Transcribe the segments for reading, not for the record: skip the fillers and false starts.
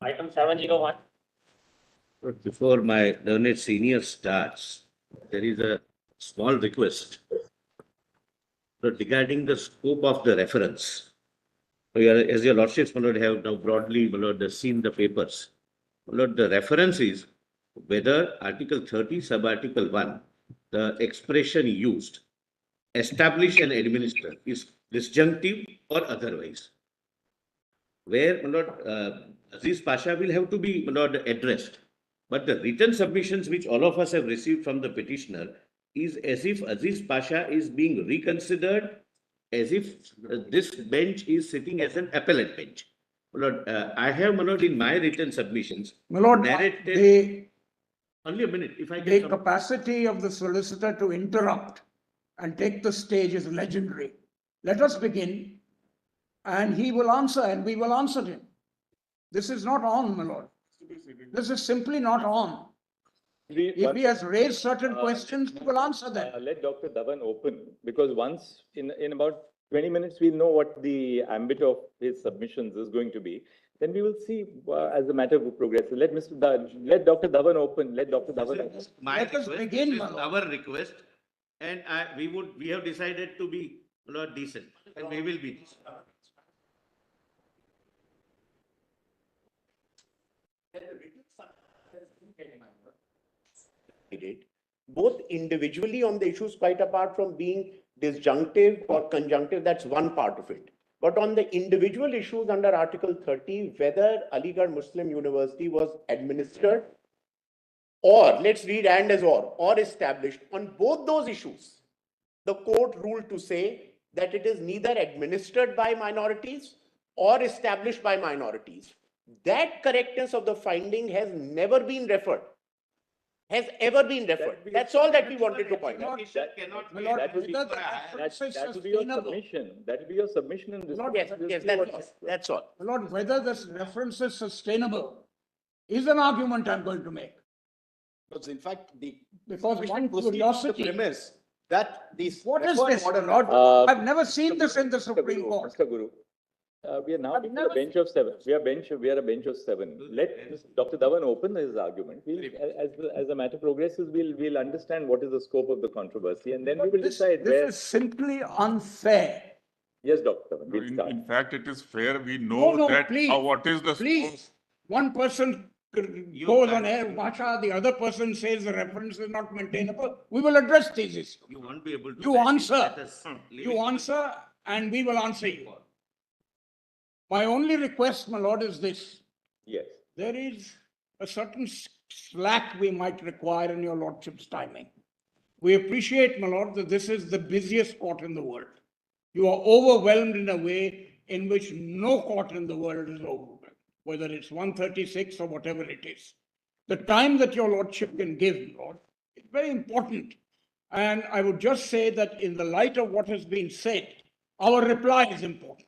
Item 701. Before my learned senior starts, there is a small request. Regarding the scope of the reference, as your lordships, my lord, have now broadly, my lord, seen the papers. My lord, the reference is whether Article 30, Sub-Article 1, the expression used, establish and administer, is disjunctive or otherwise. Where, my lord, Aziz Pasha will have to be, my lord, addressed. But the written submissions which all of us have received from the petitioner is as if Aziz Pasha is being reconsidered, as if this bench is sitting as an appellate bench. My lord, I have, my lord, in my written submissions, My lord, narrated. Only a minute, if I the can. capacity of the solicitor to interrupt and take the stage is legendary. Let us begin, and he will answer, and we will answer him. This is not on, my lord. This is simply not on. If he has raised certain questions, we will answer them. Let Dr. Dhawan open, because once in about 20 minutes, we'll know what the ambit of his submissions is going to be. Then we will see as the matter progresses. Let Dr. Dhawan open. Let Dr. Dhawan open. Let us begin, my lord. Our request, and we have decided to be, my lord, decent, and we will be. Both individually on the issues, quite apart from being disjunctive or conjunctive, that's one part of it. But on the individual issues under Article 30, whether Aligarh Muslim University was administered or, let's read and as or established, on both those issues, the court ruled to say that it is neither administered by minorities or established by minorities. That correctness of the finding has never been referred. Has ever been referred. That's all that we wanted to point out. That will be your submission. That will be your submission in this. Yes, that's all. My lord, whether this reference is sustainable is an argument I'm going to make. Because in fact, Because one curiosity. premise that these. What is this, my lord? I've never seen this in the Supreme Court. Mr. Guru, we are now a bench of 7. We are a bench of 7. Let Dr. Dhawan open his argument. As the matter progresses, we'll understand what is the scope of the controversy, and then we will decide where. This is simply unfair. Yes, Dr. Dhawan, we'll start. In fact, it is fair. We know what is the please. One person goes on air, Masha, the other person says the reference is not maintainable. We will address these issues. You won't be able to. You answer. You answer, and we will answer you. My only request, my lord, is this. Yes. There is a certain slack we might require in your lordship's timing. We appreciate, my lord, that this is the busiest court in the world. You are overwhelmed in a way in which no court in the world is overwhelmed, whether it's 136 or whatever it is. The time that your lordship can give, lord, is very important. And I would just say that in the light of what has been said, our reply is important.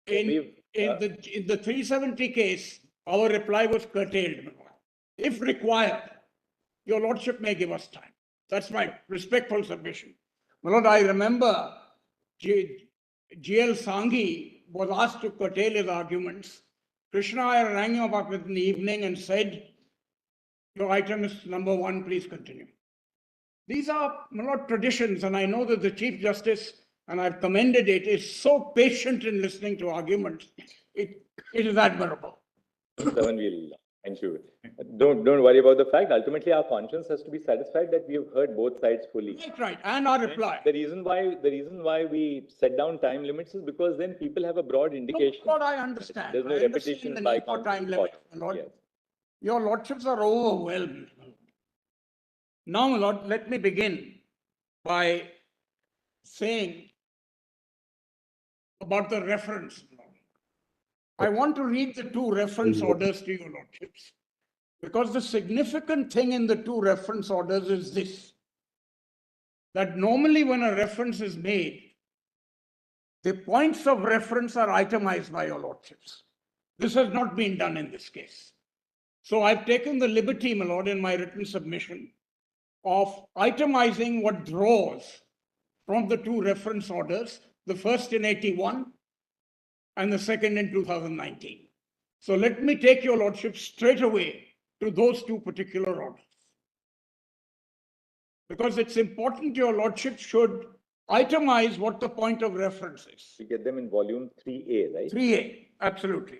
In the 370 case, our reply was curtailed. If required, your lordship may give us time. That's my respectful submission. My lord, I remember G.L. Sanghi was asked to curtail his arguments. Krishna Iyer rang him up in the evening and said, your item is number 1, please continue. These are, my lord, traditions, and I know that the Chief Justice, and I've commended it, is so patient in listening to arguments. It is admirable. Thank you. Don't worry about the fact. Ultimately, our conscience has to be satisfied that we have heard both sides fully. That's right, and our reply. The reason why we set down time limits is because then people have a broad indication. No, I understand. There's no repetition by time limit. Lord, yes. Your lordships are overwhelmed. Now, my lord, let me begin by saying about the reference. I want to read the 2 reference orders to your lordships, because the significant thing in the 2 reference orders is this, that normally when a reference is made, the points of reference are itemized by your lordships. This has not been done in this case. So I've taken the liberty, my lord, in my written submission of itemizing what draws from the 2 reference orders, the first in 81 and the second in 2019. So let me take your lordship straight away to those two particular orders. Because it's important your lordship should itemize what the point of reference is. We get them in volume 3A, right? 3A, absolutely.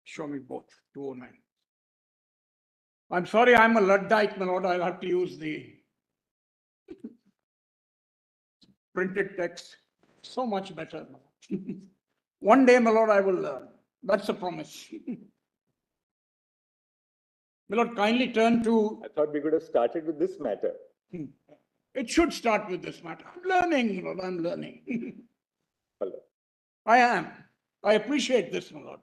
Show me both, 209. I'm sorry, I'm a Luddite, my lord. I'll have to use the printed text. So much better. One day, my lord, I will learn. That's a promise. My lord, kindly turn to... I thought we could have started with this matter. It should start with this matter. I'm learning, my lord, I'm learning. Hello. I am. I appreciate this, my lord.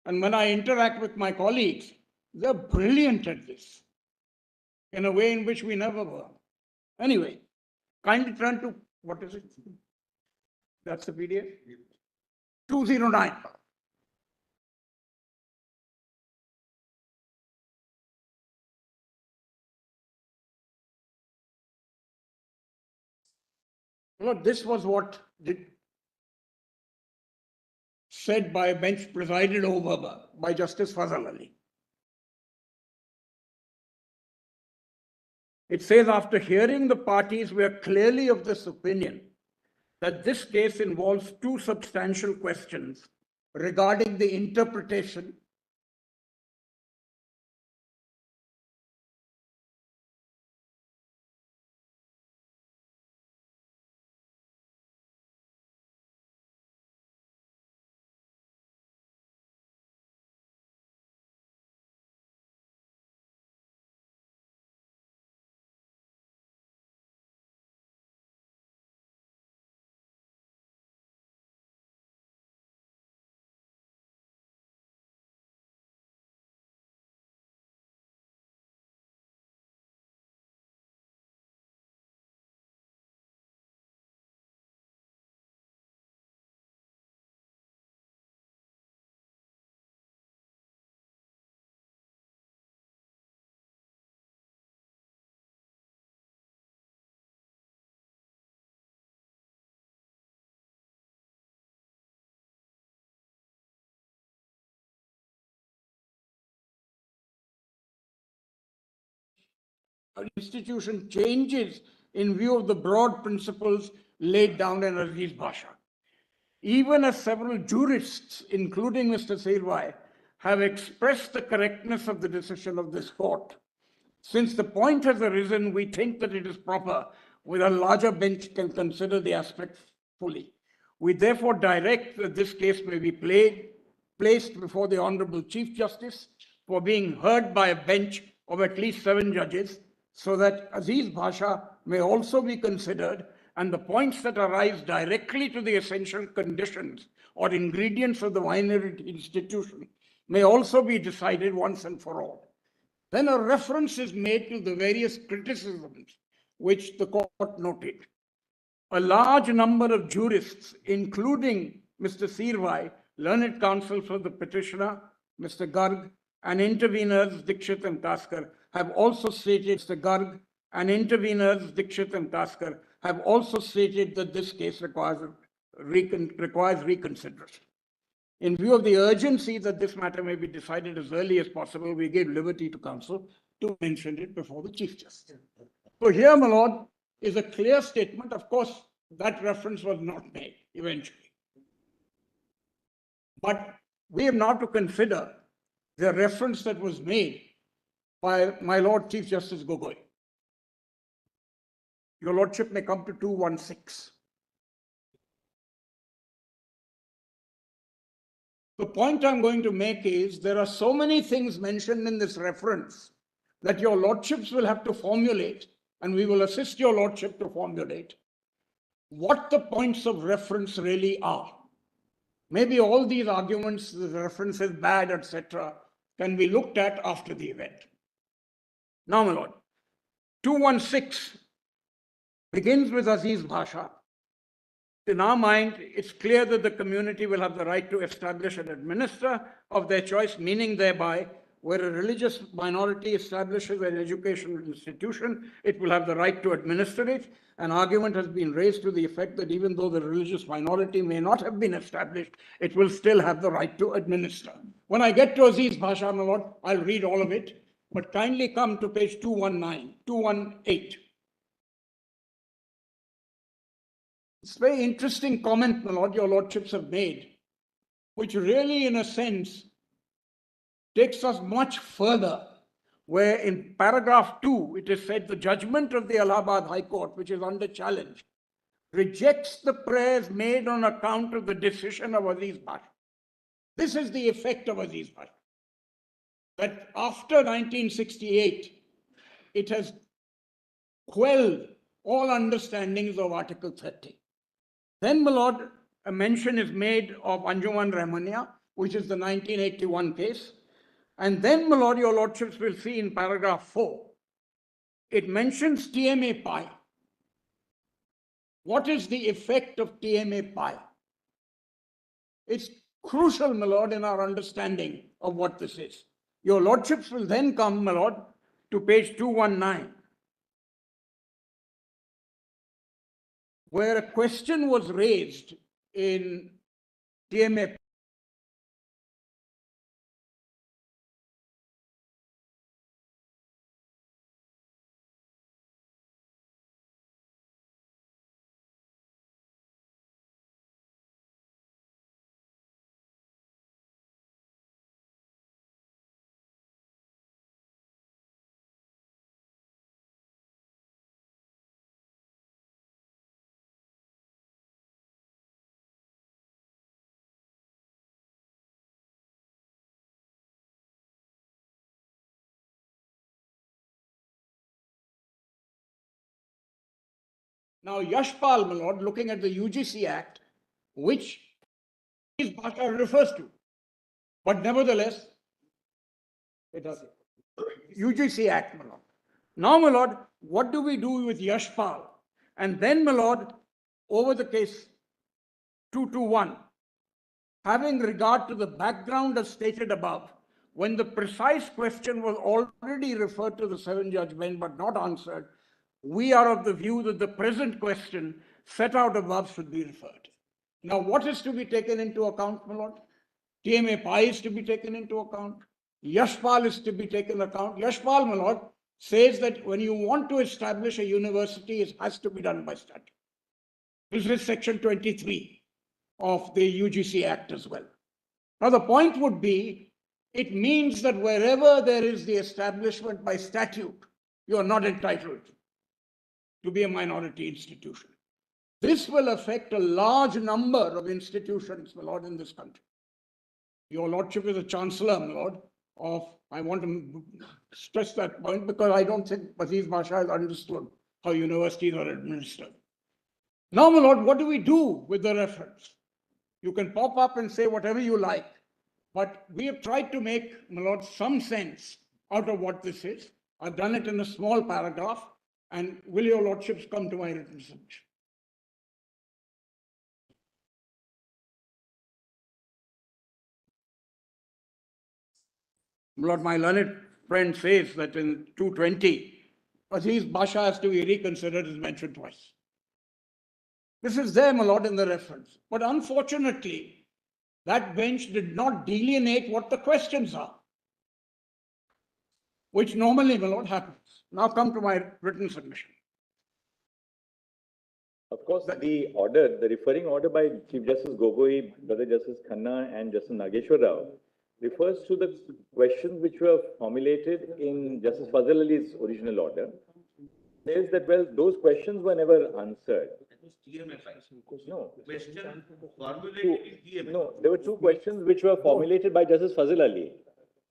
And when I interact with my colleagues, they're brilliant at this in a way in which we never were. Anyway, kindly turn to, what is it? That's the PDF? 209. Lord, this was what said by a bench presided over by Justice Fazal Ali. It says, after hearing the parties, we are clearly of this opinion that this case involves two substantial questions regarding the interpretation an institution changes in view of the broad principles laid down in Aziz Bhasha. Even as several jurists, including Mr. Sirwai, have expressed the correctness of the decision of this court, since the point has arisen, we think that it is proper with a larger bench can consider the aspect fully. We therefore direct that this case may be placed before the Honorable Chief Justice for being heard by a bench of at least 7 judges, so that Aziz Bhasha may also be considered and the points that arise directly to the essential conditions or ingredients of the minority institution may also be decided once and for all. Then a reference is made to the various criticisms which the court noted. A large number of jurists, including Mr. Sirwai, learned counsel for the petitioner, Mr. Garg, and interveners Dikshit and Taskar, have also stated, Mr. Garg and interveners Dikshit and Taskar have also stated that this case requires reconsideration. In view of the urgency that this matter may be decided as early as possible, we gave liberty to counsel to mention it before the Chief Justice. So here, my lord, is a clear statement. Of course, that reference was not made eventually. But we have now to consider the reference that was made by my Lord Chief Justice Gogoi. Your Lordship may come to 216. The point I'm going to make is there are so many things mentioned in this reference that your Lordships will have to formulate, and we will assist your Lordship to formulate what the points of reference really are. Maybe all these arguments, the reference is bad, etc., can be looked at after the event. Now, my lord, 216 begins with Aziz Bhasha. In our mind, it's clear that the community will have the right to establish and administer of their choice, meaning thereby, where a religious minority establishes an educational institution, it will have the right to administer it. An argument has been raised to the effect that even though the religious minority may not have been established, it will still have the right to administer. When I get to Aziz Bhasha, my lord, I'll read all of it, but kindly come to page 218. It's a very interesting comment, my lord, your lordships have made, which really, in a sense, takes us much further, where in paragraph 2, it is said the judgment of the Allahabad High Court, which is under challenge, rejects the prayers made on account of the decision of Aziz Bhasha. This is the effect of Aziz Bhasha. That after 1968, it has quelled all understandings of Article 30. Then, my lord, a mention is made of Anjuman Rahmania, which is the 1981 case. And then, my lord, your lordships will see in paragraph 4, it mentions TMA Pi. What is the effect of TMA Pi? It's crucial, my lord, in our understanding of what this is. Your lordships will then come, my lord, to page 219, where a question was raised in TMA. Now, Yashpal, my lord, looking at the UGC Act, which his Bhasha refers to, but nevertheless, it does. UGC Act, my lord. Now, my lord, what do we do with Yashpal? And then, my lord, over the case 221, having regard to the background as stated above, when the precise question was already referred to the 7-judge bench but not answered, we are of the view that the present question set out above should be referred. Now, what is to be taken into account, my lord? TMA Pi is to be taken into account. Yashpal is to be taken account. Yashpal, my lord, says that when you want to establish a university, it has to be done by statute. This is section 23 of the UGC Act as well. Now, the point would be, it means that wherever there is the establishment by statute, you are not entitled to be a minority institution. This will affect a large number of institutions, my lord, in this country. Your lordship is a chancellor, my lord, of, I want to stress that point because I don't think Aziz Bhasha has understood how universities are administered. Now, my lord, what do we do with the reference? You can pop up and say whatever you like, but we have tried to make, my lord, some sense out of what this is. I've done it in a small paragraph, and will your lordships come to my written submission? Lord, my learned friend says that in 220, Aziz Bhasha has to be reconsidered is mentioned twice. This is there, my lord, in the reference. But unfortunately, that bench did not delineate what the questions are, which normally, my lord, happens. Now come to my written submission. Of course, the order, the referring order by Chief Justice Gogoi, Brother Justice Khanna and Justice Nageshwar Rao refers to the questions which were formulated in Justice Fazal Ali's original order. Says that, well, those questions were never answered. No. Question formulated in TMA. No, there were two questions which were formulated by Justice Fazal Ali.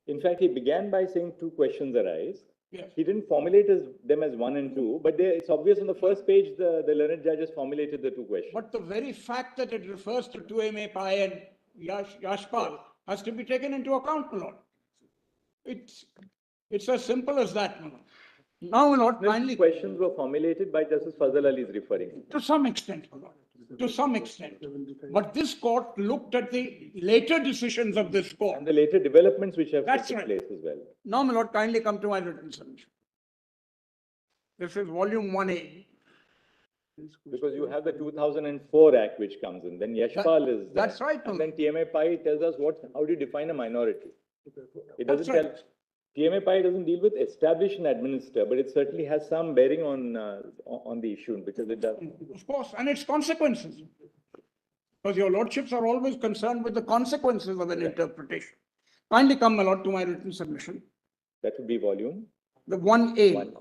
In fact, he began by saying two questions arise. Yes. He didn't formulate them as 1 and 2, but it's obvious on the first page the learned judges formulated the two questions. But the very fact that it refers to 2MA Pi and Yashpal has to be taken into account, my lord. It's as simple as that, my lord. Now, my lord, finally, questions were formulated by Justice Fazal Ali is referring. To some extent, my lord. To some extent. But this court looked at the later decisions of this court. And the later developments which have That's taken right. place as well. Now, my lord, kindly come to my written submission. This is volume 1A. Because you have the 2004 Act which comes in, then Yashpal is there. That's right, And then TMA Pi tells us how do you define a minority? It That's doesn't right. tell, TMA Pi doesn't deal with establish and administer, but it certainly has some bearing on the issue because it does. Of course, and its consequences. Because your lordships are always concerned with the consequences of an interpretation. Kindly come, my lord, to my written submission. That would be volume The 1A. 1.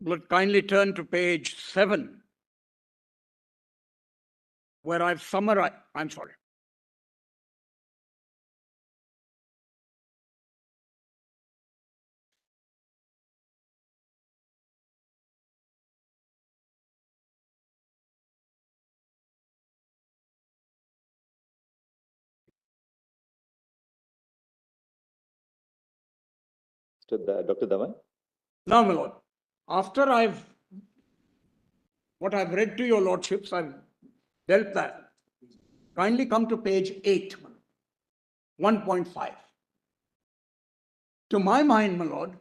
But kindly turn to page 7, where I've summarized. I'm sorry. So Dr. Dhawan? Now, my lord, after what I've read to your lordships, I've dealt that. Kindly come to page 8, 1.5. To my mind, my lord,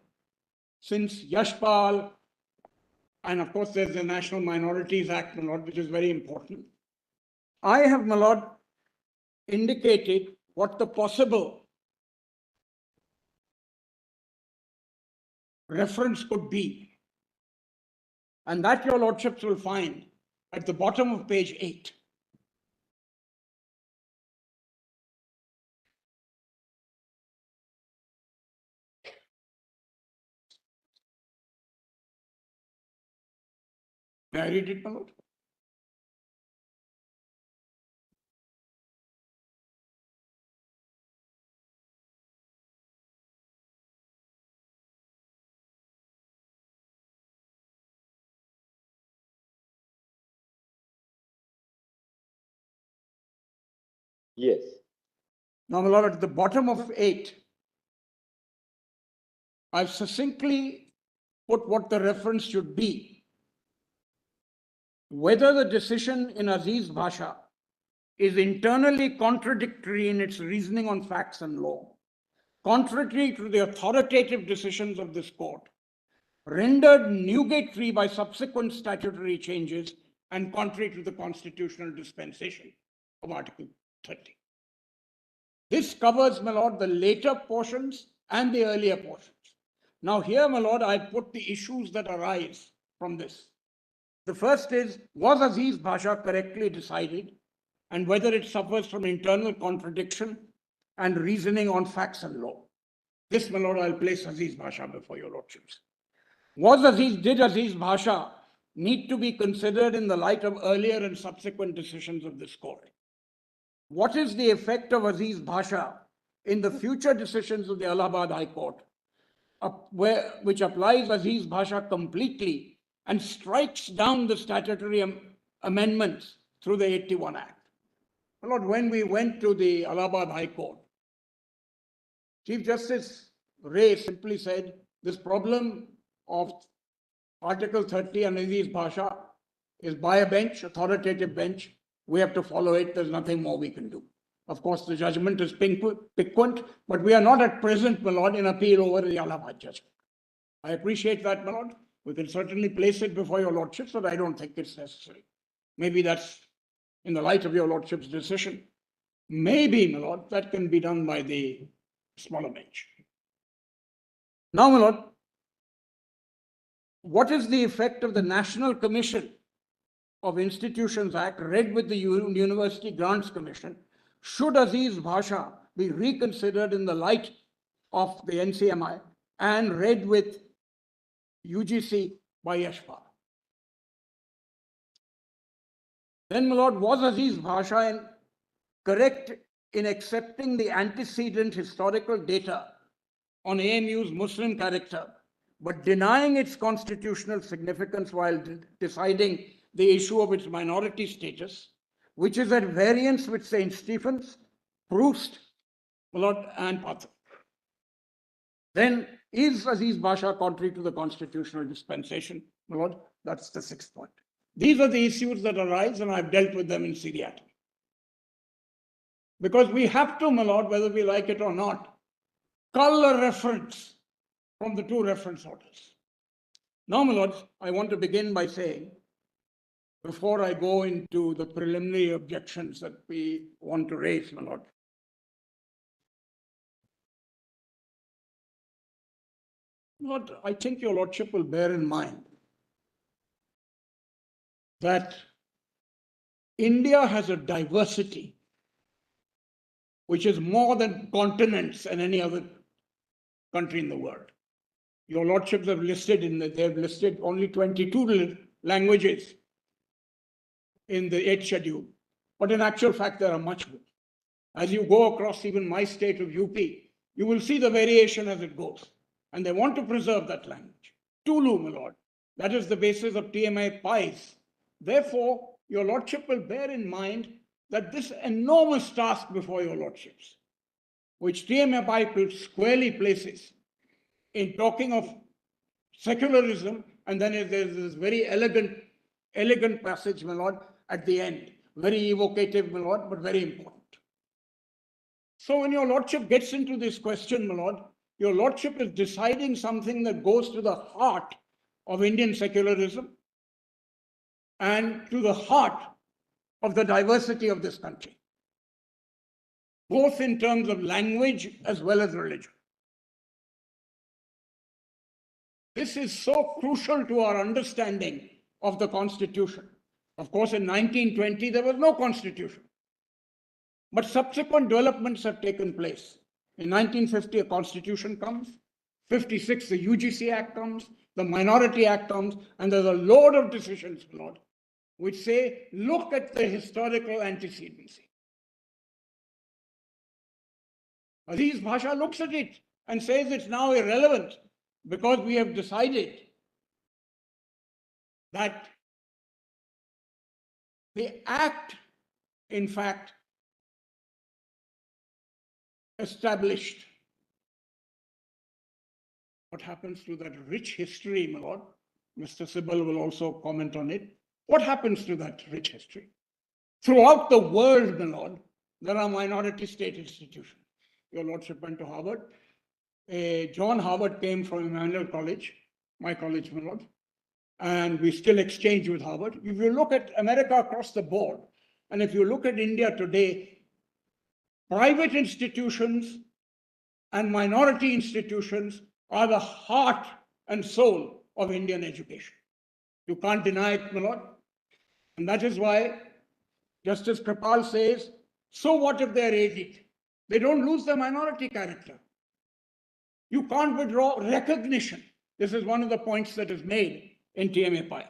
since Yashpal, and of course there's the National Minorities Act, my lord, which is very important, I have, my lord, indicated what the possible reference could be. And that your lordships will find at the bottom of page 8. May I read it, my lord? Yes. Now, my lord, at the bottom of 8, I've succinctly put what the reference should be. Whether the decision in Aziz Bhasha is internally contradictory in its reasoning on facts and law, contrary to the authoritative decisions of this court, rendered nugatory by subsequent statutory changes, and contrary to the constitutional dispensation of Article 30. This covers, my lord, the later portions and the earlier portions. Now here, my lord, I put the issues that arise from this. The first is, was Aziz Bhasha correctly decided, and whether it suffers from internal contradiction and reasoning on facts and law? This, my lord, I'll place Aziz Bhasha before your lordships. Did Aziz Bhasha need to be considered in the light of earlier and subsequent decisions of this court? What is the effect of Aziz Bhasha in the future decisions of the Allahabad High Court, which applies Aziz Bhasha completely and strikes down the statutory amendments through the 81 Act? My lord, when we went to the Allahabad High Court, Chief Justice Ray simply said, this problem of Article 30 and Aziz Bhasha is by a bench, authoritative bench. We have to follow it. There's nothing more we can do. Of course, the judgment is piquant, but we are not at present, my lord, in appeal over the Allahabad judgment. I appreciate that, my lord. We can certainly place it before your lordships, but I don't think it's necessary. Maybe that's in the light of your lordship's decision. Maybe, my lord, that can be done by the smaller bench. Now, my lord, what is the effect of the National Commission of Institutions Act read with the University Grants Commission? Should Aziz Bhasha be reconsidered in the light of the NCMI and read with UGC by Yashpal? Then, my lord, was Aziz Bhasha correct in accepting the antecedent historical data on AMU's Muslim character, but denying its constitutional significance while deciding the issue of its minority status, which is at variance with St. Stephen's, Proust, my lord, and Pathak? Then, is Aziz Bhasha contrary to the constitutional dispensation, my lord? That's the sixth point. These are the issues that arise, and I've dealt with them in seriatim. Because we have to, my lord, whether we like it or not, cull a reference from the two reference orders. Now, my lords, I want to begin by saying, before I go into the preliminary objections that we want to raise, my lord, what I think your lordship will bear in mind that India has a diversity which is more than continents and any other country in the world. Your lordships have listed they've listed only 22 languages in the 8th schedule, but in actual fact, there are much more. As you go across even my state of UP, you will see the variation as it goes, and they want to preserve that language. Tulu, my lord, that is the basis of TMA PIEs. Therefore, your lordship will bear in mind that this enormous task before your lordships, which TMA PIE squarely places in talking of secularism, and then there's this very elegant passage, my lord, at the end, very evocative, my lord, but very important. So when your lordship gets into this question, my lord, your lordship is deciding something that goes to the heart of Indian secularism and to the heart of the diversity of this country, both in terms of language as well as religion. This is so crucial to our understanding of the Constitution. Of course, in 1920, there was no Constitution. But subsequent developments have taken place. In 1950, a Constitution comes. 56, the UGC Act comes. The Minority Act comes. And there's a load of decisions, Lord, which say, look at the historical antecedency. Aziz Bhasha looks at it and says it's now irrelevant because we have decided that the Act, in fact, established. What happens to that rich history, my lord? Mr. Sibal will also comment on it. What happens to that rich history? Throughout the world, my lord, there are minority state institutions. Your lordship went to Harvard. John Harvard came from Emmanuel College, my college, my lord, and we still exchange with Harvard. If you look at America across the board, and if you look at India today, private institutions and minority institutions are the heart and soul of Indian education. You can't deny it, my lord. And that is why Justice Kripal says, so what if they're aided? They don't lose their minority character. You can't withdraw recognition. This is one of the points that is made in TMA PIE.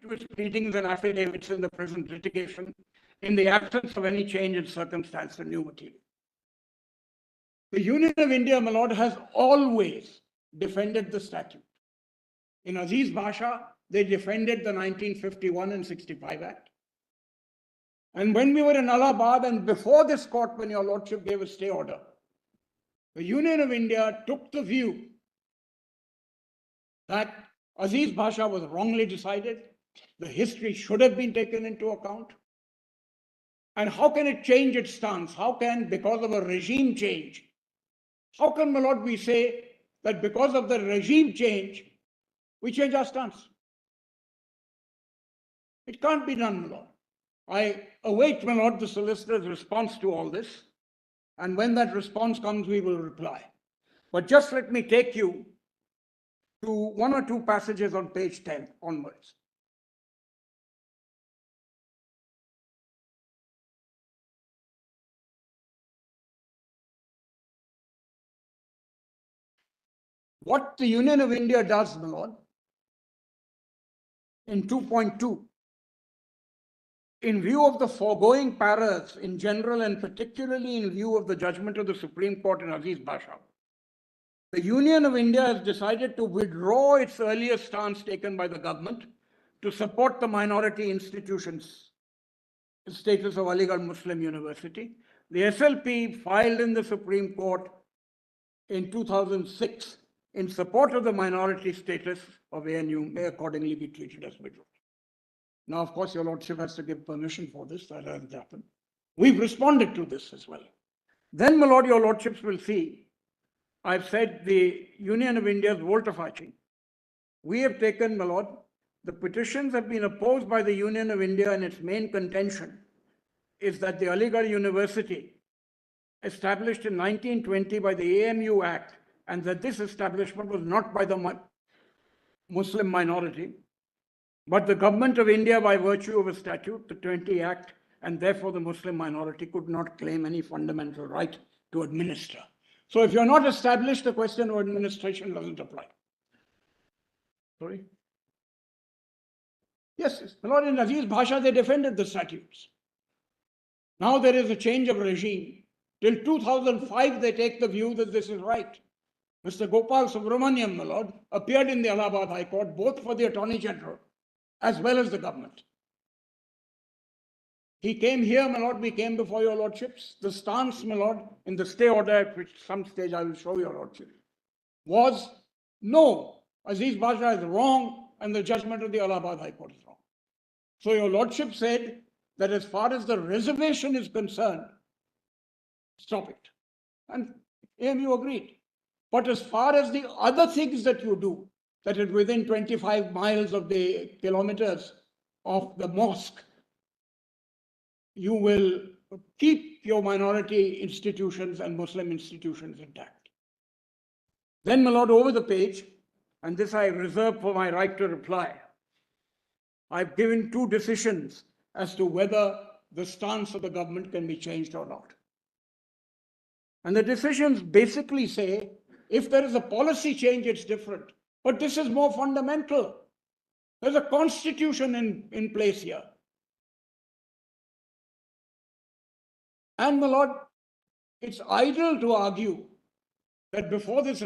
With pleadings and affidavits in the present litigation in the absence of any change in circumstance or new material. The Union of India, my lord, has always defended the statute. In Aziz Bhasha, they defended the 1951 and 65 Act. And when we were in Allahabad and before this court, when your lordship gave a stay order, the Union of India took the view that Aziz Bhasha was wrongly decided. The history should have been taken into account. And how can it change its stance? How can, because of a regime change, how can, my lord, we say that because of the regime change, we change our stance? It can't be done, my lord. I await, my lord, the solicitor's response to all this. And when that response comes, we will reply. But just let me take you to one or two passages on page 10 onwards. What the Union of India does, my lord, in 2.2, in view of the foregoing paras in general and particularly in view of the judgment of the Supreme Court in Aziz Basha, the Union of India has decided to withdraw its earlier stance taken by the government to support the minority institutions status of Aligarh Muslim University. The SLP filed in the Supreme Court in 2006 in support of the minority status of ANU may accordingly be treated as withdrawn. Now, of course, your lordship has to give permission for this. That hasn't happened. We've responded to this as well. Then, my lord, your lordships will see, I've said the Union of India's volte-face. We have taken, my lord, the petitions have been opposed by the Union of India, and its main contention is that the Aligarh University, established in 1920 by the AMU Act, and that this establishment was not by the Muslim minority, but the government of India by virtue of a statute, the 20 Act, and therefore the Muslim minority could not claim any fundamental right to administer. So if you're not established, the question of administration doesn't apply. Sorry? Yes, my lord, in Aziz Bhasha, they defended the statutes. Now there is a change of regime. Till 2005, they take the view that this is right. Mr. Gopal Subramaniam, my lord, appeared in the Allahabad High Court, both for the Attorney General as well as the government. He came here, my lord, we came before your lordships. The stance, my lord, in the stay order, at which some stage I will show your lordship, was no, Aziz Basha is wrong and the judgment of the Allahabad High Court is wrong. So your lordship said that as far as the reservation is concerned, stop it. And AMU agreed. But as far as the other things that you do, that is within 25 miles of the kilometers of the mosque, you will keep your minority institutions and Muslim institutions intact. Then, my lord, over the page, and this I reserve for my right to reply, I've given two decisions as to whether the stance of the government can be changed or not. And the decisions basically say, if there is a policy change, it's different. But this is more fundamental. There's a constitution in place here. And, my lord, it's idle to argue that before this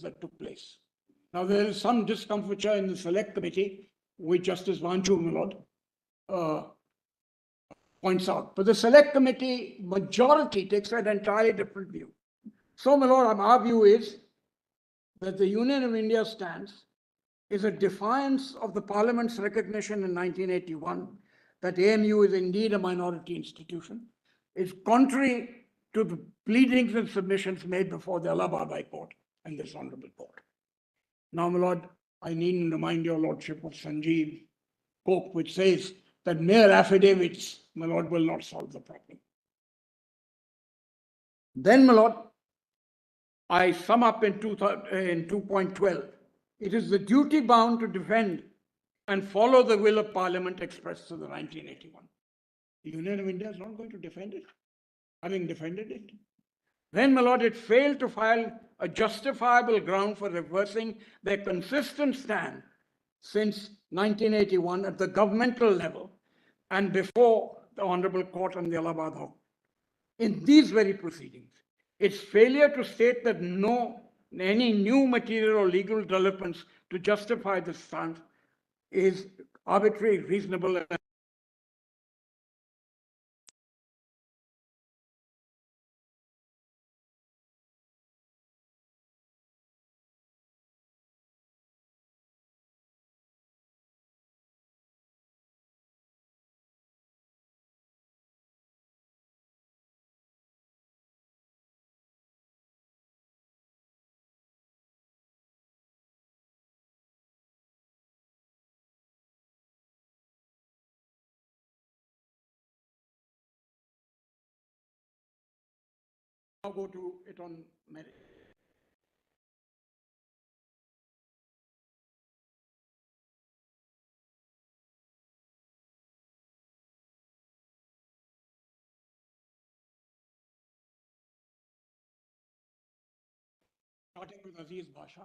that took place. Now, there is some discomfiture in the select committee, which Justice Vanchu, my lord, points out. But the select committee majority takes an entirely different view. So, my lord, our view is that the Union of India stance is a defiance of the Parliament's recognition in 1981 that AMU is indeed a minority institution. It's contrary to the pleadings and submissions made before the Allahabad High Court and this honorable court. Now, my lord, I needn't remind your lordship of Sanjeev Coke, which says that mere affidavits, my lord, will not solve the problem. Then, my lord, I sum up in 2.12. It is the duty bound to defend and follow the will of Parliament expressed to the 1981. The Union of India is not going to defend it, having defended it. Then, my lord, it failed to file a justifiable ground for reversing their consistent stand since 1981 at the governmental level and before the Honorable Court and the Allahabad High Court. In these very proceedings, its failure to state that any new material or legal developments to justify this stance is arbitrary, reasonable, Now go to it on merit. Starting with Aziz Basha.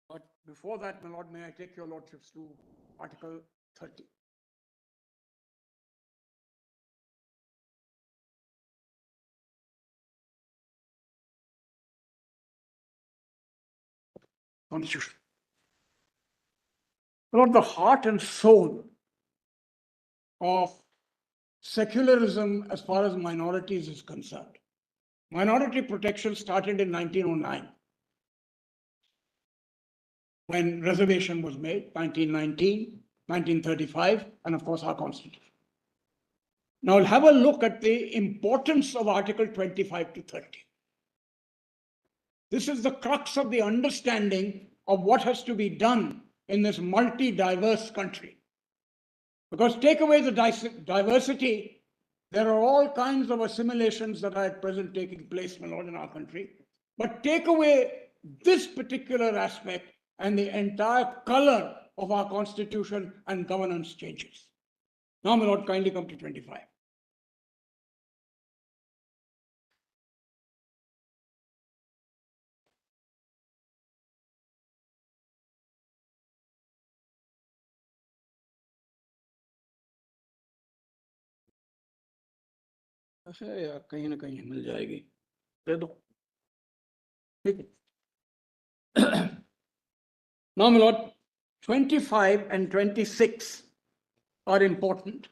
But before that, my lord, may I take your lordships to Article 30. Constitution. My lord, the heart and soul of secularism as far as minorities is concerned. Minority protection started in 1909 when reservation was made, 1919, 1935, and of course our constitution. Now, have a look at the importance of Article 25 to 30. This is the crux of the understanding of what has to be done in this multi-diverse country. Because take away the diversity, there are all kinds of assimilations that are at present taking place, my lord, in our country. But take away this particular aspect and the entire color of our constitution and governance changes. Now, my lord, kindly come to 25. कहीं ना कहीं मिल जाएगी दे दो ठीक है Now, my lord, 25 and 26 are important.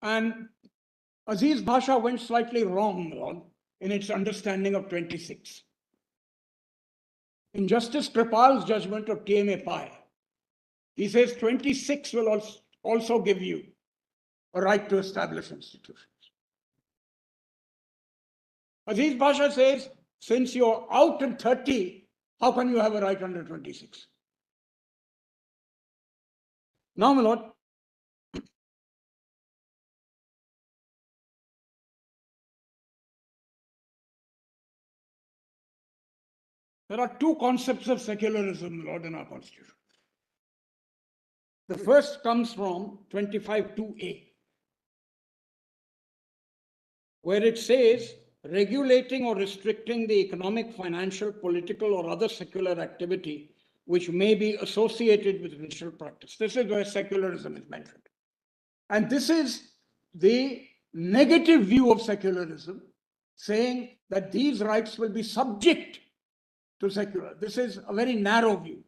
And Aziz Basha went slightly wrong, my lord, in its understanding of 26. In Justice Kripal's judgment of TMA Pi, he says 26 will also give you a right to establish institutions. Aziz Basha says, since you're out in 30, how can you have a right under 26? Now, my lord, there are two concepts of secularism, my lord, in our constitution. The first comes from 25(2)(a), where it says, regulating or restricting the economic, financial, political, or other secular activity which may be associated with religious practice. This is where secularism is mentioned. And this is the negative view of secularism, saying that these rights will be subject to secular. This is a very narrow view.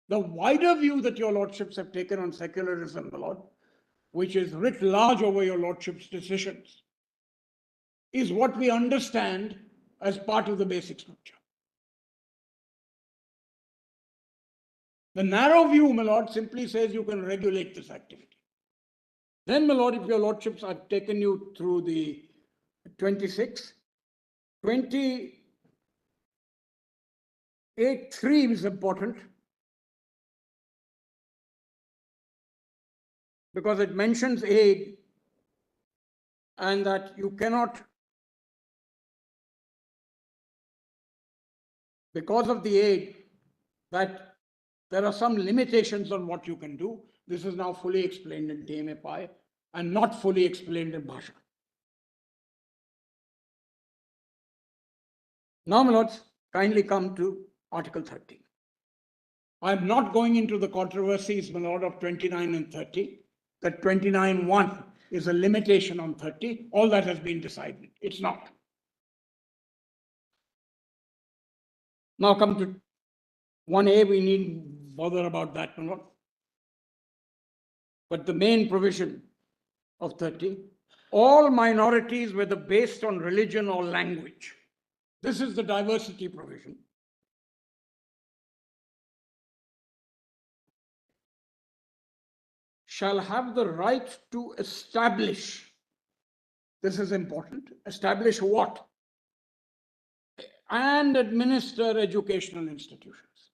The wider view that your lordships have taken on secularism, my lord, which is writ large over your lordship's decisions, is what we understand as part of the basic structure. The narrow view, my lord, simply says you can regulate this activity. Then, my lord, if your lordships have taken you through the 26, 28(3) is important because it mentions aid and that you cannot, because of the aid, that there are some limitations on what you can do. This is now fully explained in TMA Pi and not fully explained in Bhasha. Now, my lords, kindly come to Article 30. I'm not going into the controversies, my lord, of 29 and 30. That 29(1) is a limitation on 30. All that has been decided. It's not. Now come to 1A. We needn't bother about that, my lord. But the main provision of 30, all minorities, whether based on religion or language, this is the diversity provision, shall have the right to establish This is important. Establish what? And administer educational institutions.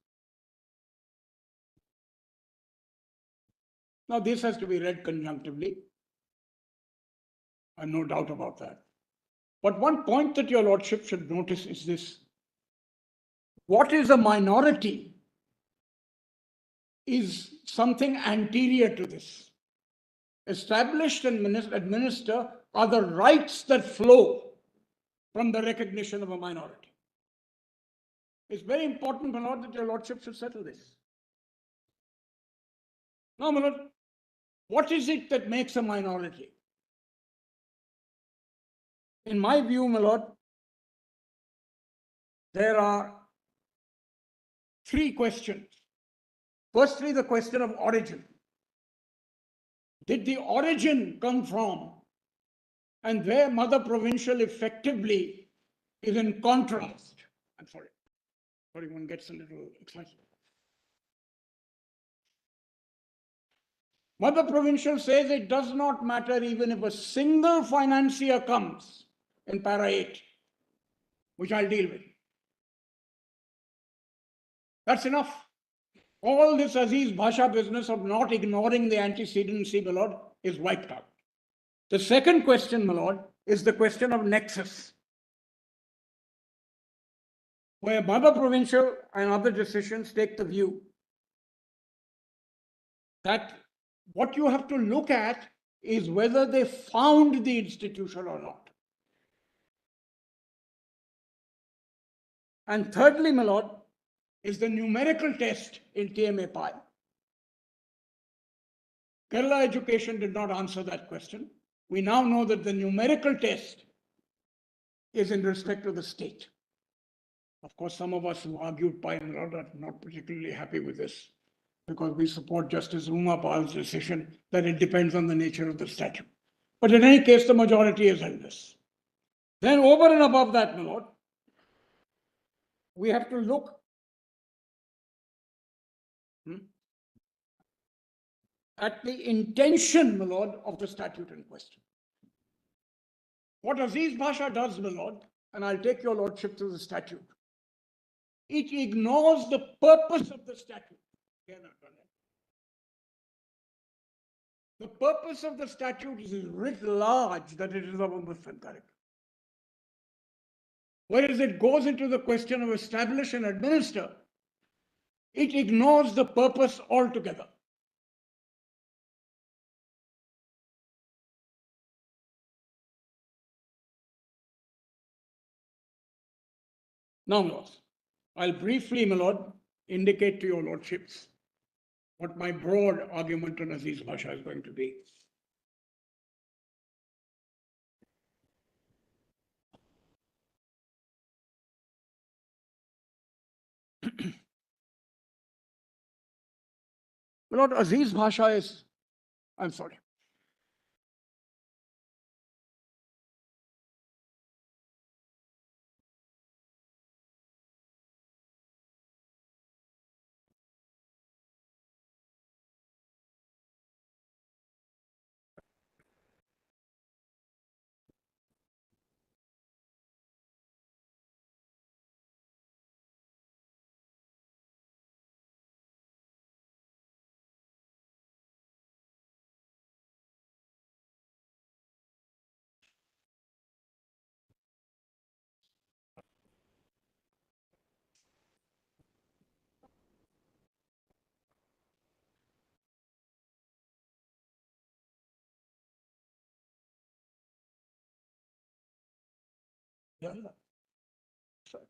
Now, this has to be read conjunctively. I have no doubt about that. But one point that your lordship should notice is this. What is a minority is something anterior to this. Established and administer are the rights that flow from the recognition of a minority. It's very important, my lord, that your lordship should settle this. Now, my lord, what is it that makes a minority? In my view, my lord, there are three questions. Firstly, the question of origin. Did the origin come from, and where mother provincial effectively is in contrast? I'm sorry, one gets a little excited. Mother provincial says it does not matter even if a single financier comes in para 8, which I'll deal with. That's enough. All this Aziz Bhasha business of not ignoring the antecedency, my lord, is wiped out. The second question, my lord, is the question of nexus, where mother provincial and other decisions take the view that what you have to look at is whether they found the institution or not. And thirdly, my lord, is the numerical test in TMA Pi. Kerala education did not answer that question. We now know that the numerical test is in respect to the state. Of course, some of us who argued Pi and Lord are not particularly happy with this, because we support Justice Umapal's decision that it depends on the nature of the statute. But in any case, the majority is in this. Then over and above that, my lord, we have to look at the intention, my lord, of the statute in question. What Aziz Bhasha does, my lord, and I'll take your lordship to the statute, it ignores the purpose of the statute. The purpose of the statute is writ large that it is of a Muslim character. Whereas it goes into the question of establish and administer, it ignores the purpose altogether. Now, my lords, I'll briefly, my lord, indicate to your lordships what my broad argument on Aziz Bhasha is going to be. My lord, Aziz Bhasha is, I'm sorry. Yeah. Sorry.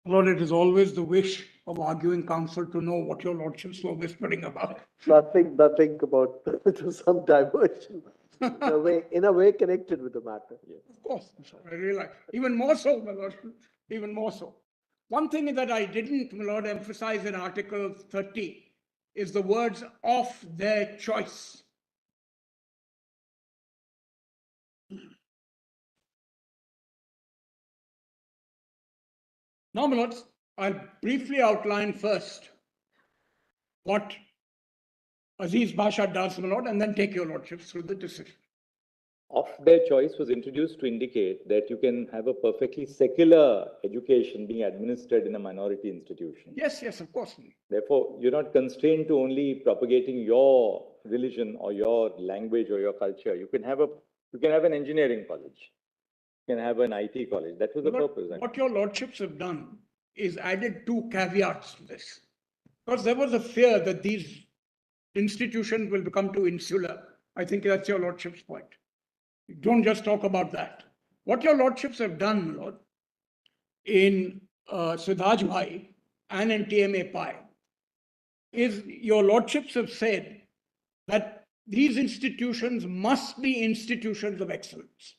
Lord, it is always the wish of arguing counsel to know what your lordships were whispering about. Nothing about to some diversion. In a way connected with the matter. Of course, I realize. Even more so, my lord, even more so. One thing that I didn't, my lord, emphasize in Article 30 is the words of their choice. Now, my lords, I'll briefly outline first what Aziz Basha does, my lord, and then take your lordships through the decision. Of their choice was introduced to indicate that you can have a perfectly secular education being administered in a minority institution. Yes, yes, of course. Therefore, you're not constrained to only propagating your religion or your language or your culture. You can have an engineering college. You can have an IT college. That was the purpose. What your lordships have done is added two caveats to this. Because there was a fear that these institutions will become too insular. I think that's your lordship's point. Don't just talk about that. What your lordships have done, my lord, in Siddhaj Bhai and in TMA Pi, is your lordships have said that these institutions must be institutions of excellence.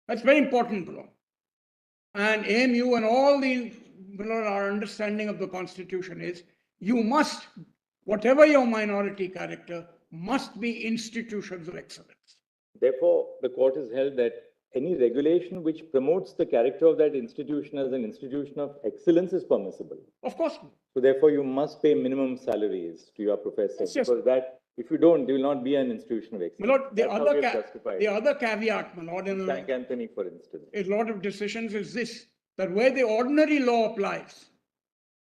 That's very important, my lord. And AMU and all the, my lord, our understanding of the Constitution is you must, whatever your minority character, must be institutions of excellence. Therefore, the court has held that any regulation which promotes the character of that institution as an institution of excellence is permissible. Of course. So therefore, you must pay minimum salaries to your professors. Yes, because that, if you don't, they will not be an institution of excellence. My lord, the other caveat, my lord, in St. Anthony, for instance, a lot of decisions is this, that where the ordinary law applies,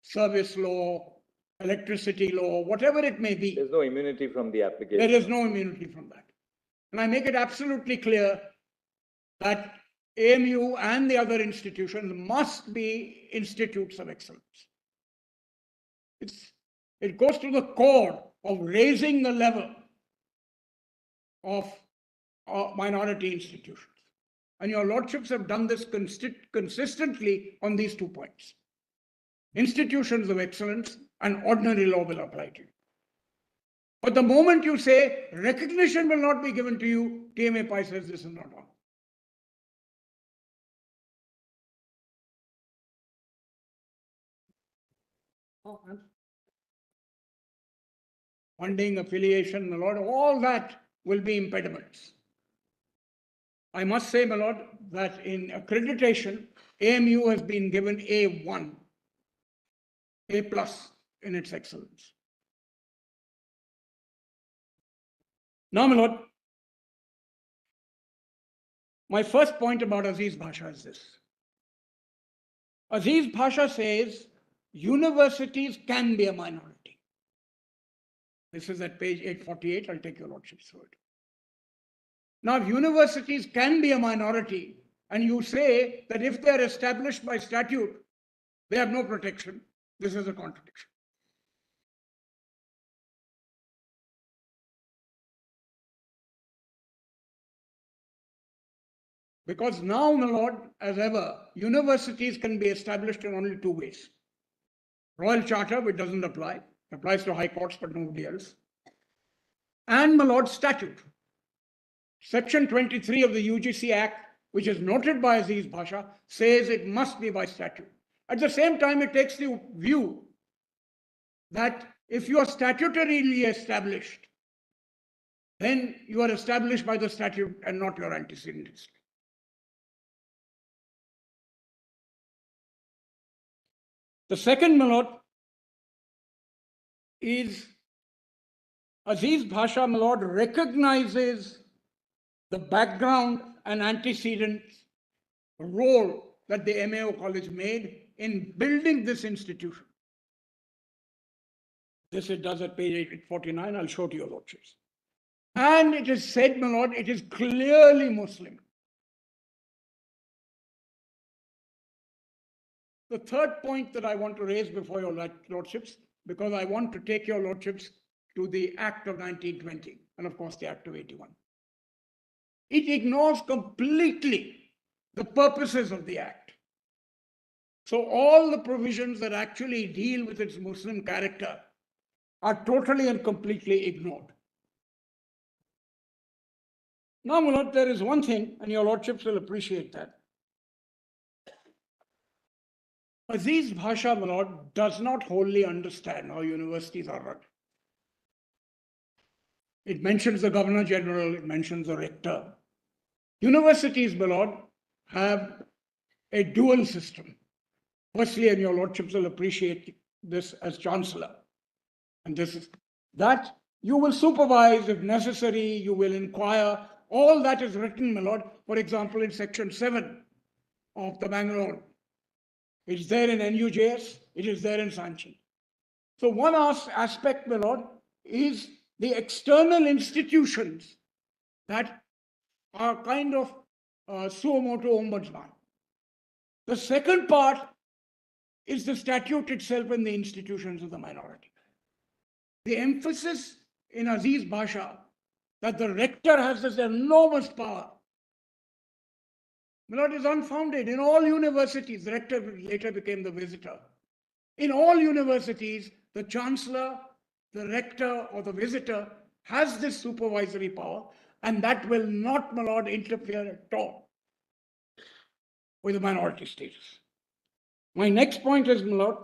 service law, electricity law, whatever it may be, there's no immunity from the application. there is no immunity from that. And I make it absolutely clear that AMU and the other institutions must be institutes of excellence. It goes to the core of raising the level of minority institutions. And your lordships have done this consistently on these 2 points. Institutions of excellence and ordinary law will apply to you. But the moment you say recognition will not be given to you, TMA Pi says this is not wrong. Funding, affiliation, my lord, all that will be impediments. I must say, my lord, that in accreditation, AMU has been given A1, A+ in its excellence. Now, my lord, my first point about Aziz Basha is this. Aziz Basha says universities can be a minority. This is at page 848. I'll take your lordships through it. Now, if universities can be a minority, and you say that if they're established by statute, they have no protection, this is a contradiction. Because now, my lord, as ever, universities can be established in only 2 ways. Royal Charter, which doesn't apply, applies to high courts, but nobody else. And, my lord, statute. Section 23 of the UGC Act, which is noted by Aziz Basha, says it must be by statute. At the same time, it takes the view that if you are statutorily established, then you are established by the statute and not your antecedent history. The second, my lord, is Aziz Basha, my lord, recognizes the background and antecedent role that the MAO College made in building this institution. This it does at page 849. I'll show to your lordships. And it is said, my lord, it is clearly Muslim. The third point that I want to raise before your lordships, because I want to take your lordships to the Act of 1920 and, of course, the Act of 81. It ignores completely the purposes of the Act. So all the provisions that actually deal with its Muslim character are totally and completely ignored. Now, my lord, there is one thing, and your lordships will appreciate that. Aziz Bhasha, my lord, does not wholly understand how universities are run. It mentions the Governor General, it mentions the Rector. Universities, my lord, have a dual system. Firstly, and your lordships will appreciate this as Chancellor, and this is that you will supervise if necessary, you will inquire. All that is written, my lord, for example, in section 7 of the Bangalore. It's there in NUJS, it is there in sanction. So one aspect, my lord, is the external institutions that are kind of suo motu ombudsman. The second part is the statute itself and the institutions of the minority. The emphasis in Aziz Bhasha that the rector has this enormous power, my lord, is unfounded. In all universities, the rector later became the visitor. In all universities, the chancellor, the rector, or the visitor has this supervisory power, and that will not, my lord, interfere at all with the minority status. My next point is, my lord,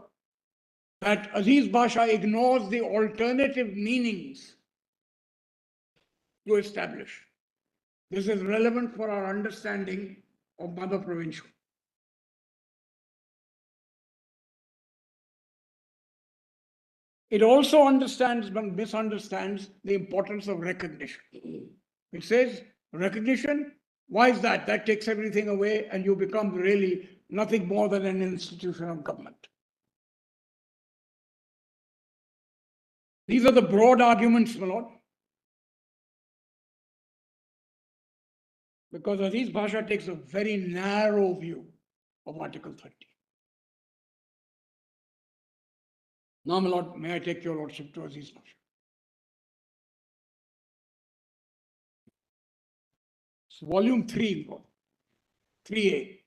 that Aziz Bhasha ignores the alternative meanings to establish. This is relevant for our understanding of mother provincial. It also understands but misunderstands the importance of recognition. It says recognition, why is that? That takes everything away and you become really nothing more than an institution of government. These are the broad arguments, my lord. Because Aziz Bhasha takes a very narrow view of Article 30. Now, my lord, may I take your lordship to Aziz Bhasha? It's volume 3, lord. 3A.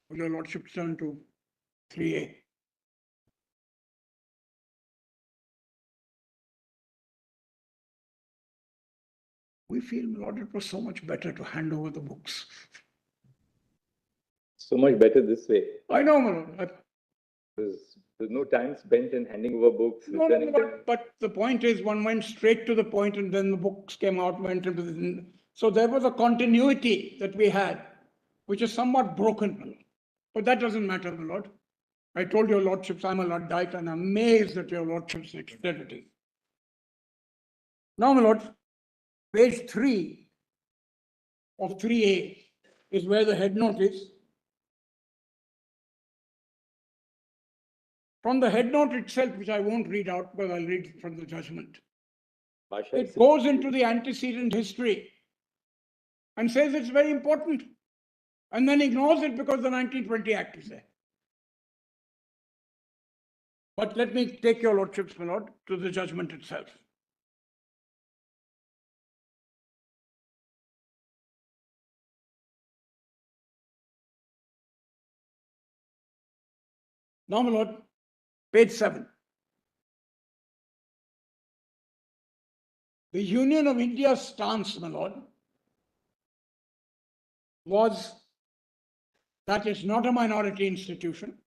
Will your lordship turn to 3A? We feel, my lord, it was so much better to hand over the books. So much better this way. I know, my lord. There's no time spent in handing over books. No, but the point is, one went straight to the point, and then the books came out, went into the. So there was a continuity that we had, which is somewhat broken, my lord. But that doesn't matter, my lord. I told your lordships I'm a Luddite, and I'm amazed at your lordships' dexterity. Now, my lord, page 3 of 3A is where the head note is. From the head note itself, which I won't read out, but I'll read from the judgment. It goes into the antecedent history and says it's very important, and then ignores it because the 1920 Act is there. But let me take your lordships, my lord, to the judgment itself. Now, my lord, page 7. The Union of India's stance, my lord, was that it's not a minority institution,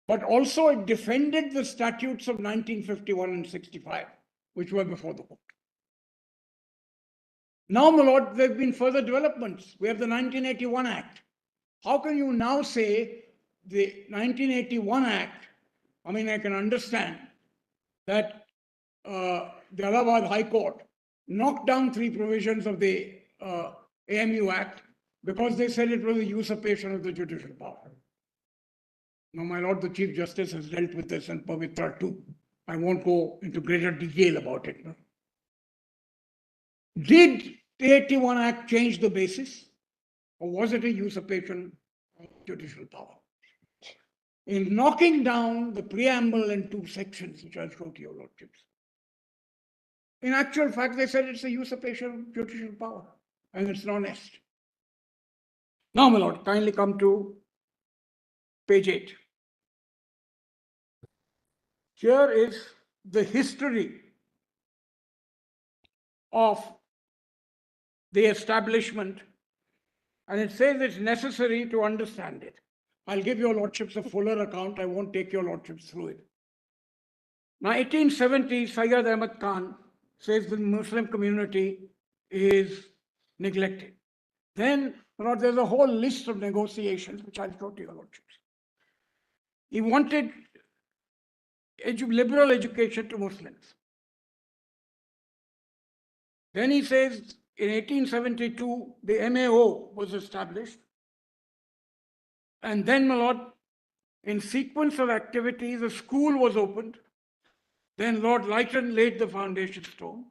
but also it defended the statutes of 1951 and 65, which were before the court. Now, my lord, there have been further developments. We have the 1981 Act. How can you now say the 1981 Act? I mean, I can understand that the Allahabad High Court knocked down 3 provisions of the AMU Act because they said it was a usurpation of the judicial power. Now, my lord, the Chief Justice has dealt with this, and Pavitra too. I won't go into greater detail about it. No? Did the 81 Act change the basis, or was it a usurpation of judicial power? in knocking down the preamble and two sections, which I'll show to your lordships. In actual fact, they said it's a usurpation of judicial power, and it's non-est. Now, my lord, kindly come to page 8. Here is the history of the establishment, and it says it's necessary to understand it. I'll give your lordships a fuller account. I won't take your lordships through it. Now, 1870, Syed Ahmad Khan says the Muslim community is neglected. Then, there's a whole list of negotiations, which I'll show to your lordships. He wanted liberal education to Muslims. Then he says, in 1872, the MAO was established. And then, my lord, in sequence of activities, a school was opened. Then Lord Lytton laid the foundation stone.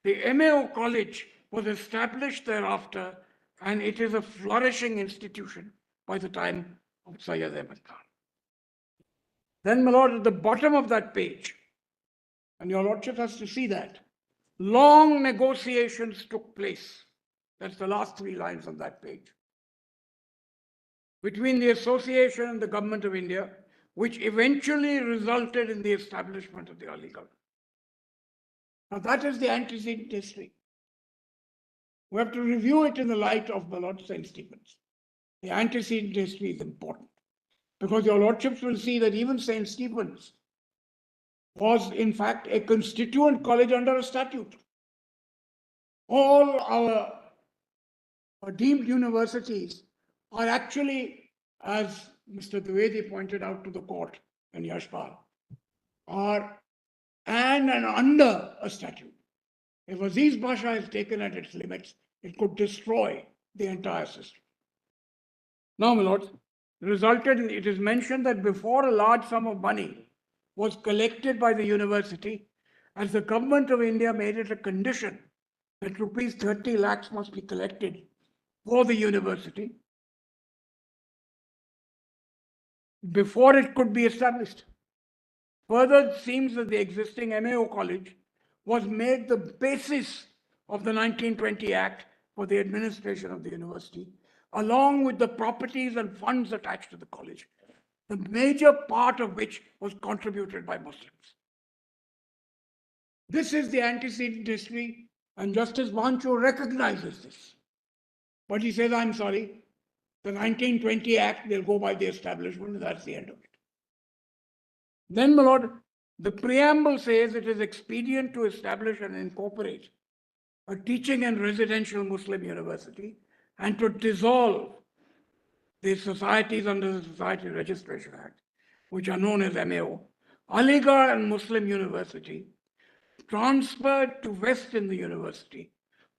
The MAO College was established thereafter, and it is a flourishing institution by the time of Syed Ahmad Khan. Then, my lord, at the bottom of that page, and your lordship has to see that, long negotiations took place. That's the last 3 lines on that page. Between the association and the government of India, which eventually resulted in the establishment of the Aligarh. Now that is the antecedent history. We have to review it in the light of my Lord St. Stephen's. The antecedent history is important because your lordships will see that even St. Stephen's was in fact a constituent college under a statute. All our deemed universities are actually, as Mr. Dwivedi pointed out to the court and Yashpal, are and under a statute. If Aziz Basha is taken at its limits, it could destroy the entire system. Now, my lords, it is mentioned that before a large sum of money was collected by the university, as the government of India made it a condition that rupees 30 lakhs must be collected for the university before it could be established. Further, it seems that the existing MAO college was made the basis of the 1920 Act for the administration of the university, along with the properties and funds attached to the college, the major part of which was contributed by Muslims. This is the antecedent history, and Justice Vancho recognizes this. But he says, I'm sorry, the 1920 Act, they'll go by the establishment, and that's the end of it. Then, my lord, the preamble says it is expedient to establish and incorporate a teaching and residential Muslim university and to dissolve the societies under the Society Registration Act, which are known as MAO. Aligarh and Muslim University transferred to vest in the university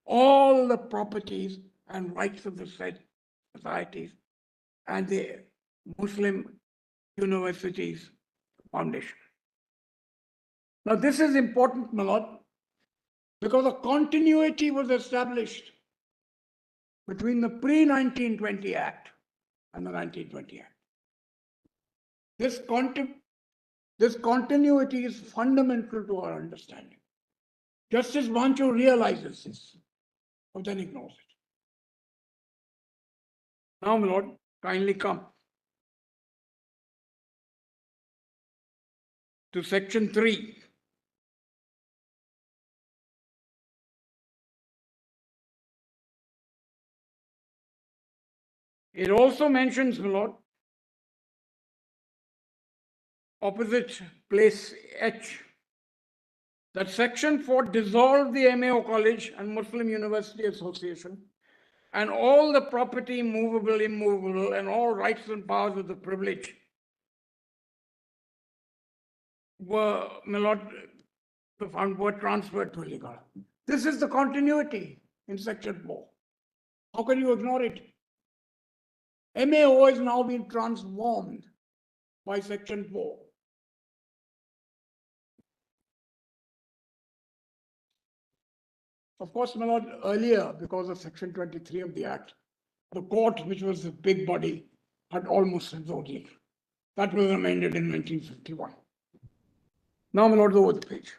all the properties and rights of the said societies and the Muslim Universities Foundation. Now, this is important, my lord, because a continuity was established between the pre-1920 Act and the 1920 Act. This continuity is fundamental to our understanding. Justice Vancho realizes this, but then ignores it. Now, my lord, kindly come to section 3. It also mentions, my lord, opposite place H, that section 4 dissolved the MAO College and Muslim University Association and all the property, movable, immovable, and all rights and powers of the privilege were, my lord, were transferred to Aligarh. This is the continuity in section 4. How can you ignore it? MAO is now being transformed by section 4. Of course, my lord, earlier, because of section 23 of the Act, the court, which was the big body, had all Muslims only. That was amended in 1951. Now, my lord, over the page.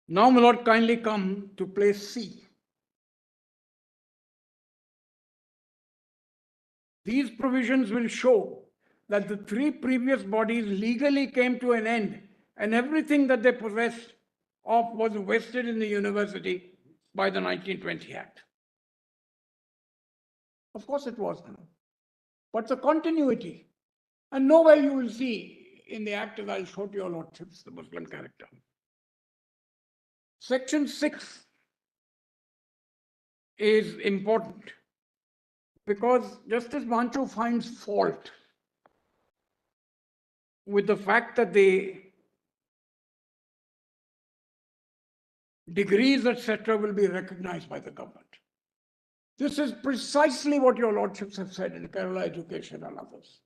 Now, my lord, kindly come to place C. These provisions will show that the three previous bodies legally came to an end and everything that they possessed of was vested in the university by the 1920 Act. Of course it was, but the continuity, and nowhere you will see in the Act, as I'll show to your lordships, the Muslim character. Section 6 is important because Justice Manchu finds fault with the fact that the degrees, etc., will be recognized by the government. This is precisely what your lordships have said in Kerala Education and others.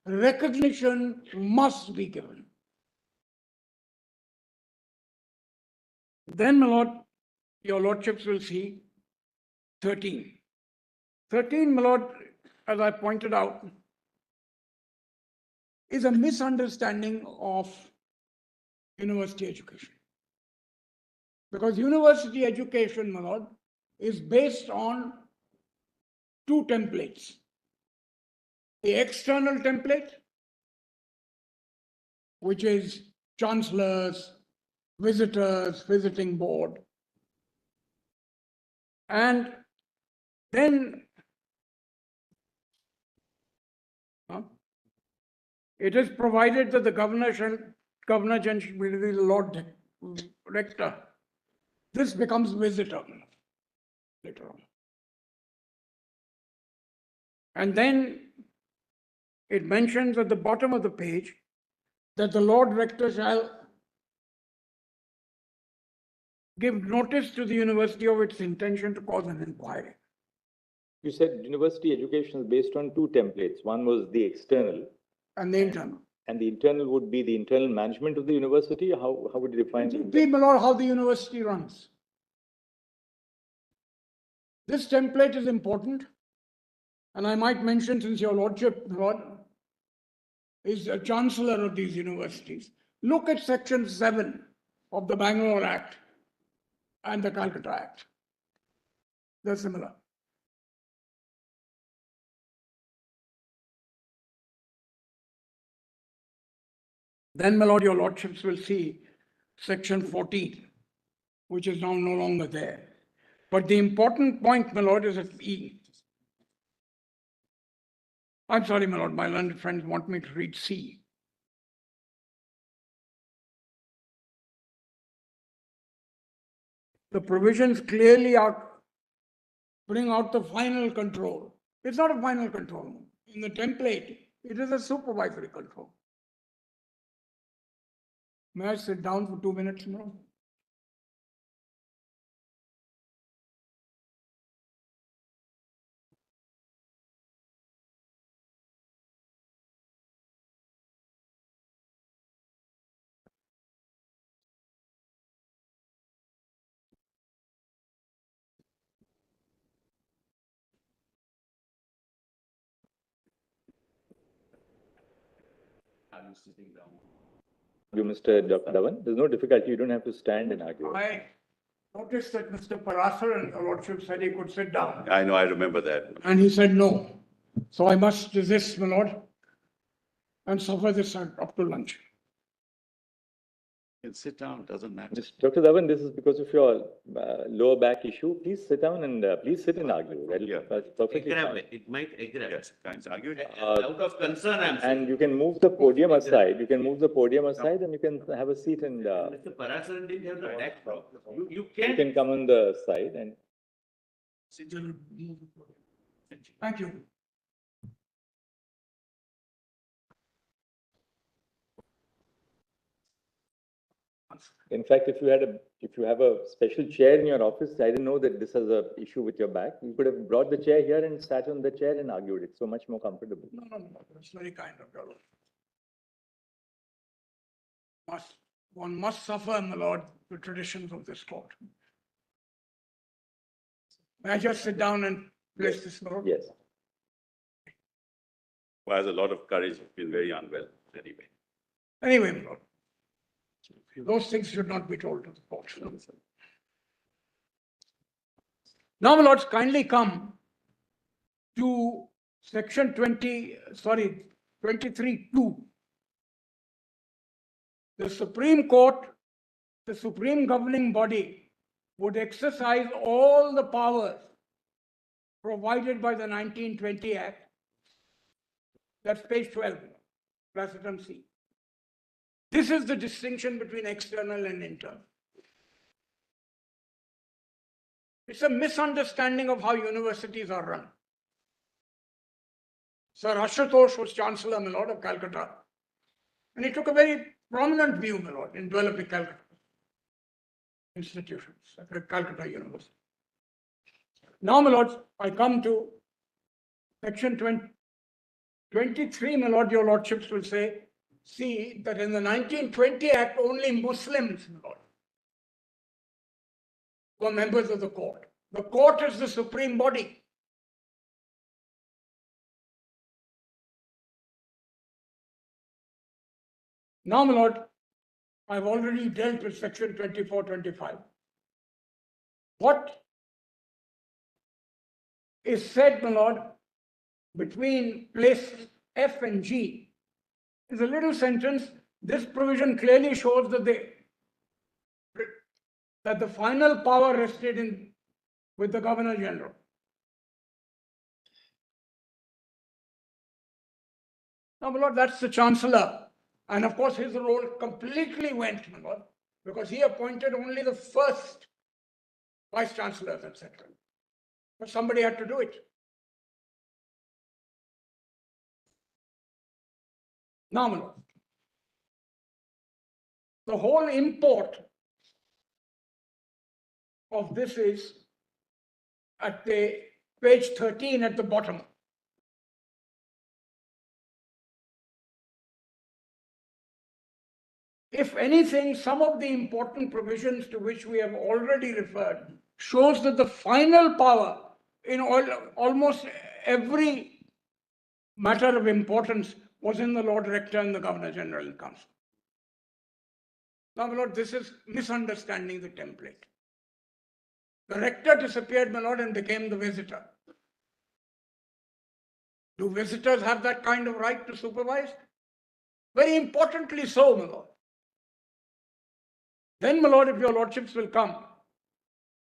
Recognition must be given. Then, my lord, your lordships will see 13. 13, my lord, as I pointed out, is a misunderstanding of university education. Because university education, my lord, is based on two templates. The external template, which is chancellors, visitors, visiting board. And then it is provided that the Governor General shall be the Lord Rector. This becomes visitor later on. And then it mentions at the bottom of the page that the Lord Rector shall give notice to the university of its intention to cause an inquiry. You said university education is based on two templates. One was the external. And the internal. And the internal would be the internal management of the university? How would you define it? Be, my lord, how the university runs. This template is important. And I might mention, since your lordship, Lord, is a chancellor of these universities, look at section 7 of the Bangalore Act and the Calcutta Act. They're similar. Then, my lord, your lordships will see section 14, which is now no longer there. But the important point, my lord, is at E. I'm sorry, my lord, my learned friends want me to read C. The provisions clearly bring out the final control. It's not a final control. In the template, it is a supervisory control. May I sit down for 2 minutes, my lord? You, Mr. Dr. Dhawan, there's no difficulty. You don't have to stand and argue. I noticed that Mr. Parasar and your lordship said he could sit down. I know, I remember that. And he said no. So I must resist, my lord, and suffer this up to lunch. You can sit down, doesn't matter. Dr. Dhawan, this is because of your lower back issue. Please sit down and please sit and argue. Yeah. That's perfectly fine. It might aggrave. Yes, can't argue. Out of concern, I'm saying. And you can move the podium aside. You can move the podium aside and you can have a seat and Mr. Parasaran didn't have the back problem. You you can. can come on the side and Thank you. in fact, if you have a special chair in your office, I didn't know that this has a issue with your back. You could have brought the chair here and sat on the chair and argued. It's so much more comfortable. No. That's very kind of your lord. One must suffer, my lord, the traditions of this court. May I just sit down and place this, my lord? Yes. Requires a lot of courage, feel very unwell anyway. Anyway, my lord, those things should not be told to the court. Now, my lords, kindly come to section 23(2). The Supreme Court, the supreme governing body, would exercise all the powers provided by the 1920 Act. That's page 12, Precedent C. This is the distinction between external and internal. It's a misunderstanding of how universities are run. Sir Ashutosh was Chancellor, my lord, of Calcutta, and he took a very prominent view, my lord, in developing Calcutta institutions, at Calcutta University. Now, my lords, I come to section 23, my lord, your lordships will say, see that in the 1920 Act, only Muslims, my lord, were members of the court. The court is the supreme body. Now, my lord, I've already dealt with section 24-25. What is said, my lord, between place F and G is a little sentence. This provision clearly shows that the final power rested with the Governor General. Now, my lord, that's the Chancellor. And of course, his role completely went, my lord, because he appointed only the first Vice Chancellors, etc. But somebody had to do it. Now, my lord, the whole import of this is at the page 13 at the bottom. If anything, some of the important provisions to which we have already referred shows that the final power in almost every matter of importance was in the Lord Rector and the Governor General in Council. Now, my lord, this is misunderstanding the template. The rector disappeared, my lord, and became the visitor. Do visitors have that kind of right to supervise? Very importantly so, my lord. Then, my lord, if your lordships will come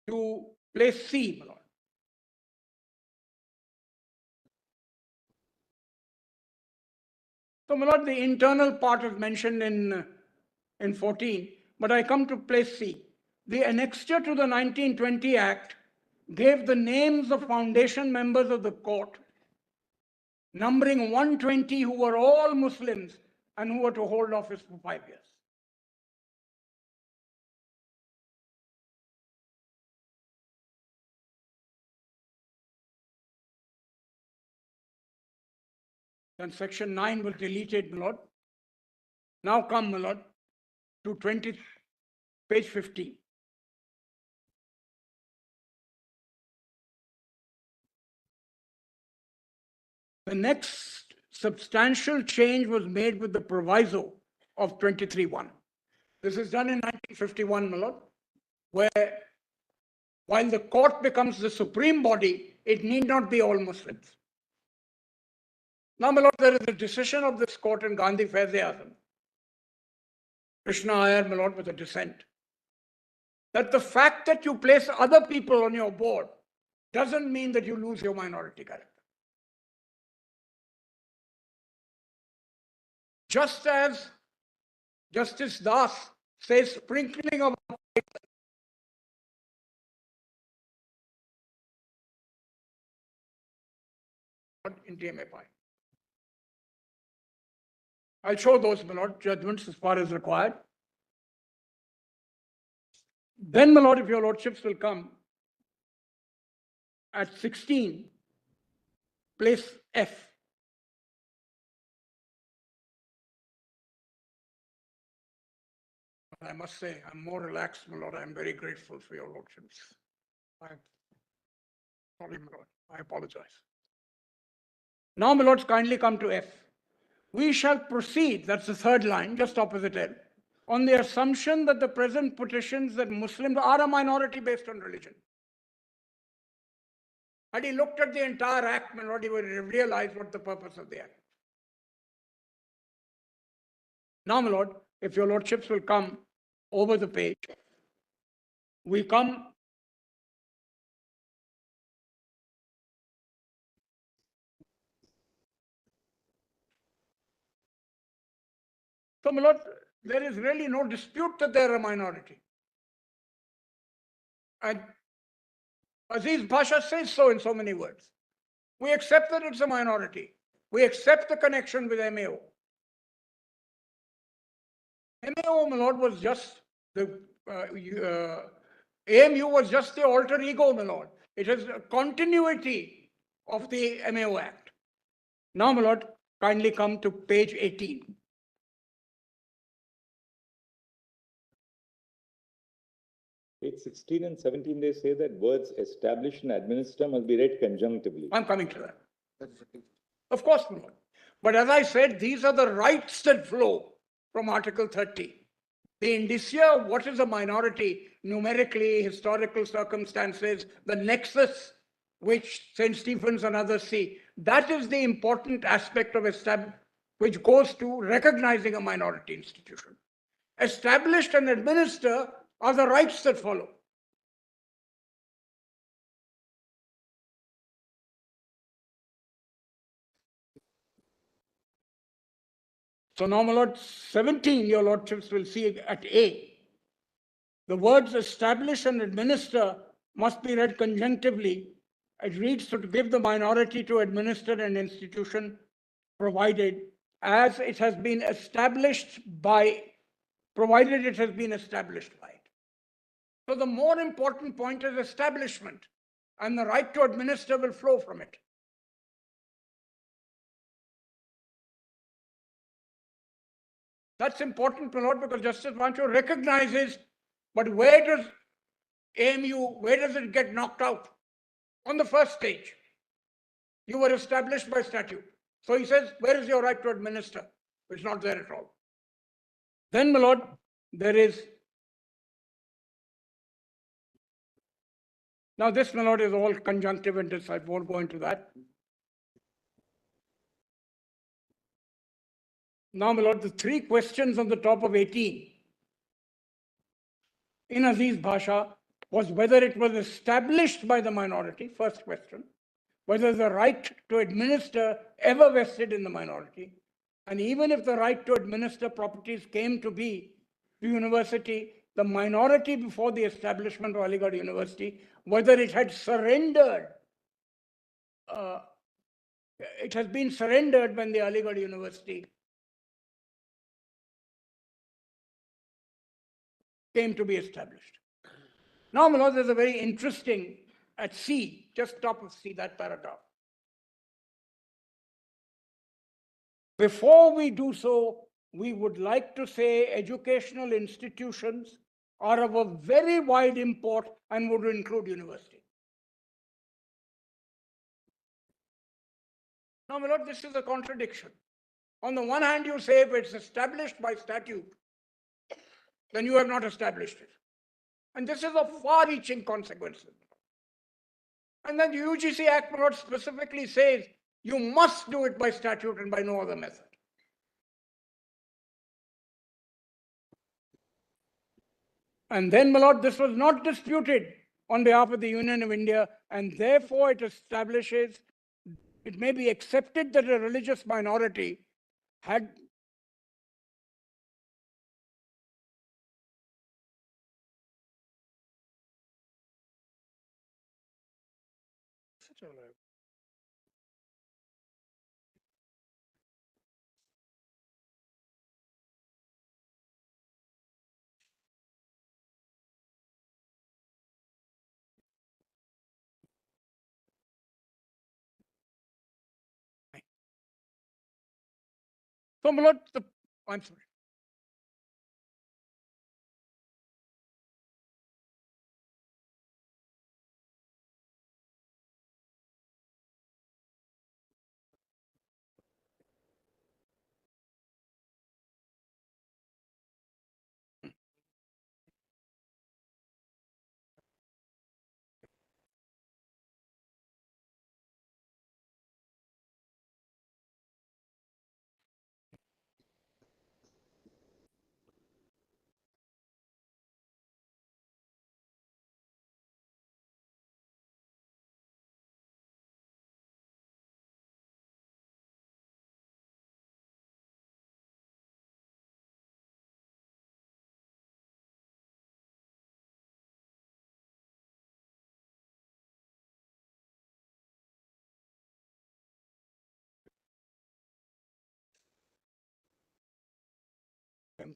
to place C, my lord. So, my lord, the internal part is mentioned in 14, but I come to place C. The annexure to the 1920 Act gave the names of foundation members of the court, numbering 120 who were all Muslims and who were to hold office for 5 years. Then section 9 was deleted, my lord. Now come, my lord, to page 15. The next substantial change was made with the proviso of 23(1). This is done in 1951, my lord, where while the court becomes the supreme body, it need not be all Muslims. Now, my lord, there is a decision of this court in Gandhi Faiz-e-Azam, Krishna Iyer, my lord, with a dissent, that the fact that you place other people on your board doesn't mean that you lose your minority character. Just as Justice Das says sprinkling of in TMFI. I'll show those, my lord, judgments as far as required. Then, my lord, if your lordships will come at 16, place F. I must say, I'm more relaxed, my lord. I'm very grateful for your lordships. Sorry, my lord, I apologize. Now, my lords, kindly come to F. We shall proceed, that's the third line, just opposite L, on the assumption that the present petitions that Muslims are a minority based on religion. Had he looked at the entire act, my lord, he would have realized what the purpose of the act. Now, my lord, if your lordships will come over the page, we come so, my lord, there is really no dispute that they are a minority. And Aziz Pasha says so in so many words. We accept that it's a minority. We accept the connection with MAO. MAO, my lord, was just the AMU was just the alter ego, my lord. It is a continuity of the MAO Act. Now, my lord, kindly come to page 18. Page 16 and 17, they say that words establish and administer must be read conjunctively. I'm coming to that. Of course, my lord. But as I said, these are the rights that flow from Article 30. The indicia, what is a minority, numerically, historical circumstances, the nexus, which St. Stephen's and others see, that is the important aspect of which goes to recognizing a minority institution. Established and administer are the rights that follow. So now, my lord, 17, your lordships will see at A. The words establish and administer must be read conjunctively. It reads to give the minority to administer an institution provided as it has been established by, provided it has been established by it. So the more important point is establishment, and the right to administer will flow from it. That's important, my lord, because Justice Vancho recognizes, but where does where does it get knocked out? On the first stage. You were established by statute. So he says, where is your right to administer? It's not there at all. Then, my lord, there is. Now, this, my lord, is all conjunctive and this, I won't go into that. Now, my lord, the three questions on the top of 18 in Aziz Bhasha was whether it was established by the minority, first question, whether the right to administer ever vested in the minority, and even if the right to administer properties came to be the university, the minority before the establishment of Aligarh University, whether it had surrendered, it has been surrendered when the Aligarh University came to be established. Now, my lord, there's a very interesting, at C, just top of C, that paragraph. Before we do so, we would like to say educational institutions are of a very wide import and would include university. Now, my lord, this is a contradiction. On the one hand, you say if it's established by statute, then you have not established it. And this is of far-reaching consequences. And then the UGC Act, my lord, specifically says you must do it by statute and by no other method. And then, my lord, this was not disputed on behalf of the Union of India, and therefore it establishes, it may be accepted that a religious minority had so, my lord, I'm sorry.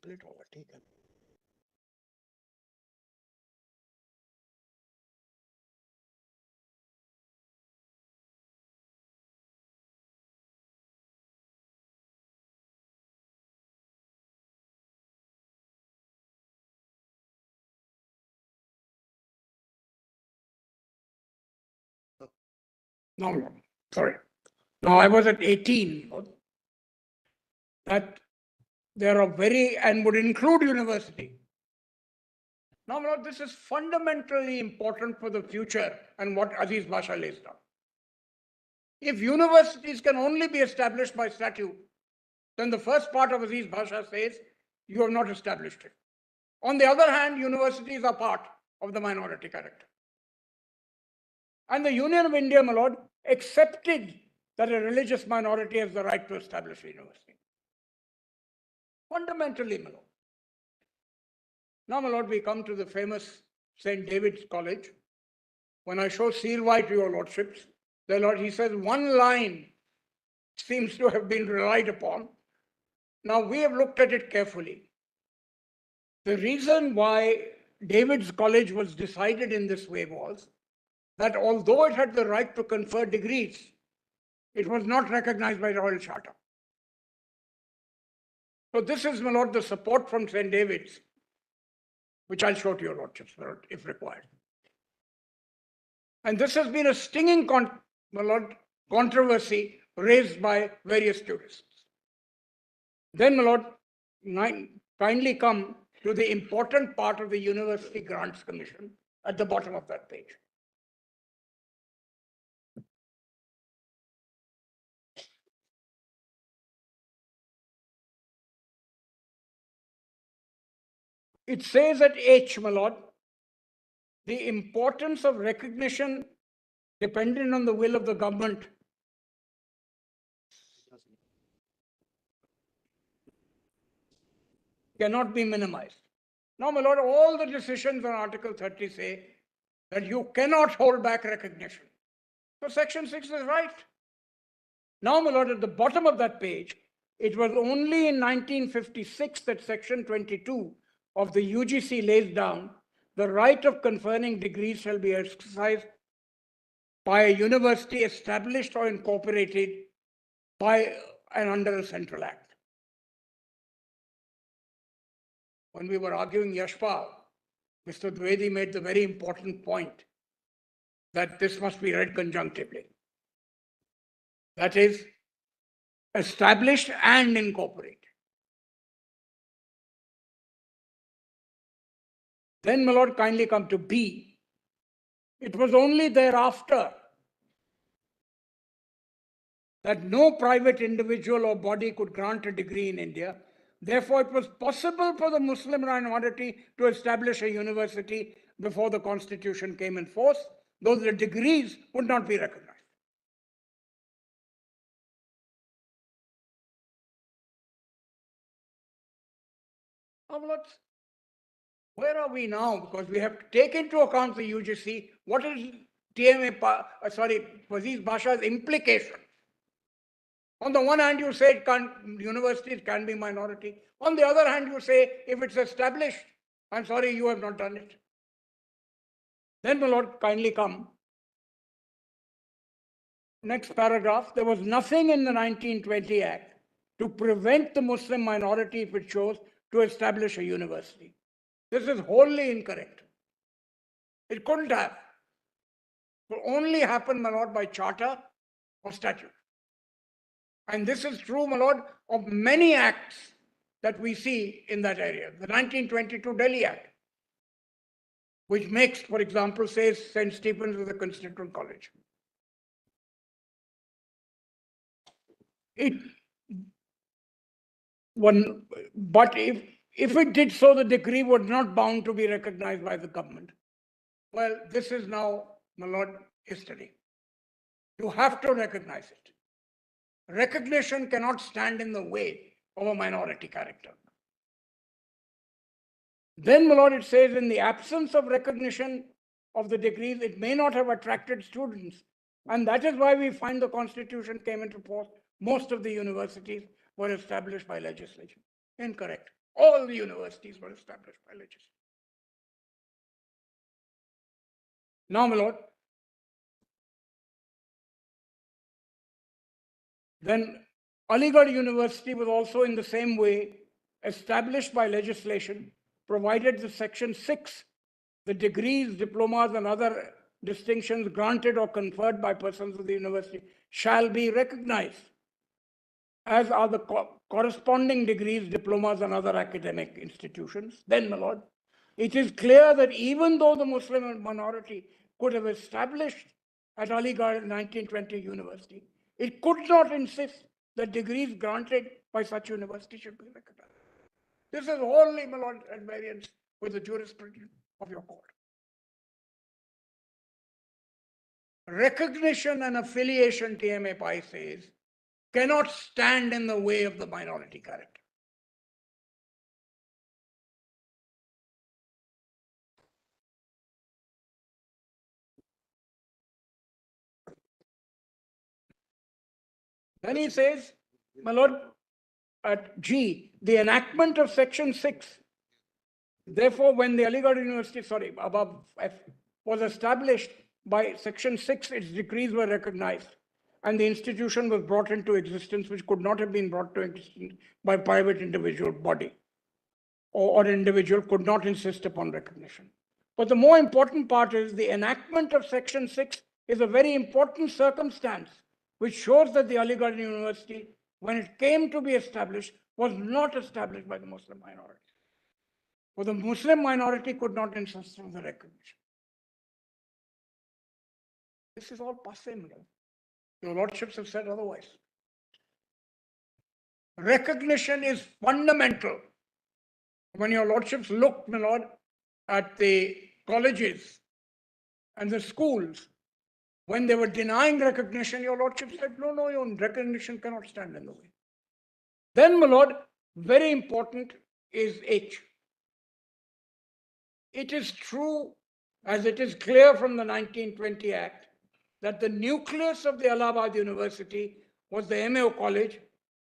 template overtaken. No, sorry. Now I was at 18. That there are very, and would include university. Now, my lord, this is fundamentally important for the future and what Aziz Basha lays down. If universities can only be established by statute, then the first part of Aziz Basha says you have not established it. On the other hand, universities are part of the minority character. And the Union of India, my lord, accepted that a religious minority has the right to establish a university. Fundamentally, my lord. Now, my lord, we come to the famous St. David's College. When I show seal white to your lordships, the Lord, he says one line seems to have been relied upon. Now, we have looked at it carefully. The reason why David's College was decided in this way was that although it had the right to confer degrees, it was not recognized by the Royal Charter. So this is, my lord, the support from St. David's, which I'll show to your lordships, my lord, if required. And this has been a stinging controversy raised by various jurists. Then, my lord, kindly come to the important part of the University Grants Commission at the bottom of that page. It says at H, my lord, the importance of recognition dependent on the will of the government cannot be minimized. Now, my lord, all the decisions on Article 30 say that you cannot hold back recognition. So Section 6 is right. Now, my lord, at the bottom of that page, it was only in 1956 that Section 22 of the UGC lays down the right of conferring degrees shall be exercised by a university established or incorporated by and under a central act. When we were arguing Yashpal, Mr. Dwivedi made the very important point that this must be read conjunctively. That is, established and incorporated. Then, my lord, kindly come to B. It was only thereafter that no private individual or body could grant a degree in India. Therefore, it was possible for the Muslim minority to establish a university before the constitution came in force, though the degrees would not be recognized. Now, where are we now? Because we have to take into account the UGC. What is Aziz Basha's implication? On the one hand, you say universities can be minority. On the other hand, you say if it's established, I'm sorry, you have not done it. Then, my lord, kindly come. Next paragraph. There was nothing in the 1920 Act to prevent the Muslim minority, if it chose, to establish a university. This is wholly incorrect. It couldn't have. It could only happen, my lord, by charter or statute. And this is true, my lord, of many acts that we see in that area. The 1922 Delhi Act, which makes, for example, says St. Stephen's is a constituent college. But if it did so, the decree was not bound to be recognized by the government. Well, this is now, my lord, history. You have to recognize it. Recognition cannot stand in the way of a minority character. Then, my lord, it says in the absence of recognition of the degrees, it may not have attracted students. And that is why we find the constitution came into force. Most of the universities were established by legislation. Incorrect. All the universities were established by legislation. Now, my lord, then Aligarh University was also in the same way established by legislation, provided the section 6, the degrees, diplomas and other distinctions granted or conferred by persons of the university shall be recognized, as are the corresponding degrees, diplomas and other academic institutions. Then, my lord, it is clear that even though the Muslim minority could have established at Aligarh 1920 University, it could not insist that degrees granted by such university should be recognized. This is wholly, my lord, at variance with the jurisprudence of your court. Recognition and affiliation, TMA Pai says, cannot stand in the way of the minority character. Then he says, my lord, at G, the enactment of section 6, therefore, when the Aligarh University, above F, was established by section 6, its decrees were recognized and the institution was brought into existence, which could not have been brought to existence by private individual body, or individual could not insist upon recognition. But the more important part is the enactment of section 6 is a very important circumstance which shows that the Aligarh University, when it came to be established, was not established by the Muslim minority. For the Muslim minority could not insist on the recognition. This is all passé. Your lordships have said otherwise. Recognition is fundamental. When your lordships looked, my lord, at the colleges and the schools, when they were denying recognition, your lordship said, no, your recognition cannot stand in the way. Then, my lord, very important is H. It is true, as it is clear from the 1920 Act, that the nucleus of the Allahabad University was the MAO College,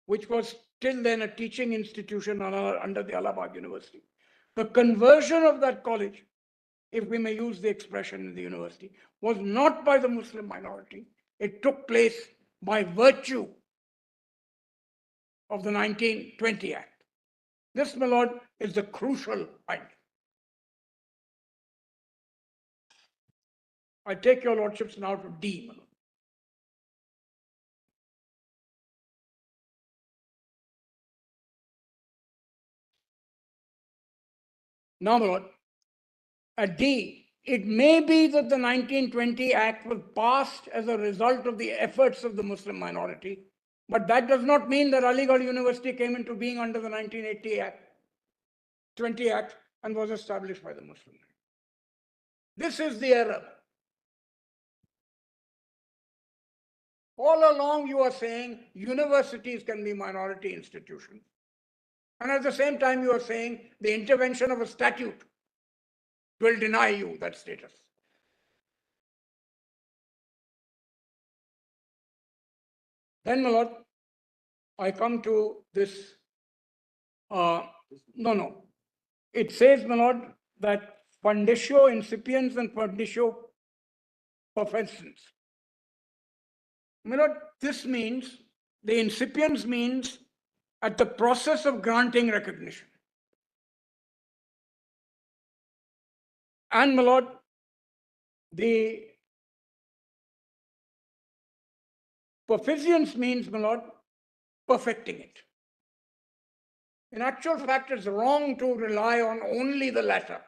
which was till then a teaching institution under the Allahabad University. The conversion of that college, if we may use the expression in the university, was not by the Muslim minority. It took place by virtue of the 1920 Act. This, my lord, is the crucial point. I take your lordships now to D, my lord. Now, my lord, at D, it may be that the 1920 Act was passed as a result of the efforts of the Muslim minority, but that does not mean that Aligarh University came into being under the 1980 Act, 20 Act, and was established by the Muslim. This is the error. All along you are saying universities can be minority institutions. And at the same time you are saying the intervention of a statute will deny you that status. Then, my lord, I come to this. No. It says, my lord, that funditio incipiens and funditio perfections. My lord, this means, the incipiens means at the process of granting recognition. And, my lord, the proficience means, my lord, perfecting it. In actual fact, it's wrong to rely on only the latter.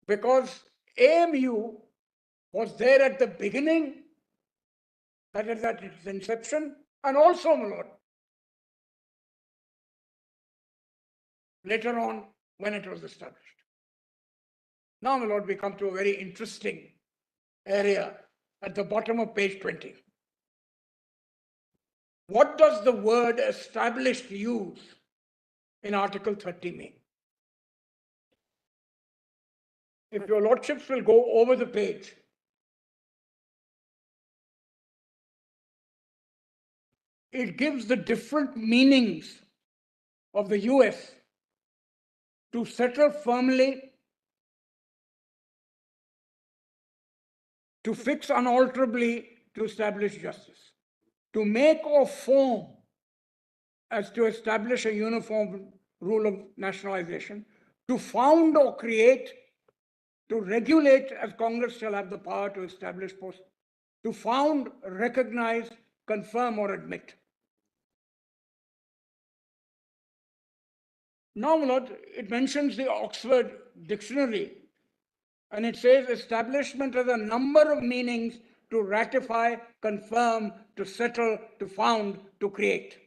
Because AMU was there at the beginning, that is at its inception, and also, my lord, later on when it was established. Now, my lord, we come to a very interesting area at the bottom of page 20. What does the word established use in Article 30 mean? If your lordships will go over the page, it gives the different meanings of the US to settle firmly, to fix unalterably, to establish justice, to make or form as to establish a uniform rule of nationalization, to found or create, to regulate as Congress shall have the power to establish post, to found, recognize, confirm or admit. Now, my lord, it mentions the Oxford Dictionary, and it says establishment has a number of meanings: to ratify, confirm, to settle, to found, to create.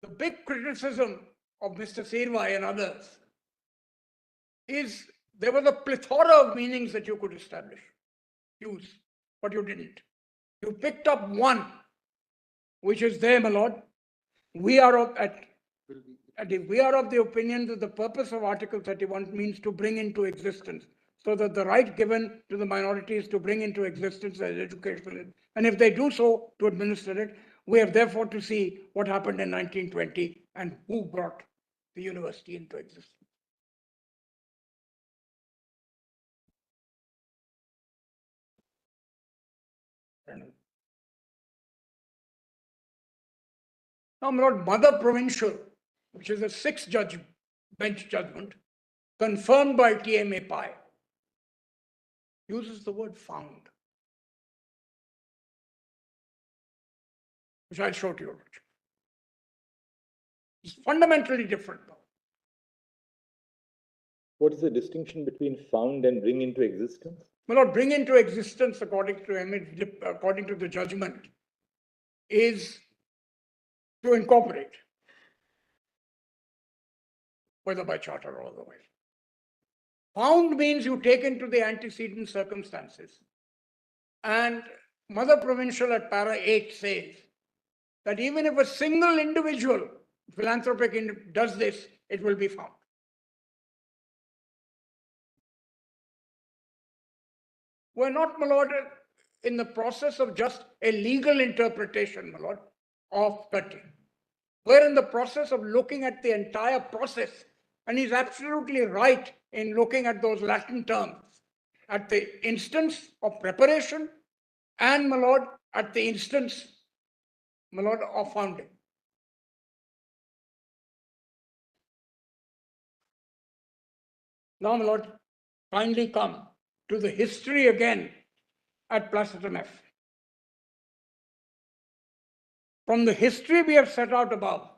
The big criticism of Mr. Sirvai and others is there was a plethora of meanings that you could establish, use, but you didn't. You picked up one, which is there, my lord. We are of the opinion that the purpose of Article 31 means to bring into existence, so that the right given to the minorities to bring into existence as educational, and if they do so, to administer it. We have therefore to see what happened in 1920 and who brought the university into existence. Now, my lord, Mother Provincial, which is a 6-judge bench judgment, confirmed by TMA Pai, uses the word found, which I'll show to you. It's fundamentally different, though. What is the distinction between found and bring into existence? My lord, bring into existence, according to the judgment, is to incorporate, whether by charter or otherwise. Found means you take into the antecedent circumstances. And Mother Provincial at para 8 says that even if a single individual philanthropic does this, it will be found. We're not, my lord, in the process of just a legal interpretation, my lord, of 30. We're in the process of looking at the entire process. And he's absolutely right in looking at those Latin terms at the instance of preparation and, my lord, at the instance, my lord, of founding. Now, my lord, kindly come to the history again at Placetum F. From the history we have set out above,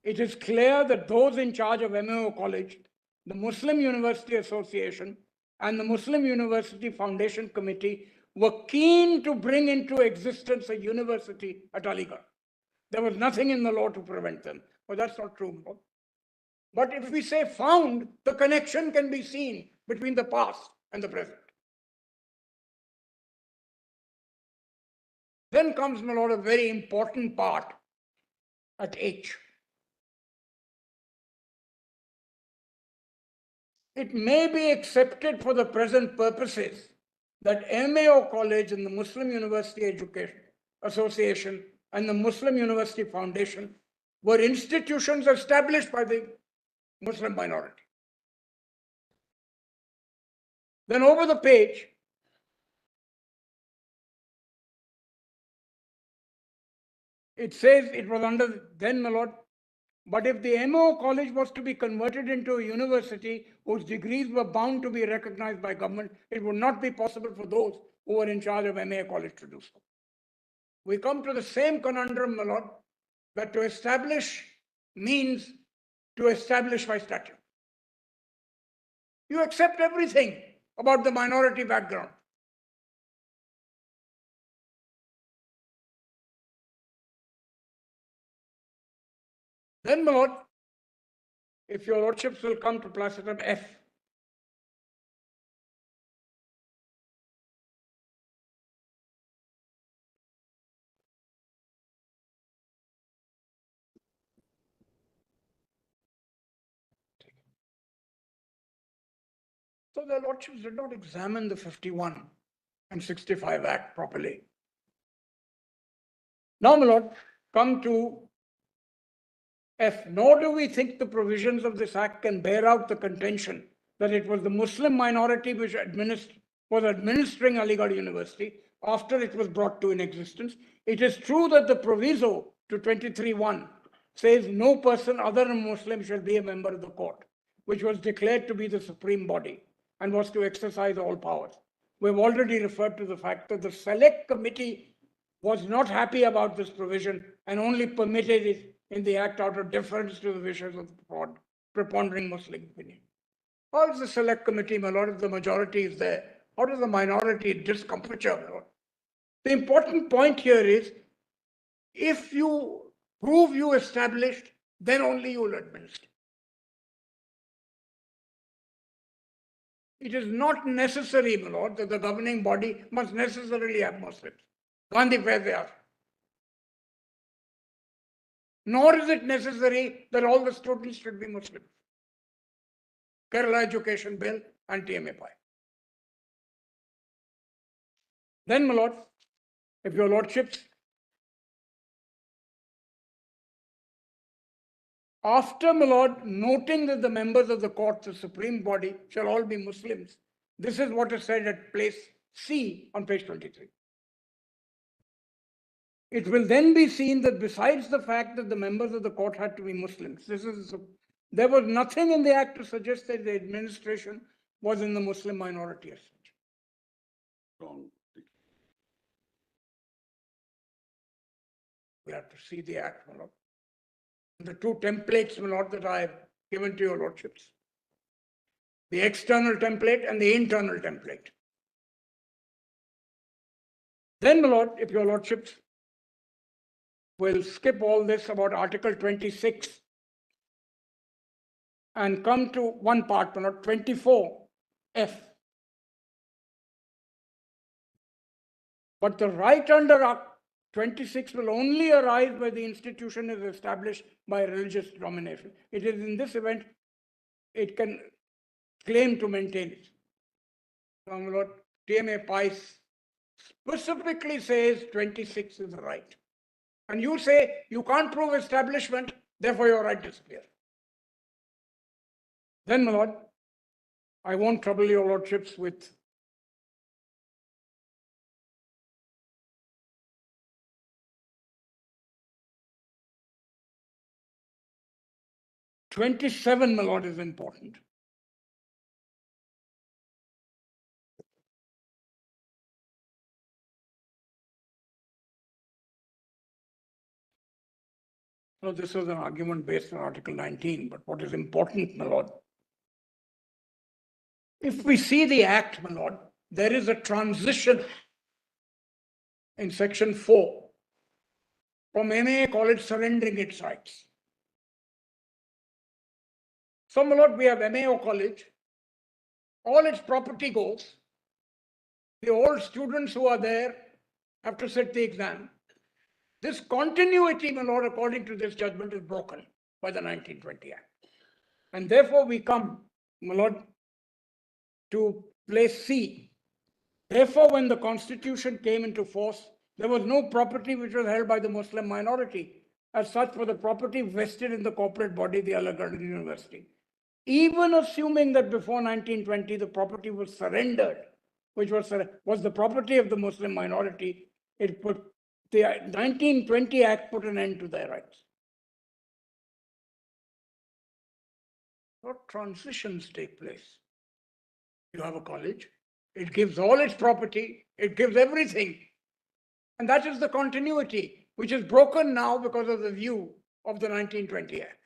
it is clear that those in charge of MAO College, the Muslim University Association, and the Muslim University Foundation Committee were keen to bring into existence a university at Aligarh. There was nothing in the law to prevent them. But that's not true. But if we say found, the connection can be seen between the past and the present. Then comes, my lord, a very important part at H. It may be accepted for the present purposes that MAO College and the Muslim University Education Association and the Muslim University Foundation were institutions established by the Muslim minority. Then over the page, it says it was under, then, my lord, but if the MAO College was to be converted into a university whose degrees were bound to be recognized by government, it would not be possible for those who were in charge of MAO College to do so. We come to the same conundrum, my lord, that to establish means to establish by statute. You accept everything about the minority background. Then, my lord, if your lordships will come to Placetum F. So the lordships did not examine the 51 and 65 Act properly. Now, my lord, come to F. Nor do we think the provisions of this act can bear out the contention that it was the Muslim minority which was administering Aligarh University after it was brought to in existence. It is true that the proviso to 23(1) says no person other than Muslim shall be a member of the court, which was declared to be the supreme body and was to exercise all powers. We've already referred to the fact that the select committee was not happy about this provision and only permitted it in the act out of deference to the wishes of the prepondering Muslim opinion. How is the select committee, my lord, if the majority is there? How does the minority discomfiture, my lord? The important point here is, if you prove you established, then only you will administer. It is not necessary, my lord, that the governing body must necessarily have Muslims. Gandhi Fair. Nor is it necessary that all the students should be Muslim. Kerala Education Bill and TMA Pi. Then, my lord, if your lordships, after, my lord, noting that the members of the court, the supreme body, shall all be Muslims, this is what is said at place C on page 23. It will then be seen that besides the fact that the members of the court had to be Muslims, there was nothing in the act to suggest that the administration was in the Muslim minority as such. Wrong. We have to see the act, my lord. The two templates, my lord, that I have given to your lordships. The external template and the internal template. Then, my lord, if your lordships will skip all this about Article 26 and come to one part, my lord, 24F. But the right under Act 26 will only arise where the institution is established by religious denomination. It is in this event it can claim to maintain it. Now, my lord, TMA Pi specifically says 26 is the right. And you say you can't prove establishment, therefore your right disappears. Then, my lord, I won't trouble your lordships with '27, my lord, is important. No, this was an argument based on Article 19, but what is important, my lord, if we see the act, my lord, there is a transition in section 4 from MA college surrendering its rights. So, my lord, we have MAO college, all its property goes, the old students who are there have to sit the exam. This continuity, my lord, according to this judgment, is broken by the 1920 Act. And therefore we come, my lord, to place C. Therefore, when the Constitution came into force, there was no property which was held by the Muslim minority. As such, for the property vested in the corporate body, the Aligarh University. Even assuming that before 1920, the property was surrendered, which was the property of the Muslim minority, the 1920 Act put an end to their rights. What transitions take place? You have a college, it gives all its property, it gives everything. And that is the continuity, which is broken now because of the view of the 1920 Act.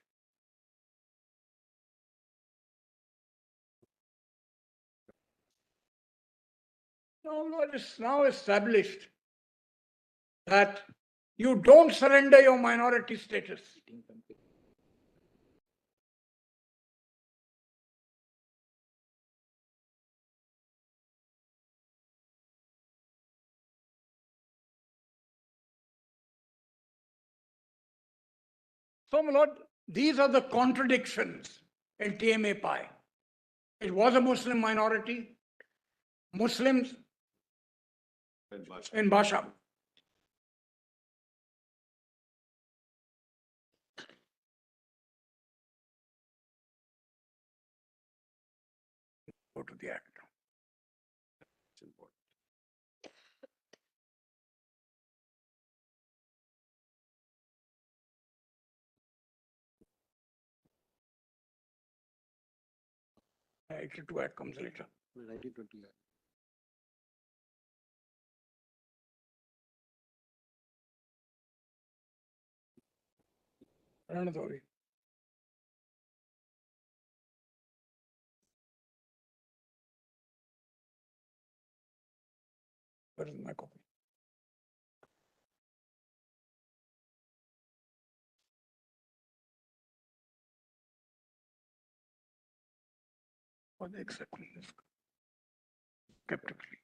No, it is now established that you don't surrender your minority status. So, my lord, these are the contradictions in TMA Pi. It was a Muslim minority, Muslims in Basha. Go to the act. It's important. Actually, to act comes later. 1920. Ranathauri. Where is my copy? For the acceptance. Skeptically.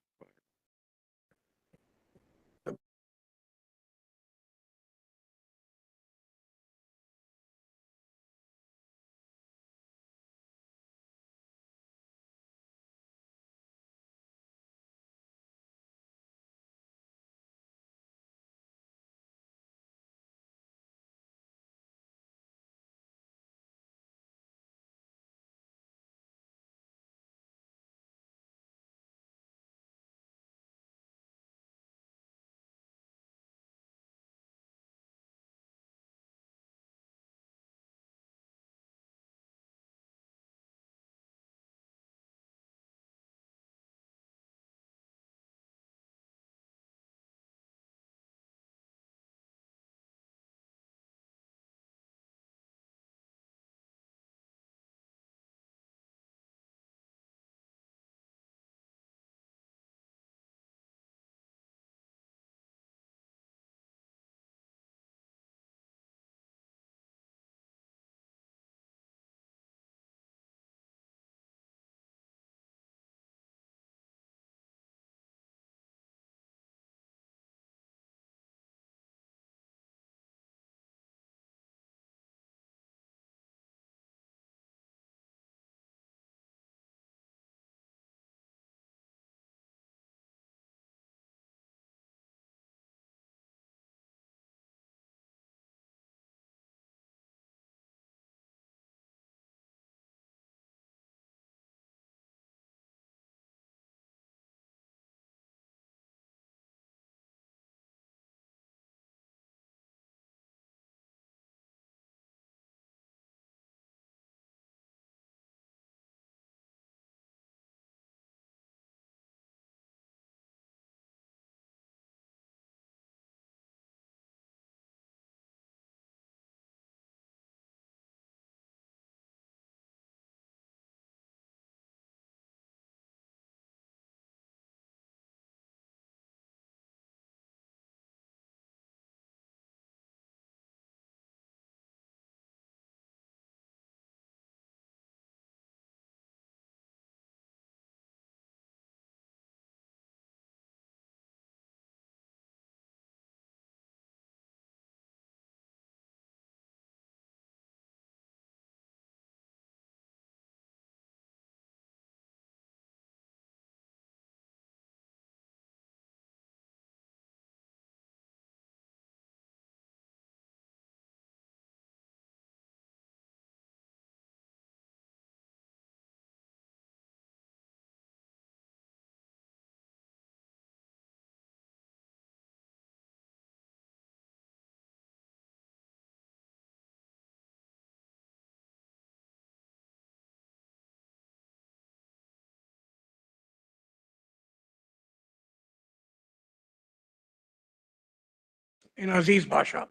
In Aziz Bhasha.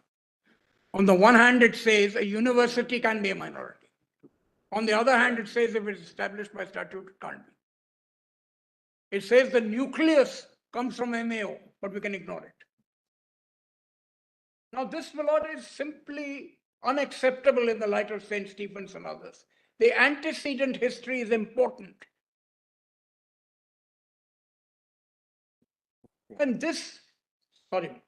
On the one hand, it says a university can be a minority. On the other hand, it says if it's established by statute, it can't be. It says the nucleus comes from MAO, but we can ignore it. Now, this, my lord, is simply unacceptable in the light of St. Stephen's and others. The antecedent history is important. And this, sorry.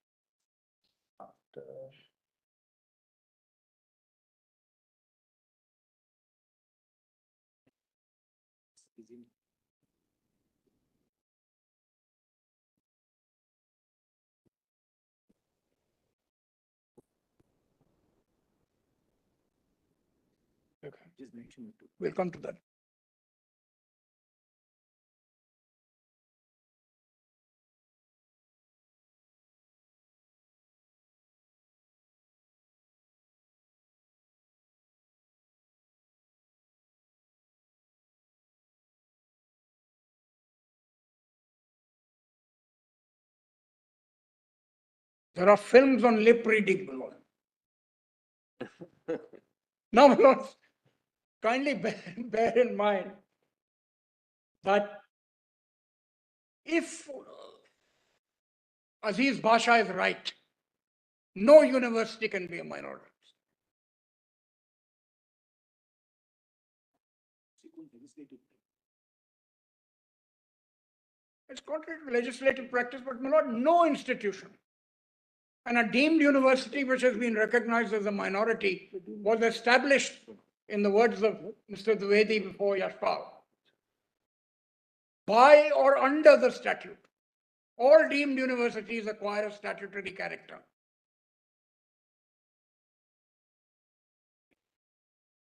Okay. We'll come to that. There are films on lip reading, my lord. Now, my lord, kindly bear in mind that if Aziz Basha is right, no university can be a minority. It's contrary to legislative practice, but my lord, no institution. And a deemed university which has been recognized as a minority was established, in the words of Mr. Dwivedi before Yashpal, by or under the statute. All deemed universities acquire a statutory character.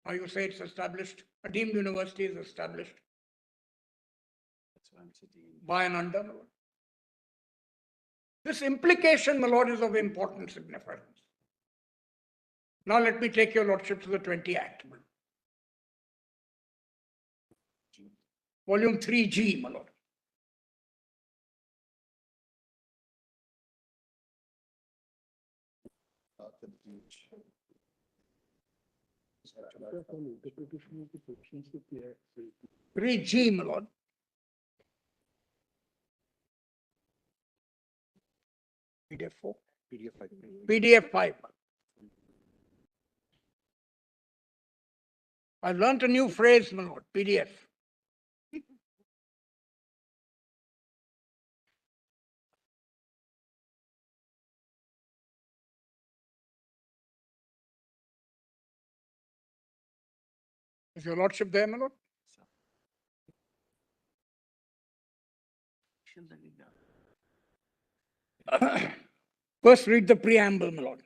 Now you say it's established, a deemed university is established by and under, my lord. This implication, my lord, is of important significance. Now let me take your lordship to the 20 Act. Volume 3G, my lord. Three G, my lord. PDF 4? PDF 5. PDF 5. I learnt a new phrase, my lord, PDF. Is your lordship there, my lord? First read the preamble, my lord.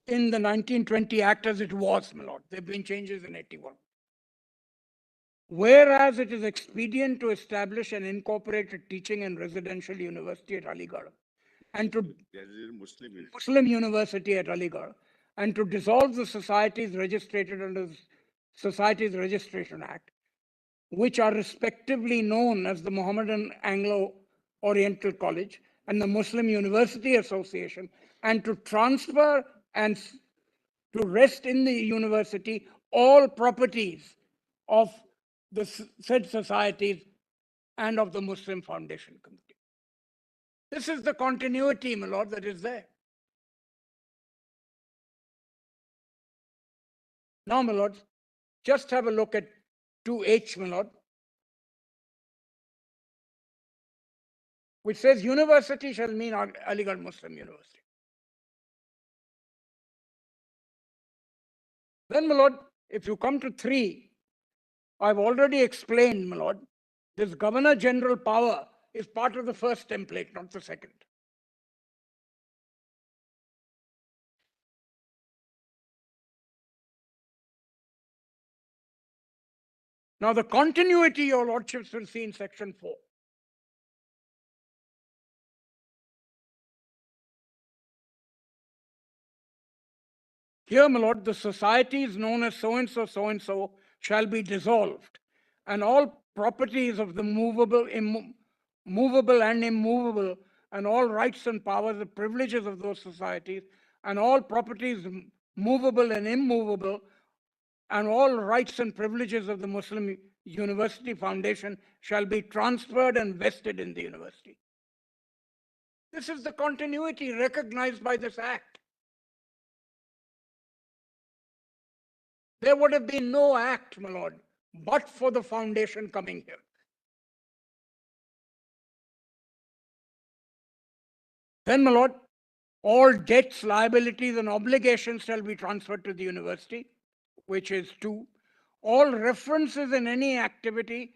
In the 1920 Act as it was, my lord, there have been changes in 81. Whereas it is expedient to establish an incorporated teaching and residential university at Aligarh and to Muslim University at Aligarh and to dissolve the societies registered under the Societies Registration Act, which are respectively known as the Mohammedan Anglo-Oriental College and the Muslim University Association, and to transfer and to rest in the university all properties of the said societies and of the Muslim Foundation Committee. This is the continuity, my lord, that is there. Now, my lord, just have a look at 2H, my lord, which says university shall mean Aligarh Muslim University. Then, my lord, if you come to 3, I've already explained, my lord, this Governor General power is part of the first template, not the second. Now, the continuity your lordships will see in section 4. Here, my lord, the societies known as so-and-so shall be dissolved, and all properties of the movable and immovable, and all rights and powers and privileges of those societies, and all properties movable and immovable, and all rights and privileges of the Muslim University Foundation shall be transferred and vested in the university. This is the continuity recognized by this act. There would have been no act, my lord, but for the foundation coming here. Then, my lord, all debts, liabilities, and obligations shall be transferred to the university, which is 2. All references in any activity,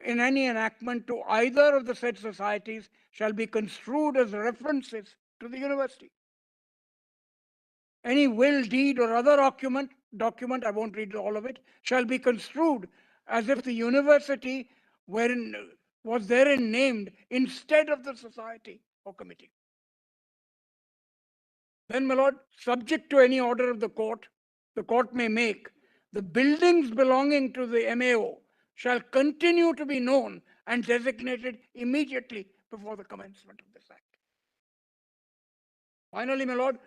in any enactment to either of the said societies shall be construed as references to the university. Any will, deed, or other document, I won't read all of it, shall be construed as if the university was therein named instead of the society or committee. Then, my lord, subject to any order of the court may make, the buildings belonging to the MAO shall continue to be known and designated immediately before the commencement of this Act. Finally, my Lord,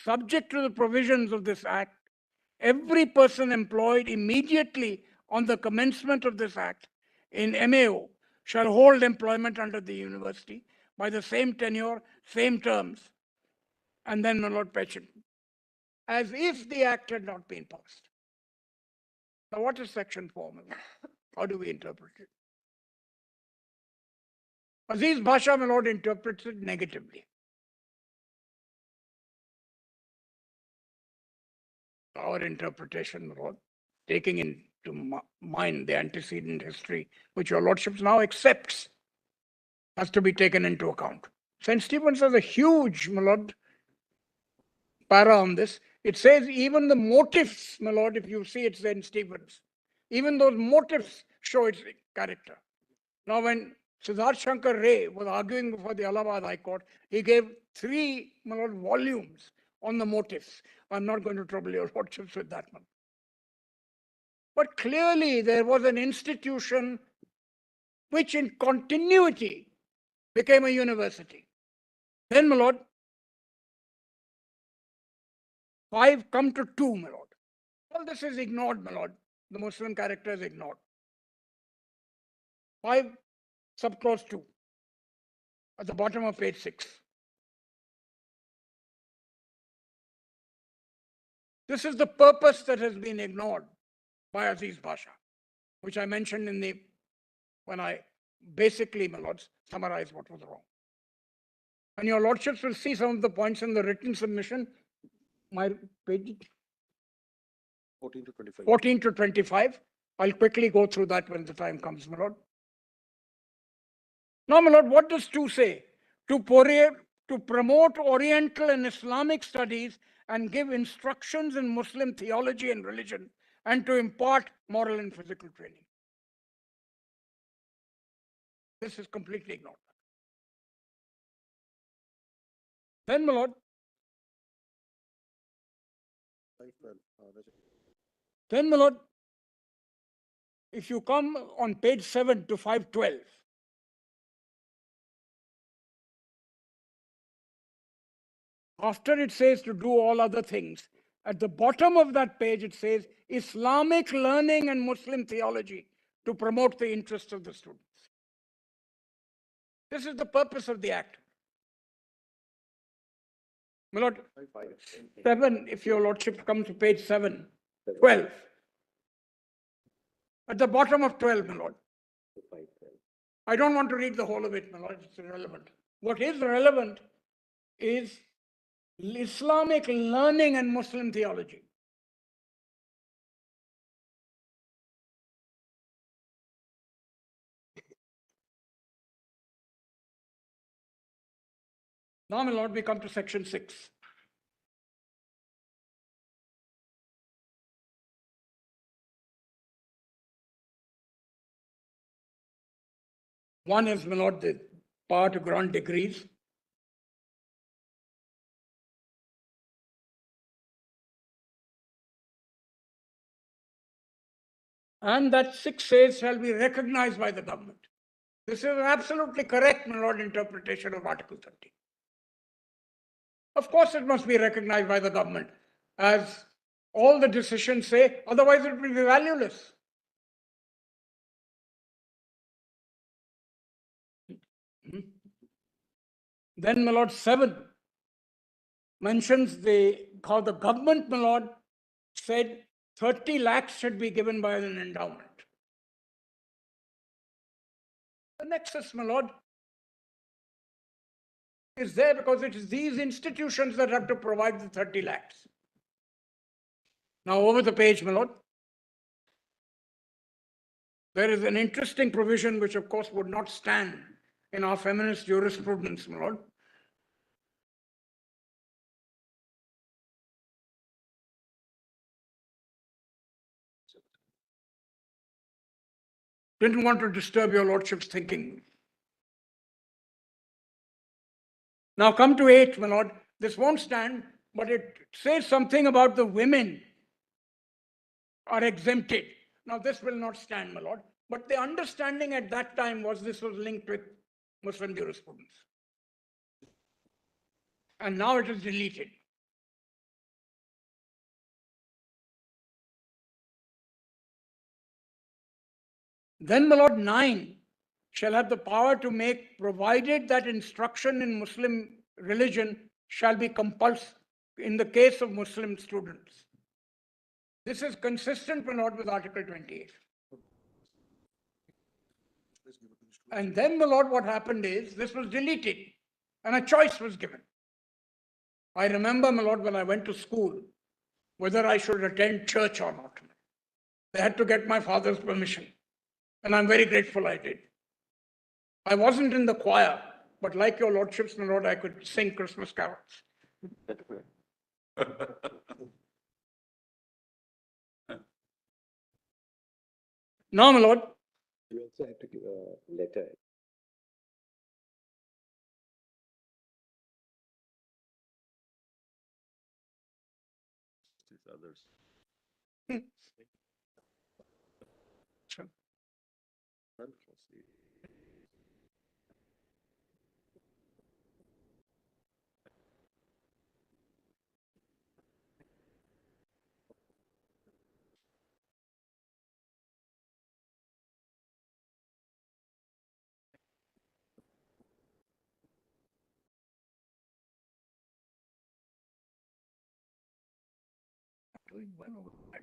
subject to the provisions of this Act, every person employed immediately on the commencement of this Act in MAO shall hold employment under the university by the same tenure, same terms, and then, my Lord, pension, as if the Act had not been passed. Now, what is Section 4, my Lord? How do we interpret it? Aziz Bhasha, my Lord, interprets it negatively. Our interpretation, my Lord, taking into mind the antecedent history, which your Lordships now accepts, has to be taken into account. St. Stephen's has a huge, my Lord, para on this. It says even the motives, my Lord, if you see it, St. Stephen's, even those motives show its character. Now, when Siddharth Shankar Ray was arguing before the Allahabad High Court, he gave 3, my Lord, volumes on the motives. I'm not going to trouble your Lordships with that one. But clearly there was an institution which in continuity became a university. Then, my Lord, 5 come to 2, my Lord. All this is ignored, my Lord. The Muslim character is ignored. 5, subclause 2, at the bottom of page 6. This is the purpose that has been ignored by Aziz Bhasha, which I mentioned when I basically, my Lords, summarized what was wrong. And your Lordships will see some of the points in the written submission, my page 14 to 25. 14 to 25. I'll quickly go through that when the time comes, my Lord. Now, my Lord, what does 2 say? To promote Oriental and Islamic studies and give instructions in Muslim theology and religion, and to impart moral and physical training. This is completely ignored. Then, my Lord, if you come on page 7 to 512, after it says to do all other things, at the bottom of that page it says Islamic learning and Muslim theology to promote the interests of the students. This is the purpose of the Act. My Lord, 7, if your Lordship come to page 7, 12. At the bottom of 12, my Lord. I don't want to read the whole of it, my Lord, it's irrelevant. What is relevant is Islamic learning and Muslim theology. Now, my Lord, we come to section 6. One is, my Lord, the power to grant degrees. And that 6 says shall be recognized by the government. This is an absolutely correct, my Lord, interpretation of Article 30. Of course, it must be recognized by the government, as all the decisions say, otherwise it will be valueless. Then, my Lord, 7 mentions how the government, my Lord, said 30 lakhs should be given by an endowment. The nexus, my Lord, is there because it is these institutions that have to provide the 30 lakhs. Now, over the page, my Lord, there is an interesting provision which, of course, would not stand in our feminist jurisprudence, my Lord. Didn't want to disturb your Lordship's thinking. Now come to 8, my Lord. This won't stand, but it says something about the women are exempted. Now this will not stand, my Lord. But the understanding at that time was this was linked with Muslim jurisprudence. And now it is deleted. Then, my Lord, 9 shall have the power to make, provided that instruction in Muslim religion shall be compulsory in the case of Muslim students. This is consistent, my Lord, with Article 28. And then, my Lord, what happened is this was deleted and a choice was given. I remember, my Lord, when I went to school, whether I should attend church or not. They had to get my father's permission. And I'm very grateful I did. I wasn't in the choir, but like your lordships, my Lord, I could sing Christmas carols. Now, my Lord, You also have to give a letter. Others. Sure. Doing well over there.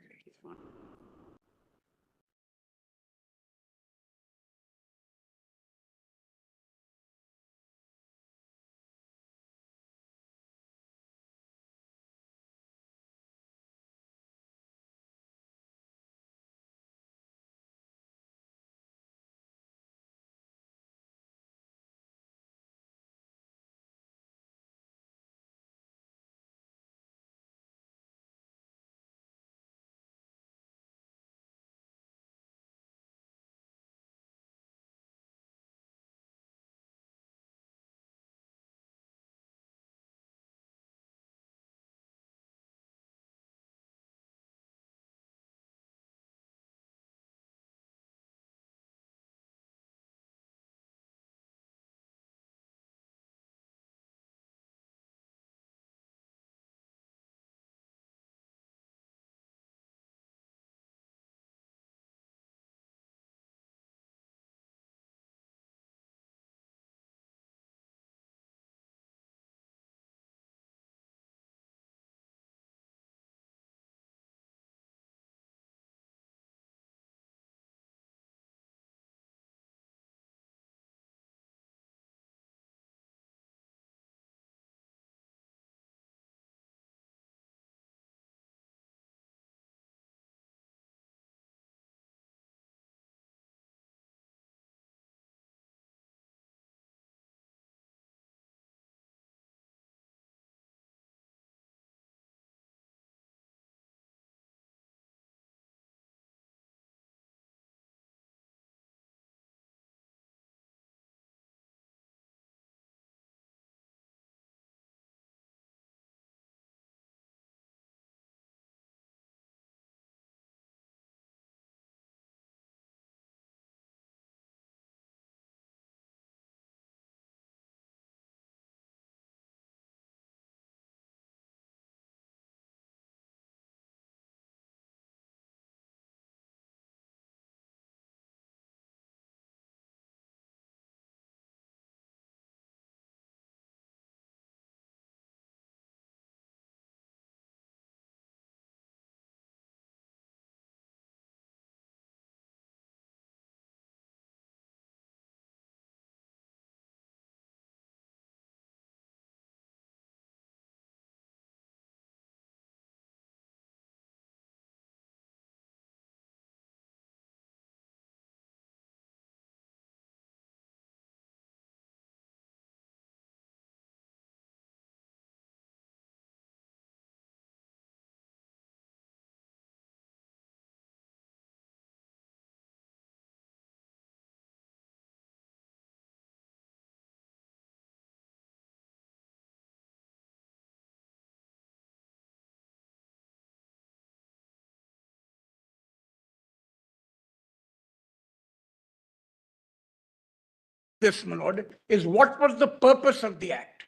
this, my lord, is what was the purpose of the act?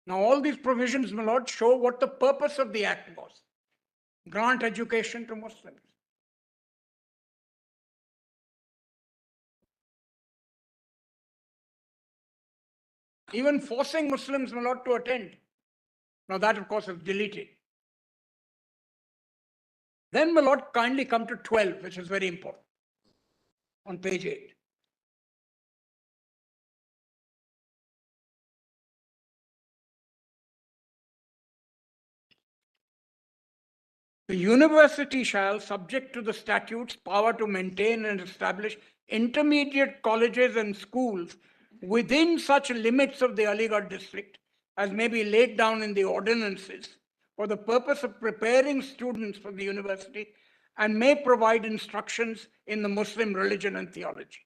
Now, all these provisions, my lord, show what the purpose of the act was. Grant education to Muslims. Even forcing Muslims, my lord, to attend. Now, that, of course, is deleted. Then, my lord, kindly come to 12, which is very important, on page 8. The university shall, subject to the statutes, power to maintain and establish intermediate colleges and schools within such limits of the Aligarh district as may be laid down in the ordinances for the purpose of preparing students for the university, and may provide instructions in the Muslim religion and theology.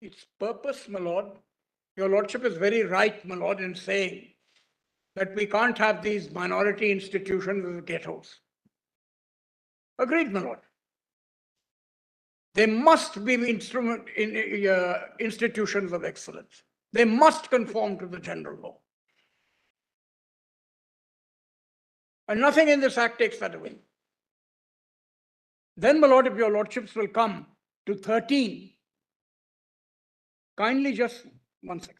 Its purpose, my lord, your lordship is very right, my lord, in saying that we can't have these minority institutions as ghettos. Agreed, my lord. They must be institutions of excellence. They must conform to the general law. And nothing in this act takes that away. Then, my lord, if your lordships will come to 13, kindly just 1 second.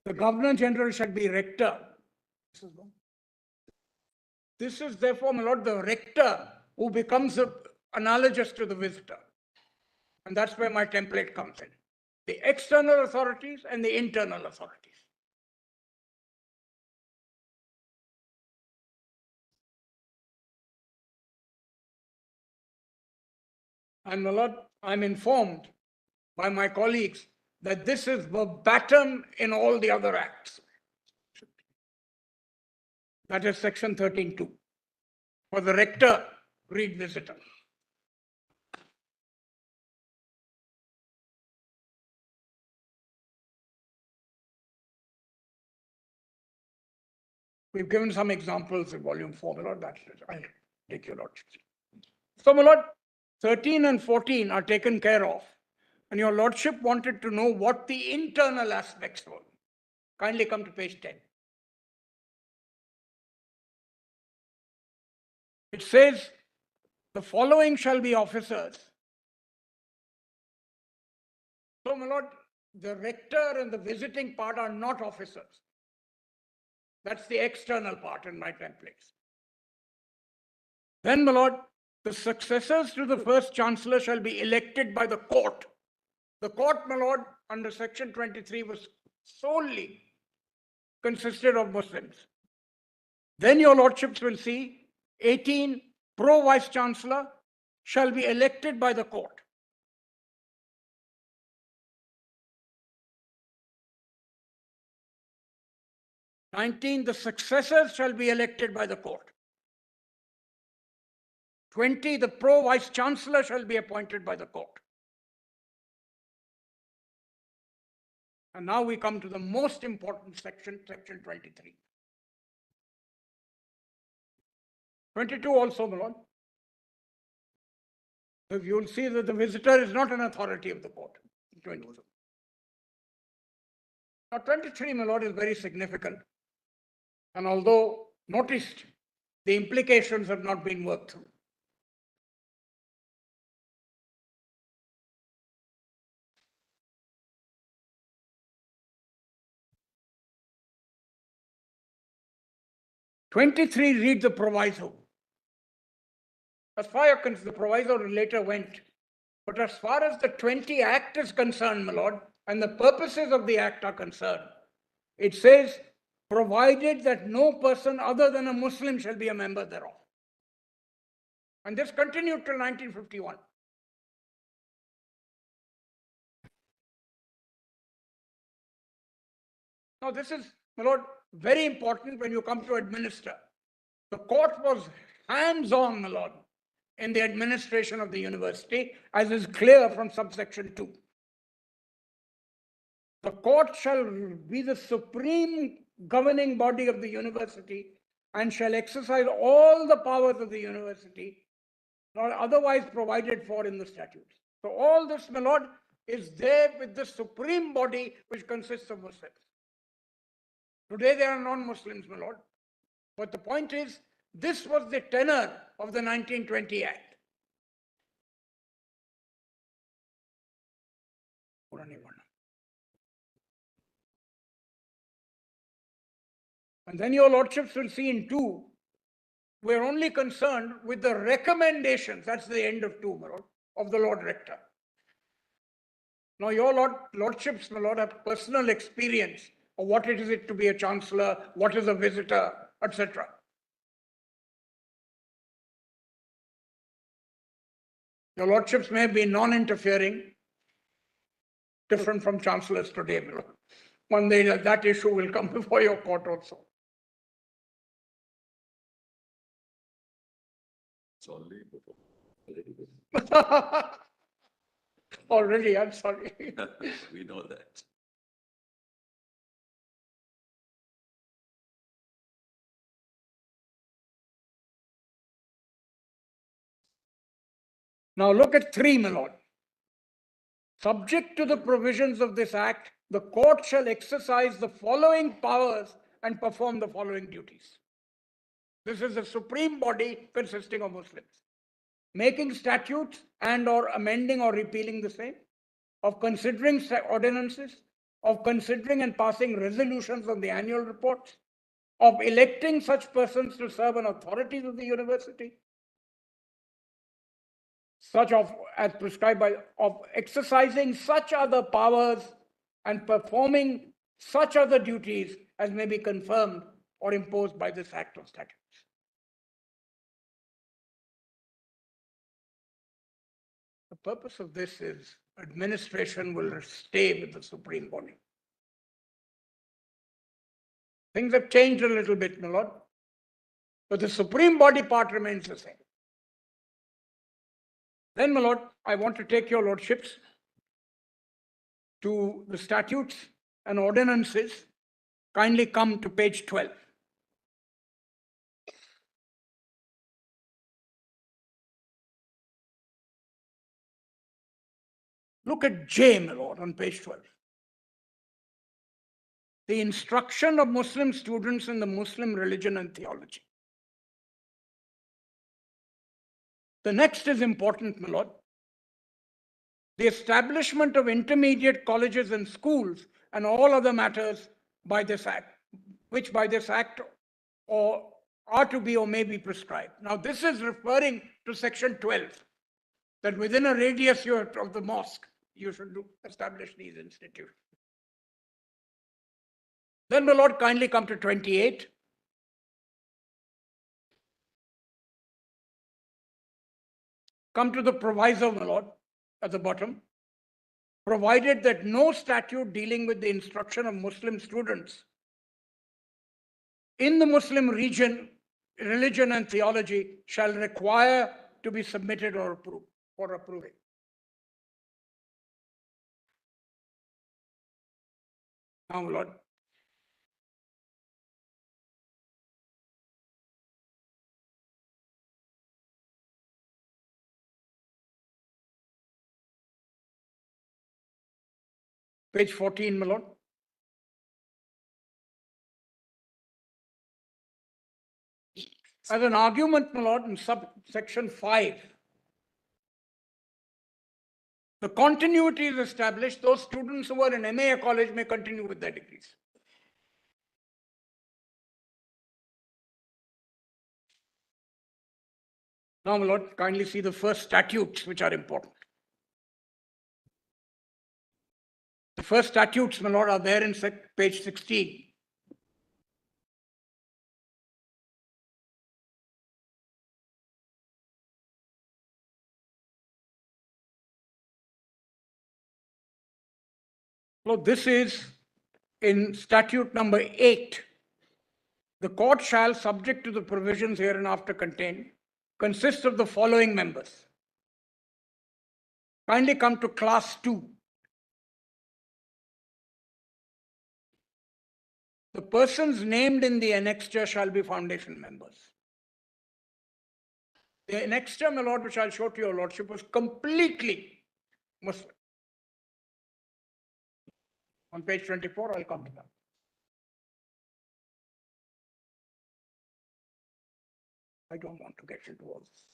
The Governor General shall be rector. This is therefore, my lord, the rector who becomes analogous to the visitor. And that's where my template comes in. The external authorities and the internal authorities. And my lord, I'm informed by my colleagues that this is verbatim in all the other acts. That is section 13.2. For the rector, read visitor. We've given some examples in volume 4, my lord. That's it. I'll take your lordship. So, my lord, 13 and 14 are taken care of. And your lordship wanted to know what the internal aspects were. Kindly come to page 10. It says, the following shall be officers. So, my lord, the rector and the visiting part are not officers. That's the external part in my templates. Then, my lord, the successors to the first chancellor shall be elected by the court. The court, my lord, under section 23 was solely consisted of Muslims. Then your lordships will see 18 pro-vice chancellor shall be elected by the court. 19, the successors shall be elected by the court. 20, the pro-vice chancellor shall be appointed by the court. And now we come to the most important section, section 23. 22 also, my lord. So you will see that the visitor is not an authority of the court. 22. Now 23, my lord, is very significant. And although noticed, the implications have not been worked through. '23 read the proviso. As far as the proviso later went, but as far as the 20 Act is concerned, my lord, and the purposes of the Act are concerned, it says, provided that no person other than a Muslim shall be a member thereof. And this continued till 1951. Now this is, my lord, very important when you come to administer. The court was hands-on, my lord, in the administration of the university, as is clear from subsection 2. The court shall be the supreme governing body of the university and shall exercise all the powers of the university not otherwise provided for in the statutes. So all this, my lord, is there with the supreme body which consists of Muslims. Today they are non-Muslims, my lord. But the point is, this was the tenor of the 1920 Act. And then your lordships will see in 2, we're only concerned with the recommendations, that's the end of 2, my lord, of the Lord Rector. Now your lordships, my lord, have personal experience of what it is to be a chancellor, what is a visitor, etc. Your lordships may be non-interfering, different from chancellors today, my lord. One day that issue will come before your court also. It's already before. Already, I'm sorry. We know that. Now look at 3, my lord. Subject to the provisions of this act, the court shall exercise the following powers and perform the following duties. This is a supreme body consisting of Muslims. Making statutes and or amending or repealing the same, of considering ordinances, of considering and passing resolutions on the annual reports, of electing such persons to serve on authorities of the university, such of as prescribed by, of exercising such other powers and performing such other duties as may be confirmed or imposed by this act or statutes. The purpose of this is administration will stay with the supreme body. Things have changed a little bit, my lord, but the supreme body part remains the same. Then, my lord, I want to take your lordships to the statutes and ordinances. Kindly come to page 12. Look at J, my lord, on page 12. The instruction of Muslim students in the Muslim religion and theology. The next is important, my lord. The establishment of intermediate colleges and schools and all other matters by this act, which by this act or are to be or may be prescribed. Now this is referring to section 12, that within a radius of the mosque, you should establish these institutions. Then, my lord, kindly come to 28. Come to the proviso, my lord, at the bottom. Provided that no statute dealing with the instruction of Muslim students in the Muslim religion and theology shall require to be submitted or approved for approving. Now, my lord. Page 14, my lord. As an argument, my lord, in subsection 5, the continuity is established. Those students who are in MA college may continue with their degrees. Now, my lord, kindly see the first statutes which are important. The first statutes, my lord, are there in page 16. So this is in statute number 8. The court shall, subject to the provisions hereinafter contained, consists of the following members. Kindly come to class 2. The persons named in the annexure shall be foundation members. The annexure, my lord, which I'll show to your lordship, was completely Muslim. On page 24, I'll come to that. I don't want to get into all this.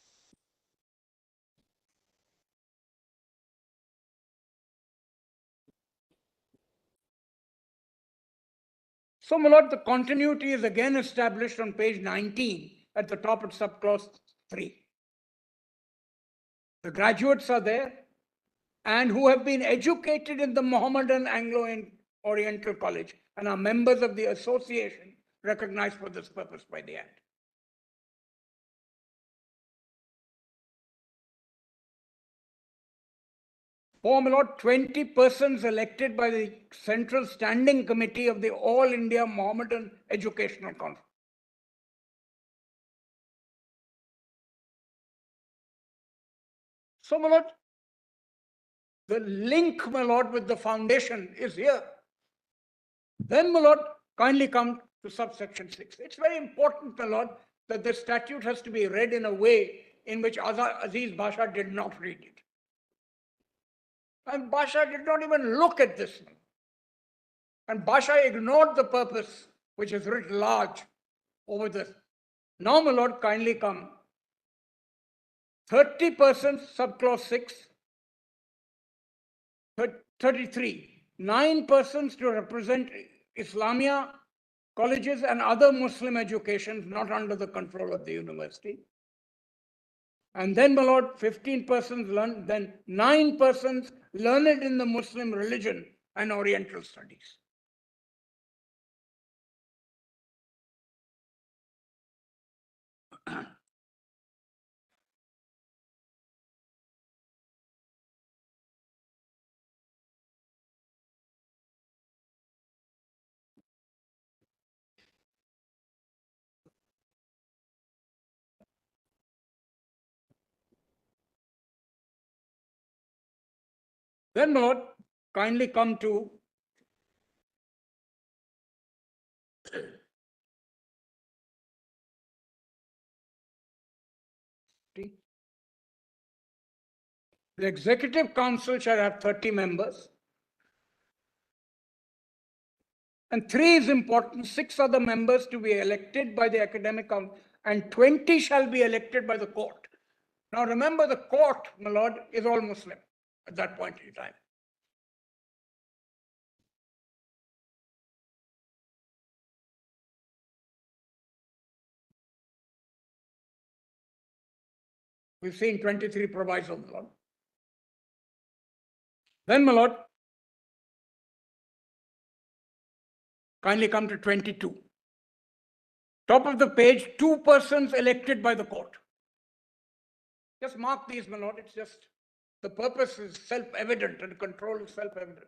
So, my lord, the continuity is again established on page 19 at the top of subclause 3. The graduates are there and who have been educated in the Mohammedan Anglo-Oriental College and are members of the association recognized for this purpose by the Act. For, my lord, 20 persons elected by the Central Standing Committee of the All India Mohammedan Educational Conference. So, my lord, the link, my lord, with the foundation is here. Then, my lord, kindly come to subsection 6. It's very important, my lord, that the statute has to be read in a way in which Aziz Basha did not read it. And Basha did not even look at this. And Basha ignored the purpose, which is writ large over this. Now, my lord, kindly come. 30 persons, subclause 6, 33. 9 persons to represent Islamia colleges and other Muslim educations not under the control of the university. And then, my lord, 15 persons learned, then 9 persons learned in the Muslim religion and Oriental studies. Then, my lord, kindly come to the Executive Council shall have 30 members. And 3 is important, 6 are the members to be elected by the Academic Council and 20 shall be elected by the court. Now remember, the court, my lord, is all Muslim at that point in time. We've seen 23 provisos, my lord. Then, my lord, kindly come to 22. Top of the page, 2 persons elected by the court. Just mark these, my lord. It's just, the purpose is self-evident and control is self-evident.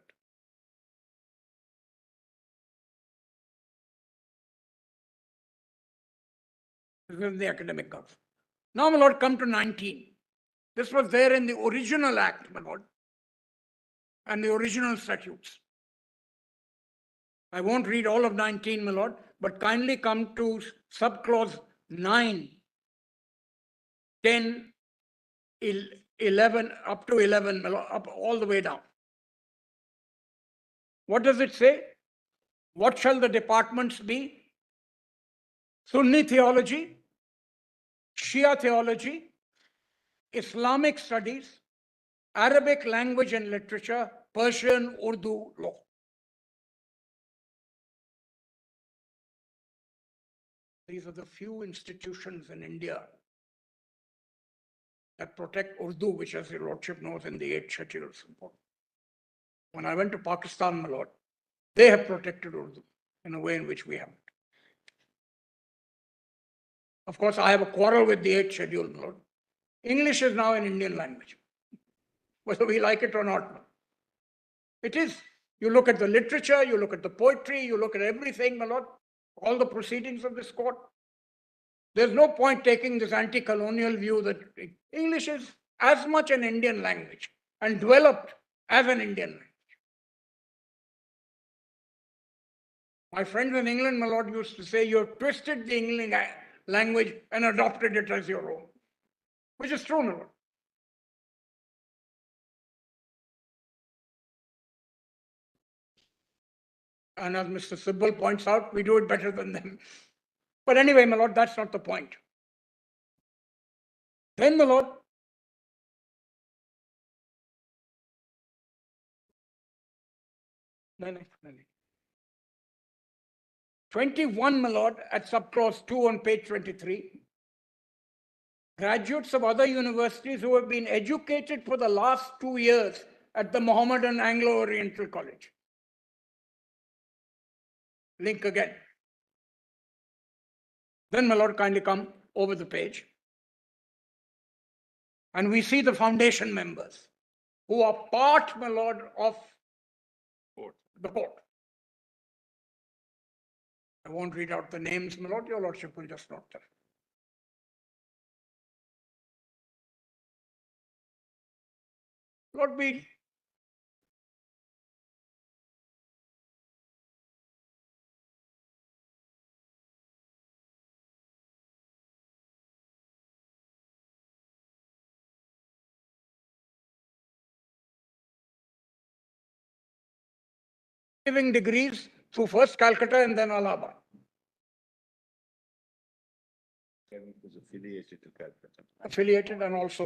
This is in the Academic Council. Now, my lord, come to 19. This was there in the original Act, my lord, and the original statutes. I won't read all of 19, my lord, but kindly come to subclause 9, 10, 11, up to 11, my lord, up all the way down. What does it say? What shall the departments be? Sunni theology, Shia theology, Islamic studies, Arabic language and literature, Persian, Urdu, law. These are the few institutions in India that protect Urdu, which, as your lordship knows, in the 8th schedule is important. When I went to Pakistan, my lord, they have protected Urdu in a way in which we haven't. Of course, I have a quarrel with the 8th schedule, my lord. English is now an Indian language, whether we like it or not. It is. You look at the literature, you look at the poetry, you look at everything, my lord, all the proceedings of this court. There's no point taking this anti-colonial view that English is as much an Indian language and developed as an Indian language. My friends in England, my lord, used to say, you've twisted the English language and adopted it as your own, which is true, my lord. And as Mr. Sibbal points out, we do it better than them. But anyway, my lord, that's not the point. Then, my lord, no. 21, my lord, at subclause 2 on page 23. Graduates of other universities who have been educated for the last 2 years at the Mohammedan Anglo-Oriental College. Link again. Then, my lord, kindly come over the page. And we see the foundation members who are part, my lord, of the court. I won't read out the names, my lord, your lordship will just note them. Lord, we giving degrees through first Calcutta and then Allahabad. Kevin was affiliated to Calcutta. Affiliated and also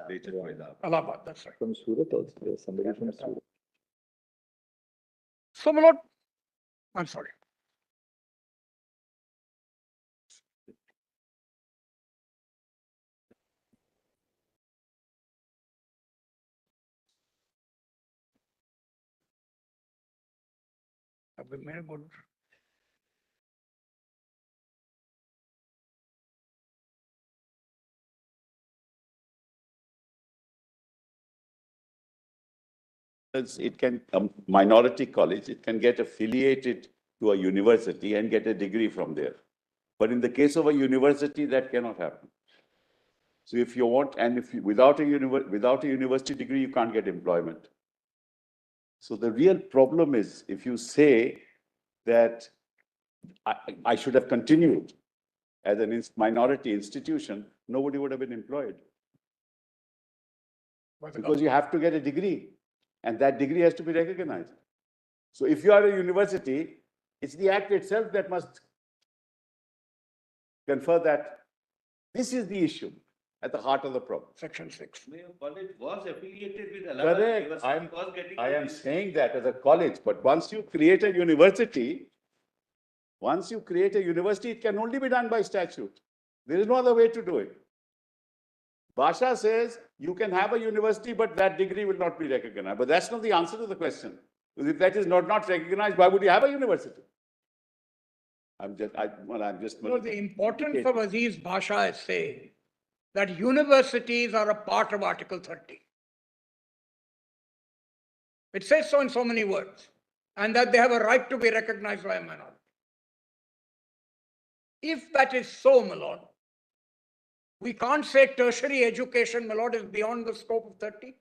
Later to Allahabad. Allahabad, that's right. From Surat also, there's somebody from Surat. So, my lord, I'm sorry. Have we made a good? It can, minority college, it can get affiliated to a university and get a degree from there. But in the case of a university, that cannot happen. So if you want, and if you, without a university degree, you can't get employment. So the real problem is if you say that I should have continued as a minority institution, nobody would have been employed. Because you have to get a degree. And that degree has to be recognized. So if you are a university, it's the act itself that must confer that. This is the issue at the heart of the problem. Section 6. Your college was affiliated with Allahabad. Correct. I am saying that as a college, but once you create a university, it can only be done by statute. There is no other way to do it. Basha says you can have a university, but that degree will not be recognized. But that's not the answer to the question. If that is not recognized, why would you have a university? The importance of Aziz Basha is saying that universities are a part of Article 30. It says so in so many words, and that they have a right to be recognized by a minority. If that is so, my lord, we can't say tertiary education, my lord, is beyond the scope of 30.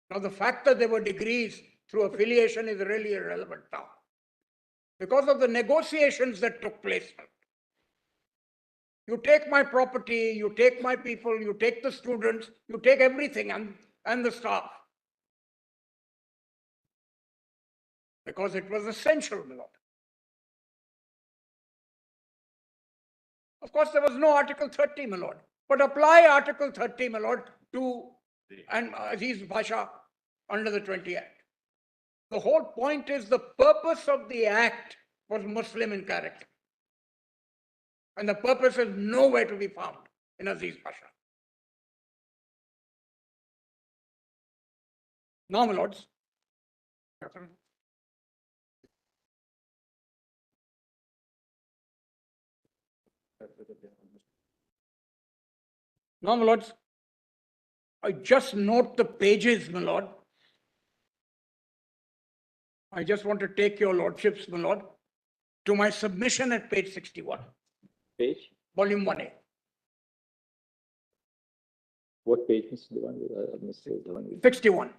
Now, the fact that there were degrees through affiliation is really irrelevant now, because of the negotiations that took place. You take my property, you take my people, you take the students, you take everything and the staff. Because it was essential, my lord. Of course, there was no Article 30, my lord. But apply Article 30, my lord, to Aziz Basha under the 20 Act. The whole point is the purpose of the Act was Muslim in character. And the purpose is nowhere to be found in Aziz Basha. Now, my lords. Now, my lords, I just note the pages, my lord. I just want to take your lordships, my lord, to my submission at page 61, Page? volume 1A. What page, Mr. Devan? Mr. Devan? 61.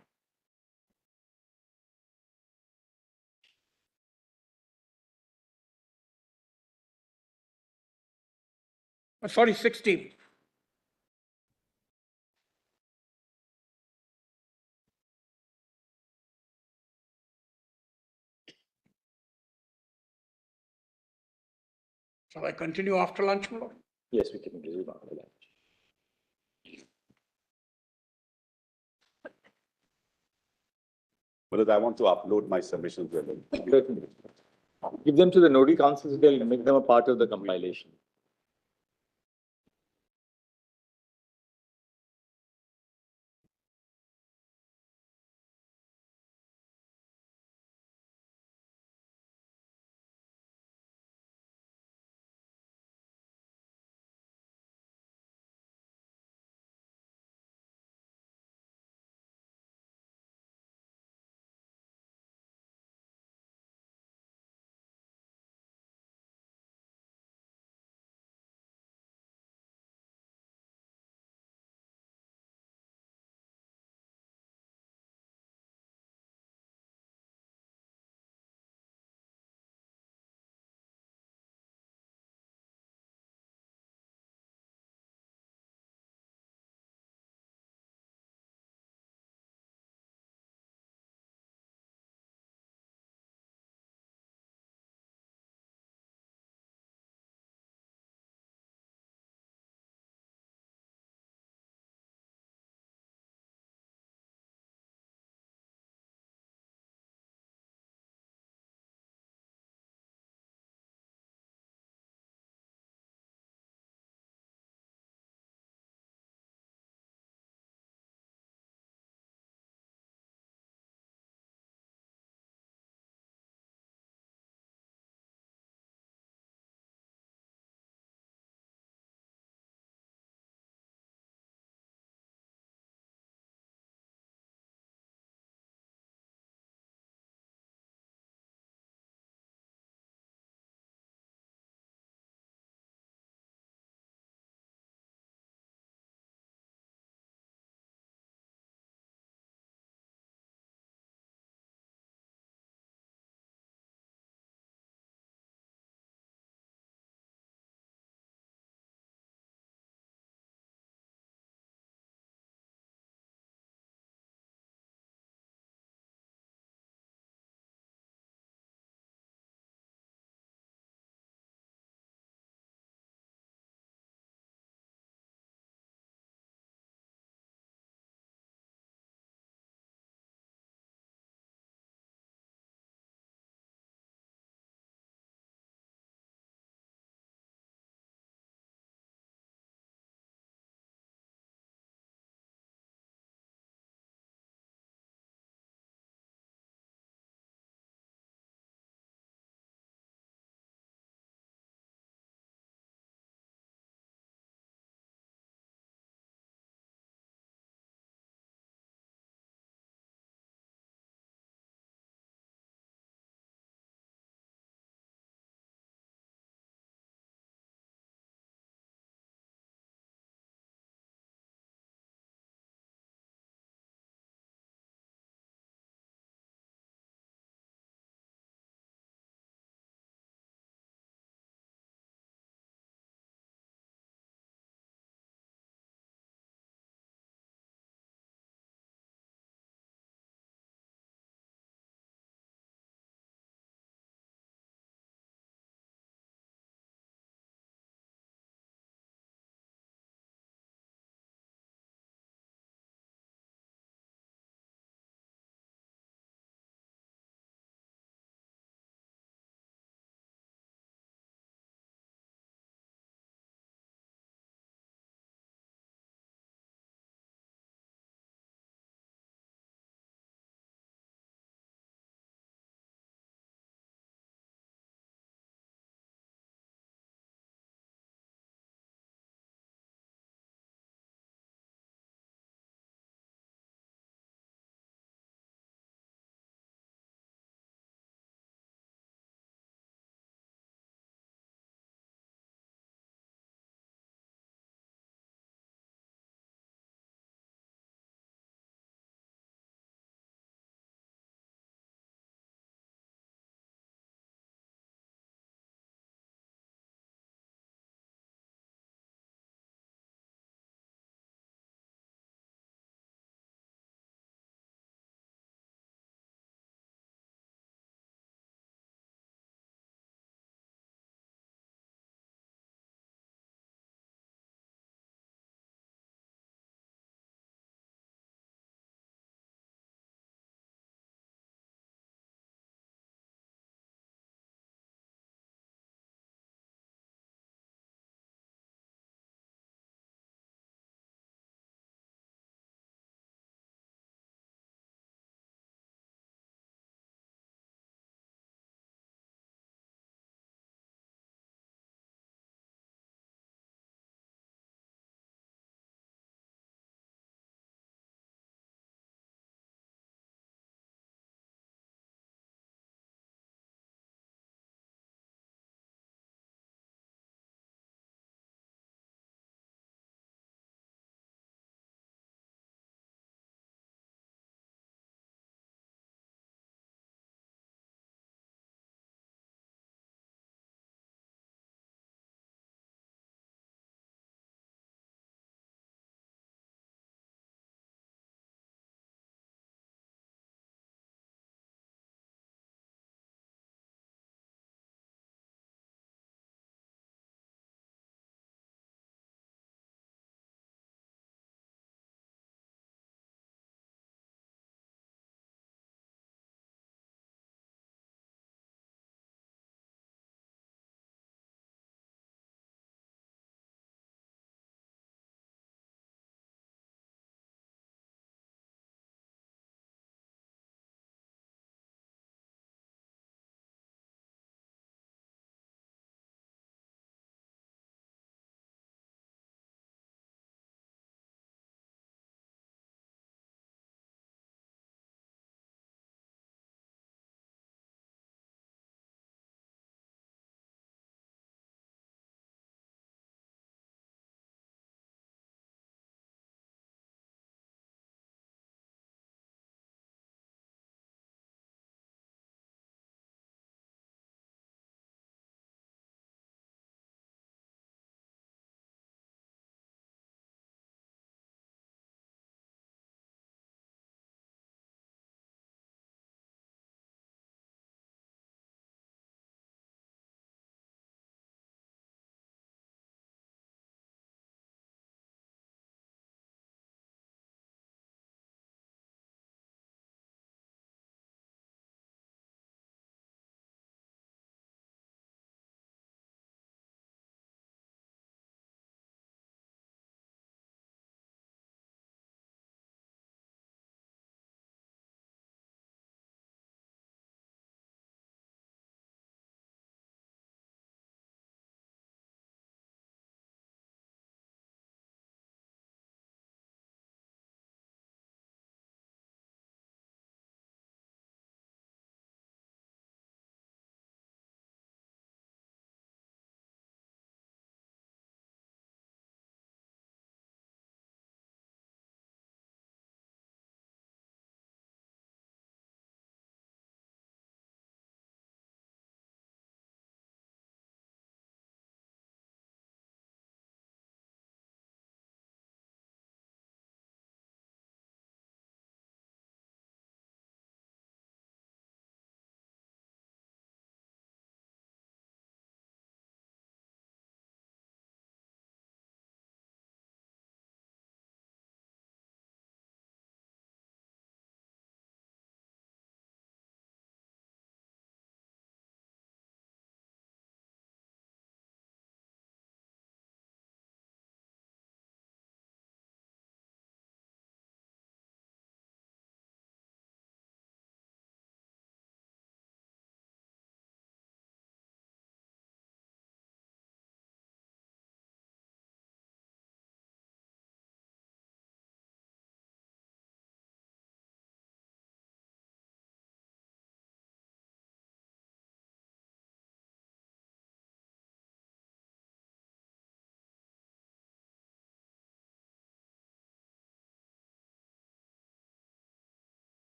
Sorry, 60. Shall I continue after lunch, my lord? Yes, we can resume after that. Because I want to upload my submissions. Certainly. Give them to the notary councils, they'll make them a part of the compilation.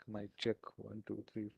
Mic check. 1, 2, 3.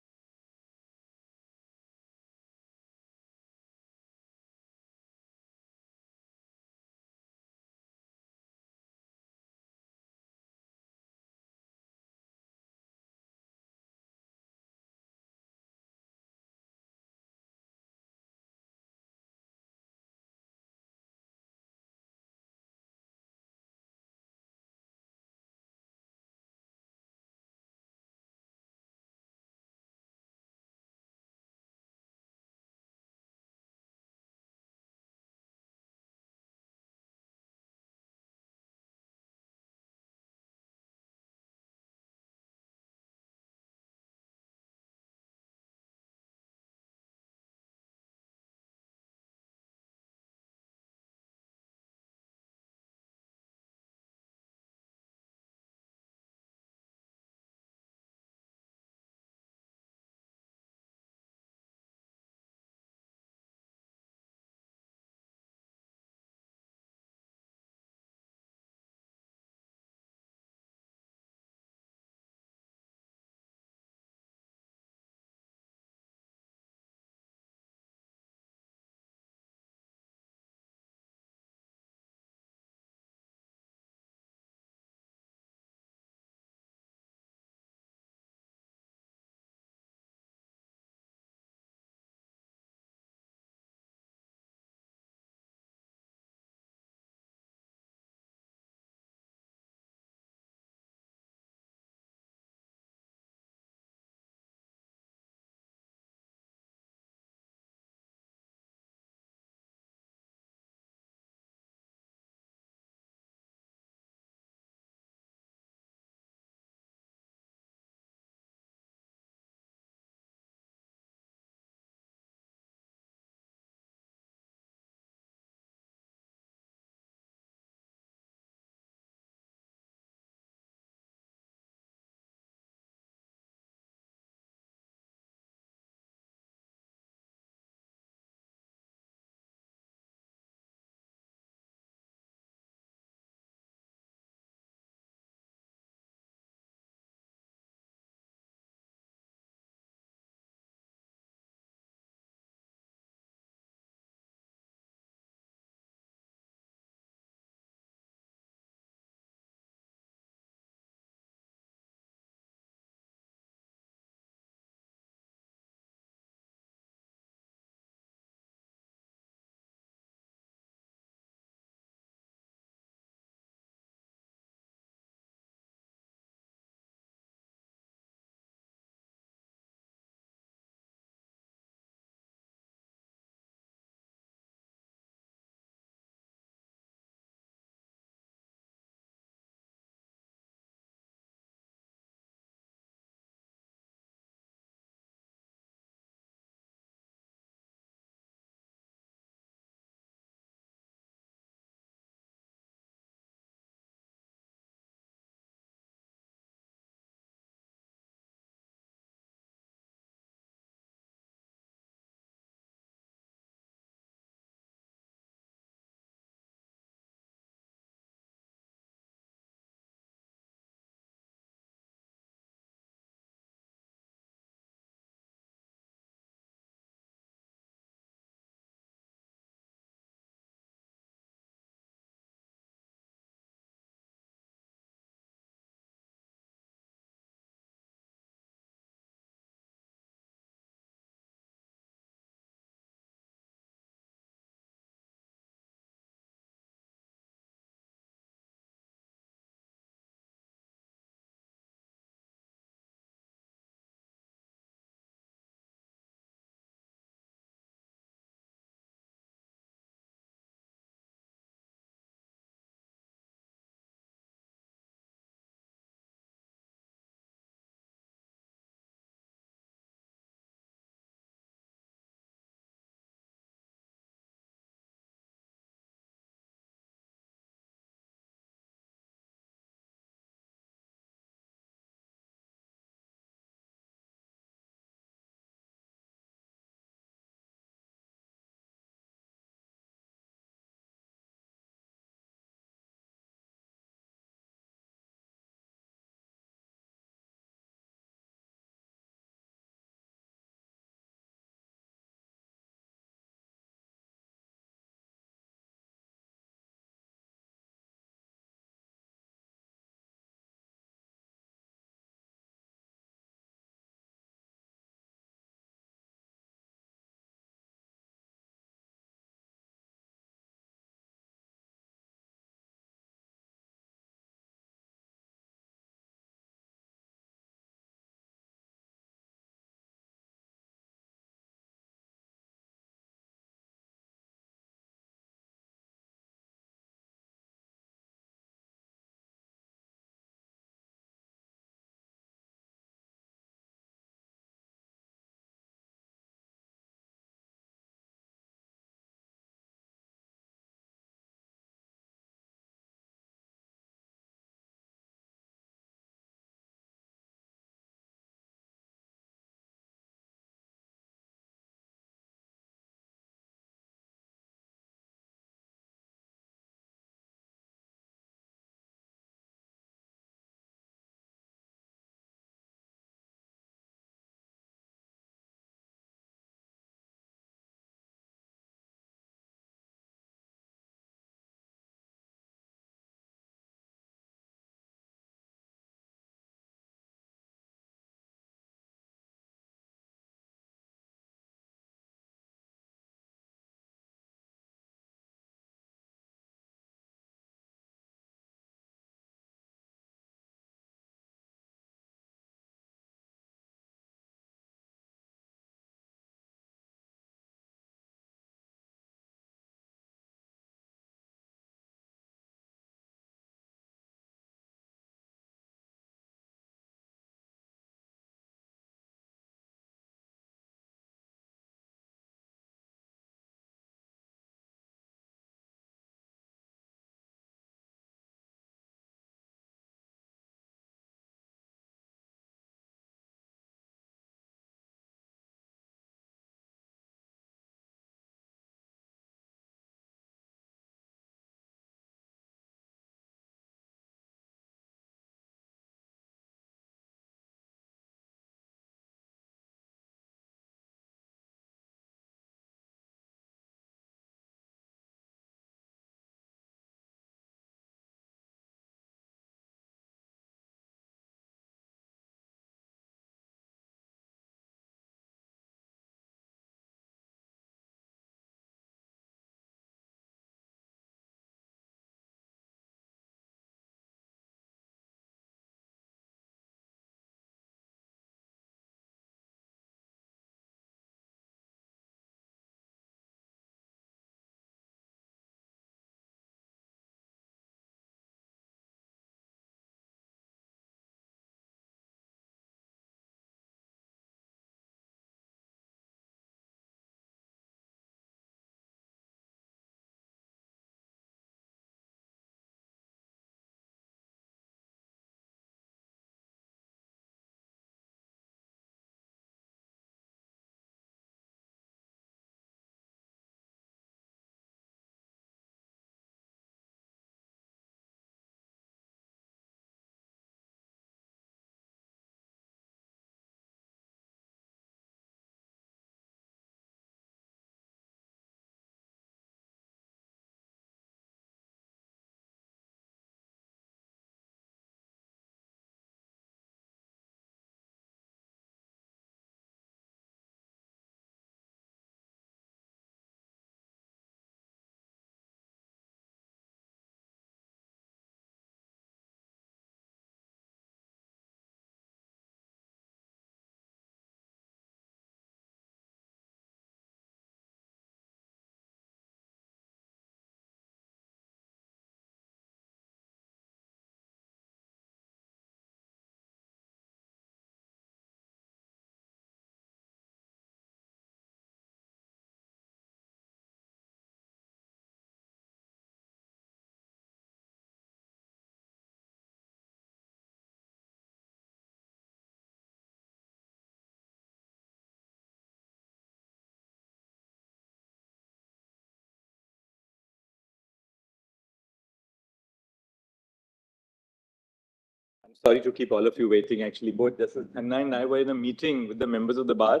I'm sorry to keep all of you waiting. Actually, both Justice Khanna and I were in a meeting with the members of the bar,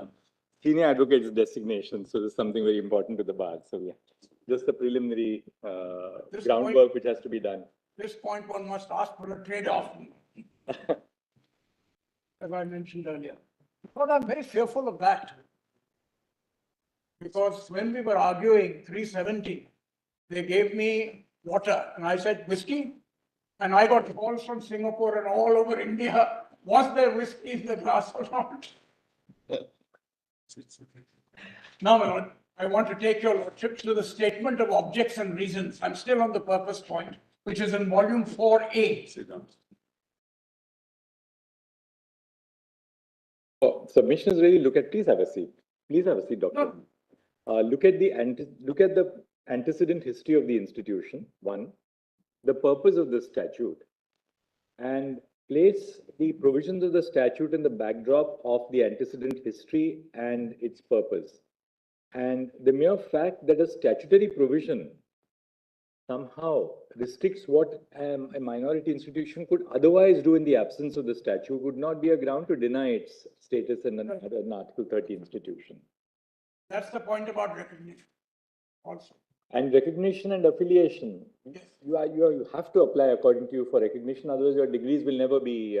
senior advocates designation. So there's something very important to the bar. So yeah, just the preliminary This groundwork point- which has to be done. This point one must ask for a trade-off. As I mentioned earlier. But I'm very fearful of that. Because when we were arguing 370, they gave me water and I said, whiskey? And I got calls from Singapore and all over India. Was there whiskey in the glass or not? Now, my lord, I want to take your lordships to the statement of objects and reasons. I'm still on the purpose point, which is in volume 4A. Sit down. Oh, submissions really look at, please have a seat. Please have a seat, Doctor. Look at the antecedent history of the institution, one, the purpose of the statute, and place the provisions of the statute in the backdrop of the antecedent history and its purpose. And the mere fact that a statutory provision somehow restricts what a minority institution could otherwise do in the absence of the statute would not be a ground to deny its status in an Article 30 institution. That's the point about recognition also. And recognition and affiliation, Yes. you have to apply according to you for recognition, otherwise your degrees will never be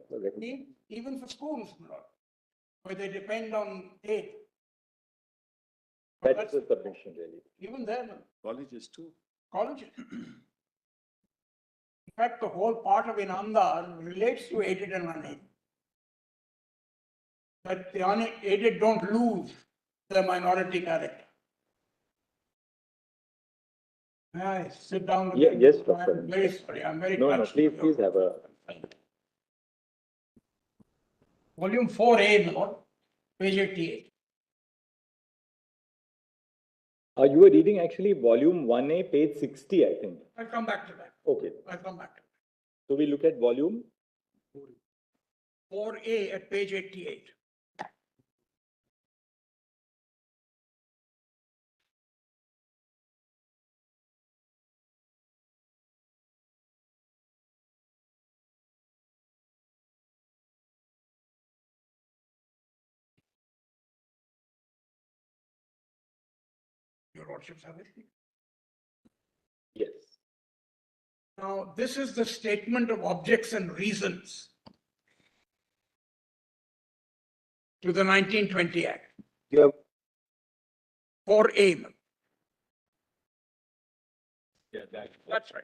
recognized. Even for schools, my lord, where they depend on aid. But That's the submission, really. even then, Colleges too. colleges. In fact, the whole part of Inamdar relates to aided and unaided. That the unaided don't lose their minority character. May I sit down? Yeah, again? yes, Doctor. I'm very sorry, I'm very No, touched. please have a. Volume 4A, my lord, page 88. You were reading actually volume 1A, page 60, I think. I'll come back to that. Okay. I'll come back to So we look at volume. that. 4A at page 88. Your lordships have it. Yes. Now, this is the statement of objects and reasons to the 1920 Act. You have 4A. Yeah, That's right.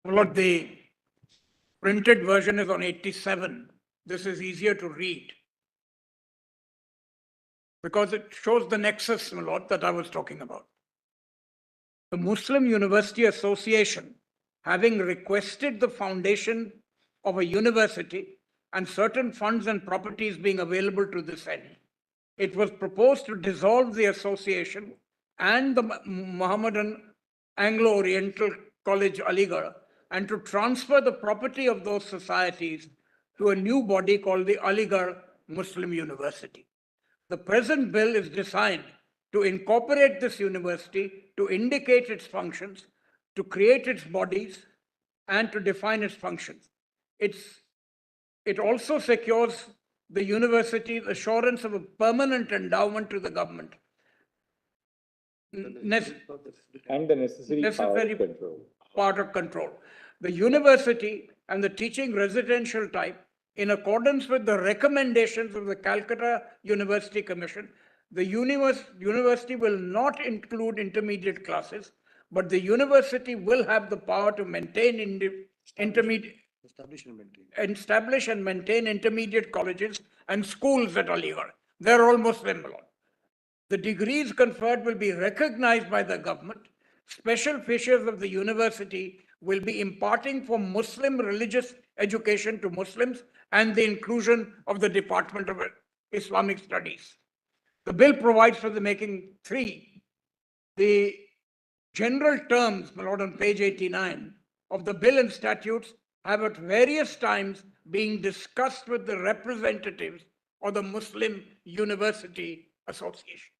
Well, the printed version is on 87. This is easier to read because it shows the nexus, my lord, that I was talking about. The Muslim University Association, having requested the foundation of a university and certain funds and properties being available to this end, it was proposed to dissolve the association and the Mohammedan Anglo-Oriental College, Aligarh, and to transfer the property of those societies to a new body called the Aligarh Muslim University. The present bill is designed to incorporate this university, to indicate its functions, to create its bodies, and to define its functions. It also secures the university's assurance of a permanent endowment to the government. And the necessary power of control. Part of control. The university and the teaching residential type, in accordance with the recommendations of the Calcutta University Commission, the university will not include intermediate classes, but the university will have the power to maintain establish and maintain intermediate colleges and schools at Aligarh. They're all Muslim. The degrees conferred will be recognized by the government. Special features of the university will be imparting for Muslim religious education to Muslims and the inclusion of the Department of Islamic Studies. The bill provides for the making three. The general terms, my lord, on page 89 of the bill and statutes have at various times been discussed with the representatives of the Muslim University Association.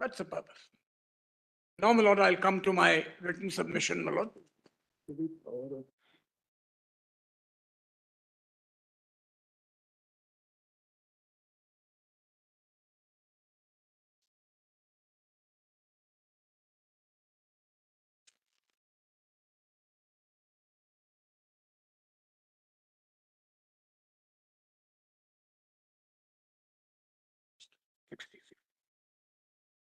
That's the purpose. Now, my lord, I'll come to my written submission, my lord.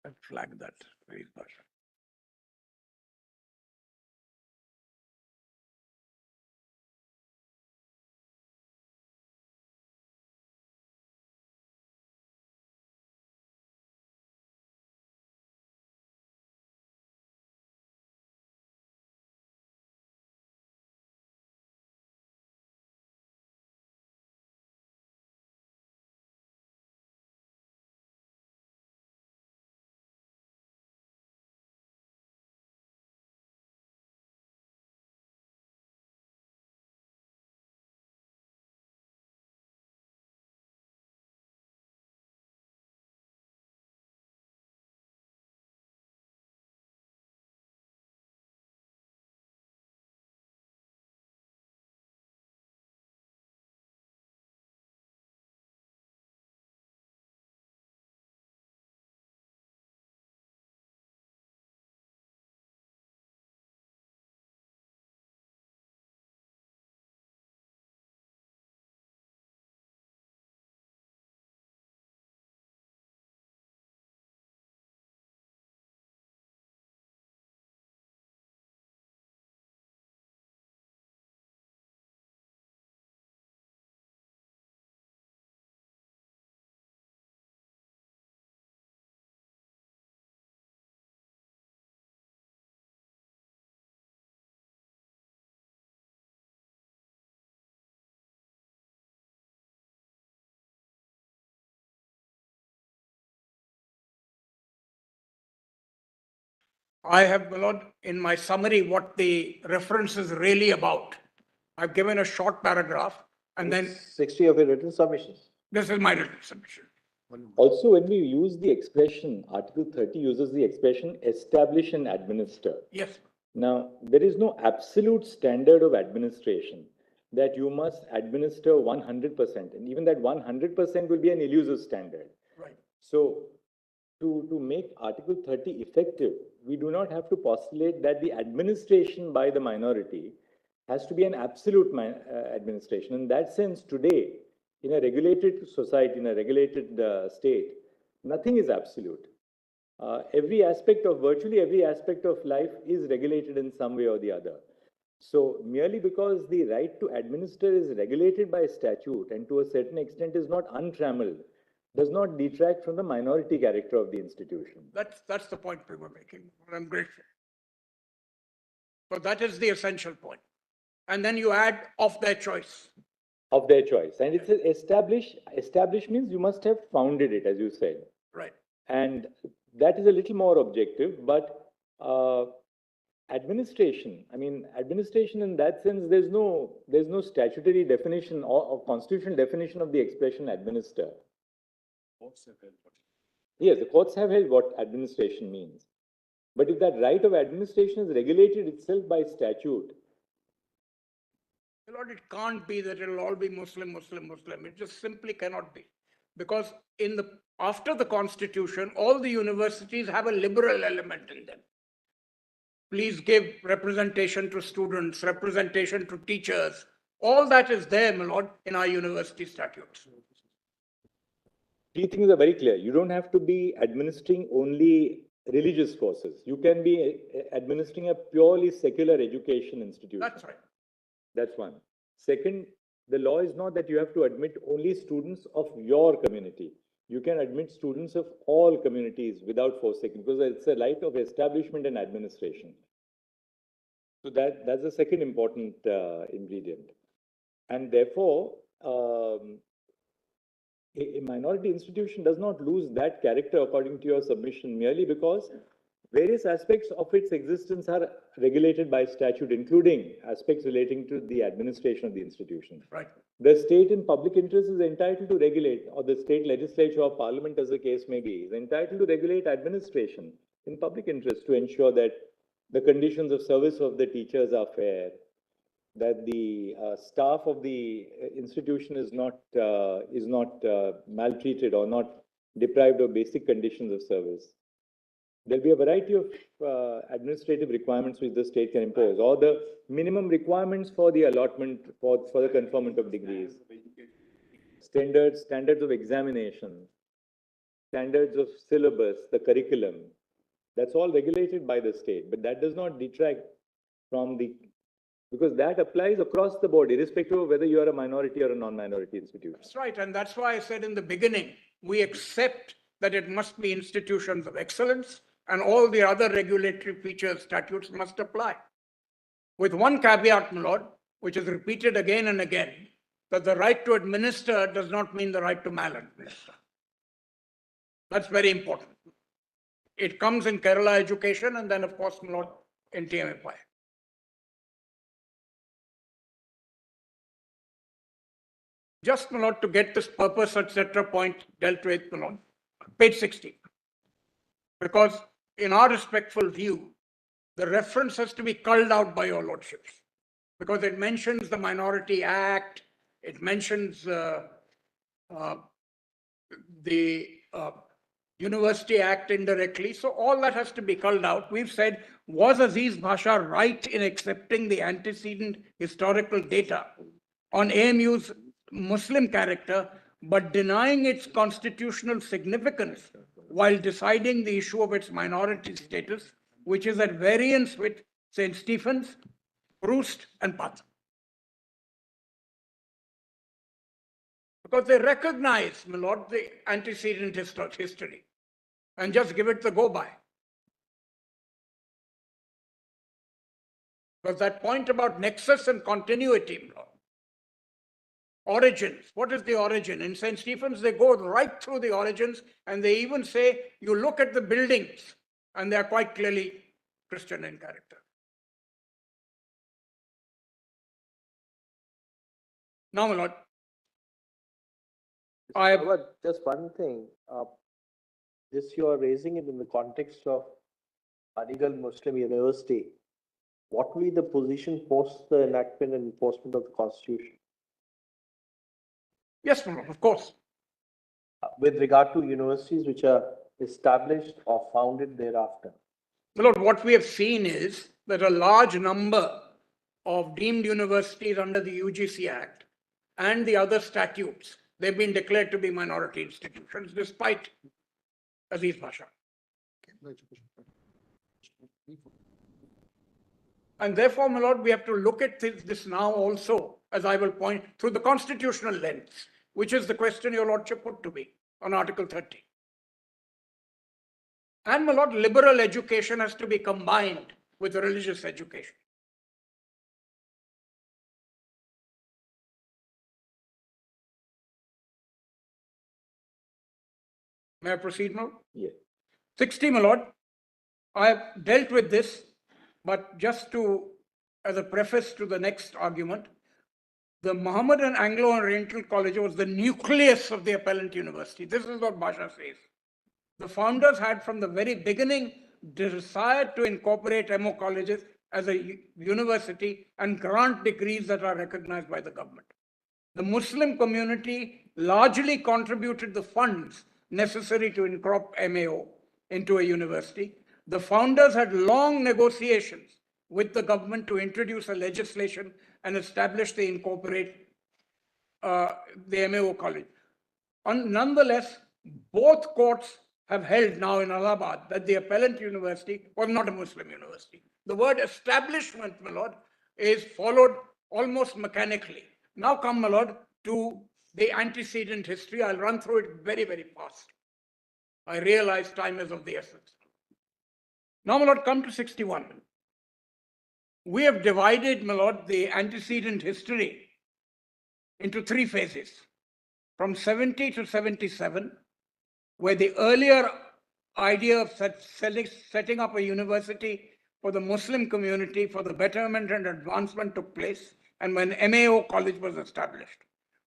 I'll flag that very much. I have, my lord, in my summary, what the reference is really about. I've given a short paragraph and then 60 of your written submissions. this is my written submission. Also, when we use the expression, Article 30 uses the expression establish and administer. Yes. Now, there is no absolute standard of administration that you must administer 100%. And even that 100% will be an elusive standard. Right. So, to make Article 30 effective, we do not have to postulate that the administration by the minority has to be an absolute administration. In that sense, today, in a regulated society, in a regulated state, nothing is absolute. virtually every aspect of life is regulated in some way or the other. So merely because the right to administer is regulated by statute and to a certain extent is not untrammeled, does not detract from the minority character of the institution. That's the point we were making. I'm grateful. But that is the essential point. And then you add of their choice. Of their choice. And it's established means you must have founded it, as you said. Right. And that is a little more objective, but administration in that sense, there's no statutory definition or constitutional definition of the expression administer. Yes, the courts have held what administration means. But if that right of administration is regulated itself by statute, Lord, it can't be that it'll all be Muslim, Muslim, Muslim. It just simply cannot be. Because after the Constitution, all the universities have a liberal element in them. Please give representation to students, representation to teachers. All that is there, my lord, in our university statutes. three things are very clear. You don't have to be administering only religious courses. You can be administering a purely secular education institution. That's right. That's one. Second, the law is not that you have to admit only students of your community. You can admit students of all communities without forsaking, because it's a right of establishment and administration. So that's the second important ingredient. And therefore, a minority institution does not lose that character according to your submission merely because various aspects of its existence are regulated by statute, including aspects relating to the administration of the institution. Right. The state in public interest is entitled to regulate, or the state legislature or parliament, as the case may be, is entitled to regulate administration in public interest to ensure that the conditions of service of the teachers are fair, that the staff of the institution is not maltreated or not deprived of basic conditions of service. There'll be a variety of administrative requirements which the state can impose, or the minimum requirements for the allotment, for the conferment of degrees, standards of examination, standards of syllabus, the curriculum. That's all regulated by the state, but that does not detract from because that applies across the board, irrespective of whether you are a minority or a non-minority institution. That's right. And that's why I said in the beginning, we accept that it must be institutions of excellence, and all the other regulatory features, statutes must apply. With one caveat, my lord, which is repeated again and again, that the right to administer does not mean the right to maladminister. That's very important. It comes in Kerala education and then, of course, my lord, in TMFI. Just, my lord, to get this purpose, etc. point dealt with, my lord, page 60. Because in our respectful view, the reference has to be culled out by your lordships, because it mentions the Minority Act, it mentions the University Act indirectly, so all that has to be culled out. We've said, was Aziz Bhasha right in accepting the antecedent historical data on AMU's Muslim character, but denying its constitutional significance while deciding the issue of its minority status, which is at variance with St. Stephen's, Proust, and Path? Because they recognize, my lord, the antecedent history and just give it the go-by. Because that point about nexus and continuity, my lord, origins. What is the origin? In St. Stephen's, they go right through the origins, and they even say, you look at the buildings, and they are quite clearly Christian in character. Now, my lord, just one thing. This you are raising it in the context of Aligarh Muslim University. What will be the position post the enactment and enforcement of the Constitution? Yes, my lord, of course. With regard to universities which are established or founded thereafter? My lord, what we have seen is that a large number of deemed universities under the UGC Act and the other statutes, they've been declared to be minority institutions despite Aziz Bhasha. And therefore, my lord, we have to look at this now also, as I will point, through the constitutional lens, which is the question your lordship put to me on Article 30. And my lord, liberal education has to be combined with religious education. May I proceed now? Yes. 60, my lord. I have dealt with this, but just to, as a preface to the next argument, the Mohammedan Anglo-Oriental College was the nucleus of the appellant university. This is what Basha says. The founders had from the very beginning desired to incorporate MO colleges as a university and grant degrees that are recognized by the government. The Muslim community largely contributed the funds necessary to incorporate MAO into a university. The founders had long negotiations with the government to introduce a legislation and establish the incorporate the MAO college. Nonetheless, both courts have held now in Allahabad that the appellant university was not a Muslim university. The word establishment, my lord, is followed almost mechanically. Now come, my lord, to the antecedent history. I'll run through it very, very fast. I realize time is of the essence. Now, my lord, come to 61. We have divided, my lord, the antecedent history into three phases. From 70 to 77, where the earlier idea of setting up a university for the Muslim community for the betterment and advancement took place, and when MAO college was established.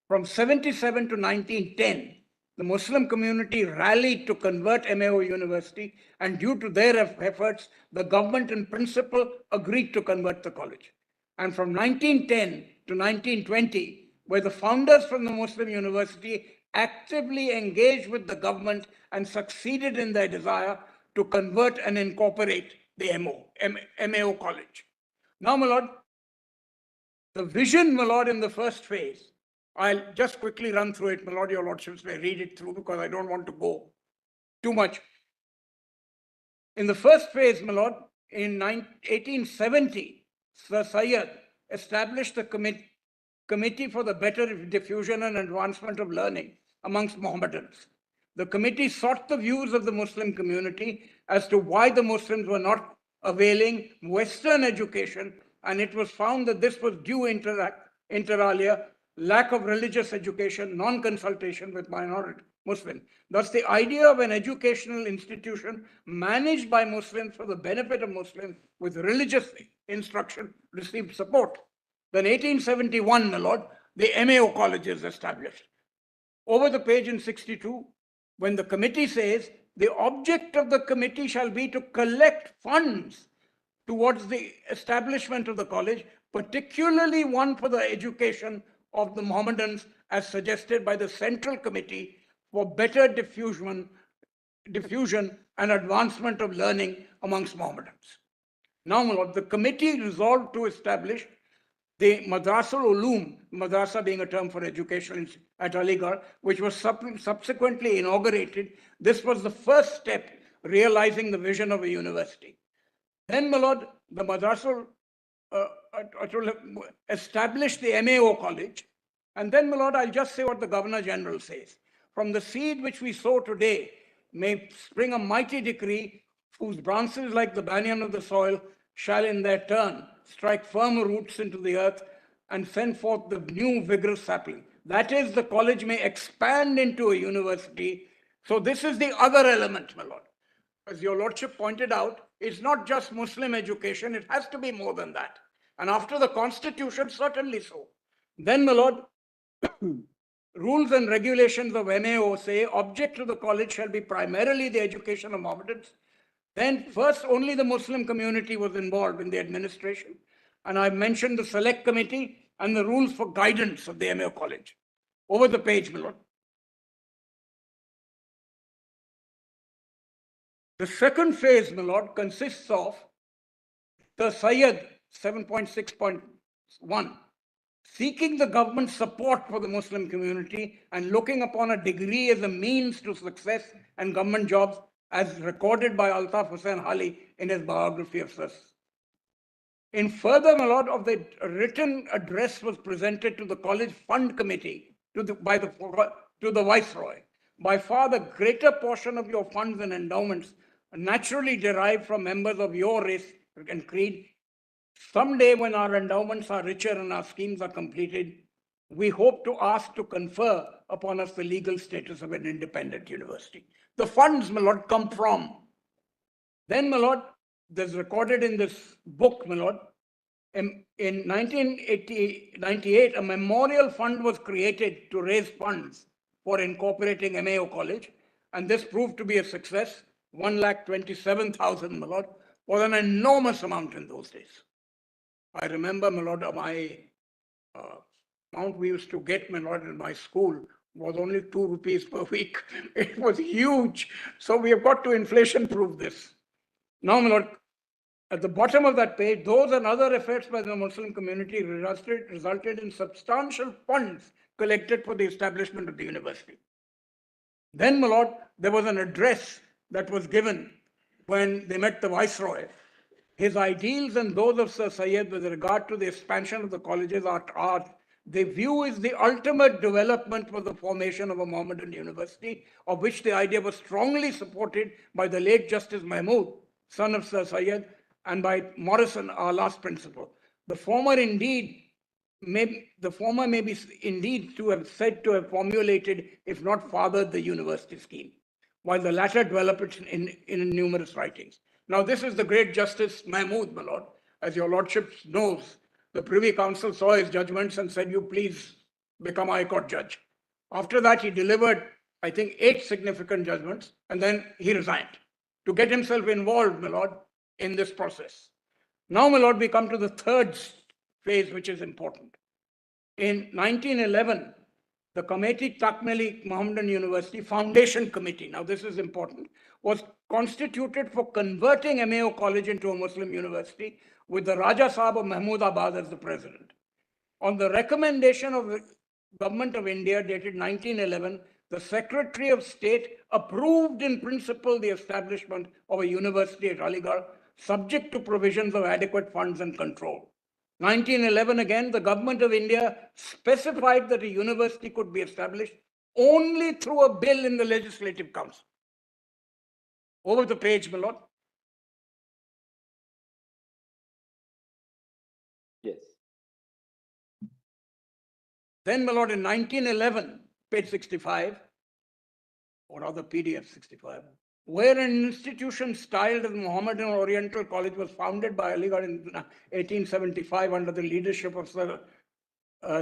From 77 to 1910, the Muslim community rallied to convert MAO university, and due to their efforts, the government in principle agreed to convert the college. And from 1910 to 1920, where the founders from the Muslim university actively engaged with the government and succeeded in their desire to convert and incorporate the MAO college. Now, my lord, the vision, my lord, in the first phase, I'll just quickly run through it, my lord, your lordships may read it through because I don't want to go too much. In the first phase, my lord, in 1870, Sir Syed established the Committee for the Better Diffusion and Advancement of Learning amongst Mohammedans. The committee sought the views of the Muslim community as to why the Muslims were not availing Western education, and it was found that this was due inter alia, lack of religious education, non-consultation with minority Muslims. Thus, the idea of an educational institution managed by Muslims for the benefit of Muslims with religious instruction received support. Then 1871, my lord, the MAO college is established. Over the page in 62, when the committee says, the object of the committee shall be to collect funds towards the establishment of the college, particularly one for the education of the Mohammedans as suggested by the Central Committee for Better Diffusion and Advancement of Learning amongst Mohammedans. Now, my lord, the committee resolved to establish the Madrasa Ulum, madrasa being a term for education at Aligarh, which was subsequently inaugurated. This was the first step realizing the vision of a university. Then, my lord, the Madrasa established the MAO college. And then, my lord, I'll just say what the Governor General says. From the seed which we sow today may spring a mighty decree whose branches like the banyan of the soil shall in their turn strike firm roots into the earth and send forth the new vigorous sapling. That is, the college may expand into a university. So this is the other element, my lord. As your lordship pointed out, it's not just Muslim education, it has to be more than that. And after the constitution, certainly so. Then, my lord, rules and regulations of MAO say, object to the college shall be primarily the education of Mohammedans. Then first, only the Muslim community was involved in the administration. And I mentioned the select committee and the rules for guidance of the MAO college. Over the page, my lord. The second phase, my lord, consists of the Syed 7.6.1, seeking the government's support for the Muslim community and looking upon a degree as a means to success and government jobs as recorded by Altaf Hussain Hali in his biography of Sir. In further, my lord, of the written address was presented to the college fund committee to the viceroy. By far the greater portion of your funds and endowments naturally derived from members of your race and creed. Someday when our endowments are richer and our schemes are completed, we hope to ask to confer upon us the legal status of an independent university. The funds, my lord, come from. Then, my lord, there's recorded in this book, my lord, in 1998, a memorial fund was created to raise funds for incorporating MAO College, and this proved to be a success. 1,27,000, my lord, was an enormous amount in those days. I remember, my lord, my amount we used to get, my lord, in my school was only 2 rupees per week. It was huge. So we have got to inflation-proof this. Now, my lord, at the bottom of that page, those and other efforts by the Muslim community resulted in substantial funds collected for the establishment of the university. Then, my lord, there was an address that was given when they met the viceroy. His ideals and those of Sir Syed with regard to the expansion of the colleges are the view is the ultimate development for the formation of a Mohammedan university, of which the idea was strongly supported by the late Justice Mahmood, son of Sir Syed, and by Morrison, our last principal. The former may be indeed to have said to have formulated, if not fathered, the university scheme, while the latter developed it in numerous writings. Now, this is the great Justice Mahmood, my lord. As your lordship knows, the Privy Council saw his judgments and said, you please become High Court judge. After that, he delivered, I think, 8 significant judgments, and then he resigned to get himself involved, my lord, in this process. Now, my lord, we come to the third phase, which is important. In 1911, the Committee Takmili Mohammedan University Foundation Committee, now this is important, was constituted for converting MAO College into a Muslim university with the Raja Sahab of Mahmoodabad as the president. On the recommendation of the Government of India dated 1911, the Secretary of State approved in principle the establishment of a university at Aligarh, subject to provisions of adequate funds and control. 1911 again, the Government of India specified that a university could be established only through a bill in the Legislative Council. Over the page, my lord. Yes. Then, my lord, in 1911, page 65, or rather PDF 65, where an institution styled as Mohammedan Oriental College was founded by Aligarh in 1875 under the leadership of Sir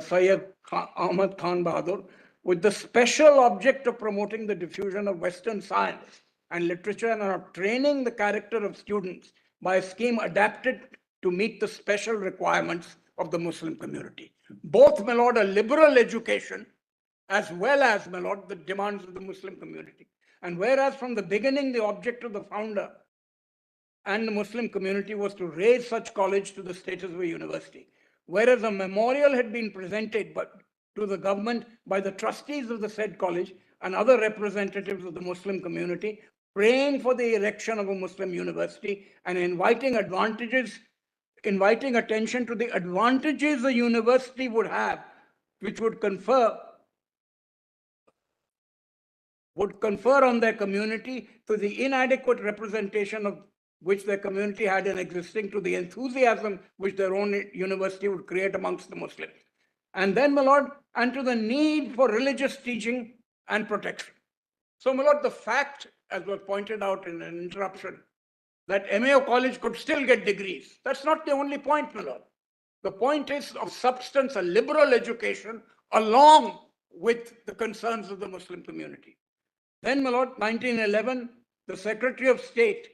Syed Ahmad Khan Bahadur, with the special object of promoting the diffusion of Western science and literature and of training the character of students by a scheme adapted to meet the special requirements of the Muslim community. Both, my lord, a liberal education as well as, my lord, the demands of the Muslim community. And whereas from the beginning, the object of the founder and the Muslim community was to raise such college to the status of a university, whereas a memorial had been presented to the government by the trustees of the said college and other representatives of the Muslim community, praying for the erection of a Muslim university and inviting attention to the advantages a university would have, which would confer on their community to the inadequate representation of which their community had in existing, to the enthusiasm which their own university would create amongst the Muslims. And then, my lord, and to the need for religious teaching and protection. So, my lord, the fact, as was pointed out in an interruption, that MAO College could still get degrees, that's not the only point, my lord. The point is of substance, a liberal education along with the concerns of the Muslim community. Then, my lord, 1911, the Secretary of State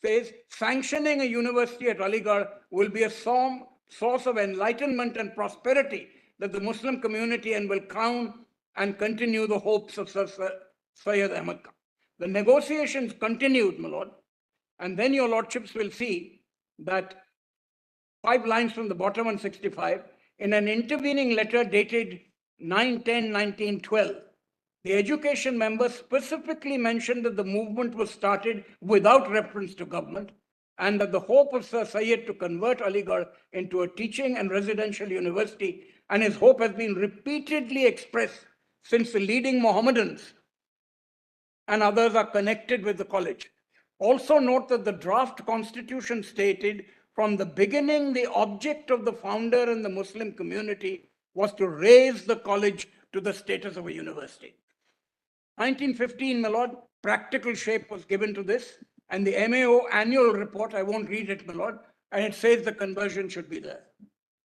says sanctioning a university at Aligarh will be a source of enlightenment and prosperity that the Muslim community and will crown and continue the hopes of Sir Syed Ahmad Khan. The negotiations continued, my lord, and then your lordships will see that 5 lines from the bottom on 65, in an intervening letter dated 9/10/1912, The education members specifically mentioned that the movement was started without reference to government and that the hope of Sir Syed to convert Aligarh into a teaching and residential university, and his hope has been repeatedly expressed since the leading Mohammedans and others are connected with the college. Also note that the draft constitution stated from the beginning the object of the founder and the Muslim community was to raise the college to the status of a university. 1915, my lord, practical shape was given to this, and the MAO annual report, I won't read it, my lord, and it says the conversion should be there.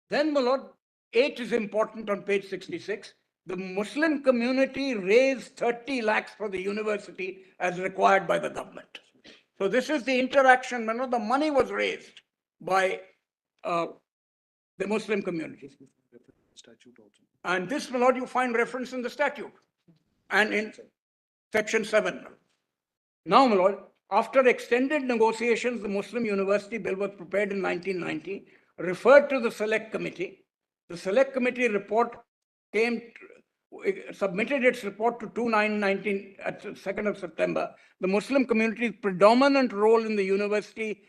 Then, my lord, 8 is important on page 66. The Muslim community raised 30 lakhs for the university as required by the government. So this is the interaction, my lord, the money was raised by the Muslim community. And this, my lord, you find reference in the statute and in section 7. Now, my lord, after extended negotiations, the Muslim University Bill was prepared in 1990, referred to the Select Committee. The Select Committee report submitted its report to 2/9/19 at 2nd of September. The Muslim community's predominant role in the university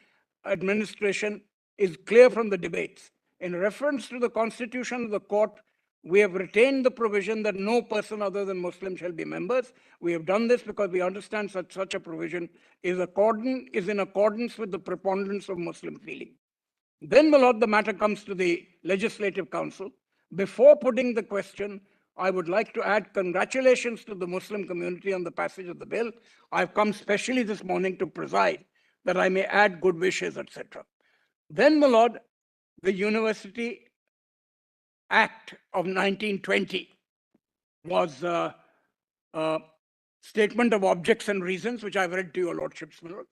administration is clear from the debates. In reference to the constitution of the court, we have retained the provision that no person other than Muslim shall be members. We have done this because we understand such a provision is in accordance with the preponderance of Muslim feeling. Then, my lord, the matter comes to the Legislative Council. Before putting the question, I would like to add congratulations to the Muslim community on the passage of the bill. I've come specially this morning to preside that I may add good wishes, etc. Then, my lord, the University Act of 1920 was a statement of objects and reasons, which I've read to your lordships, my lord.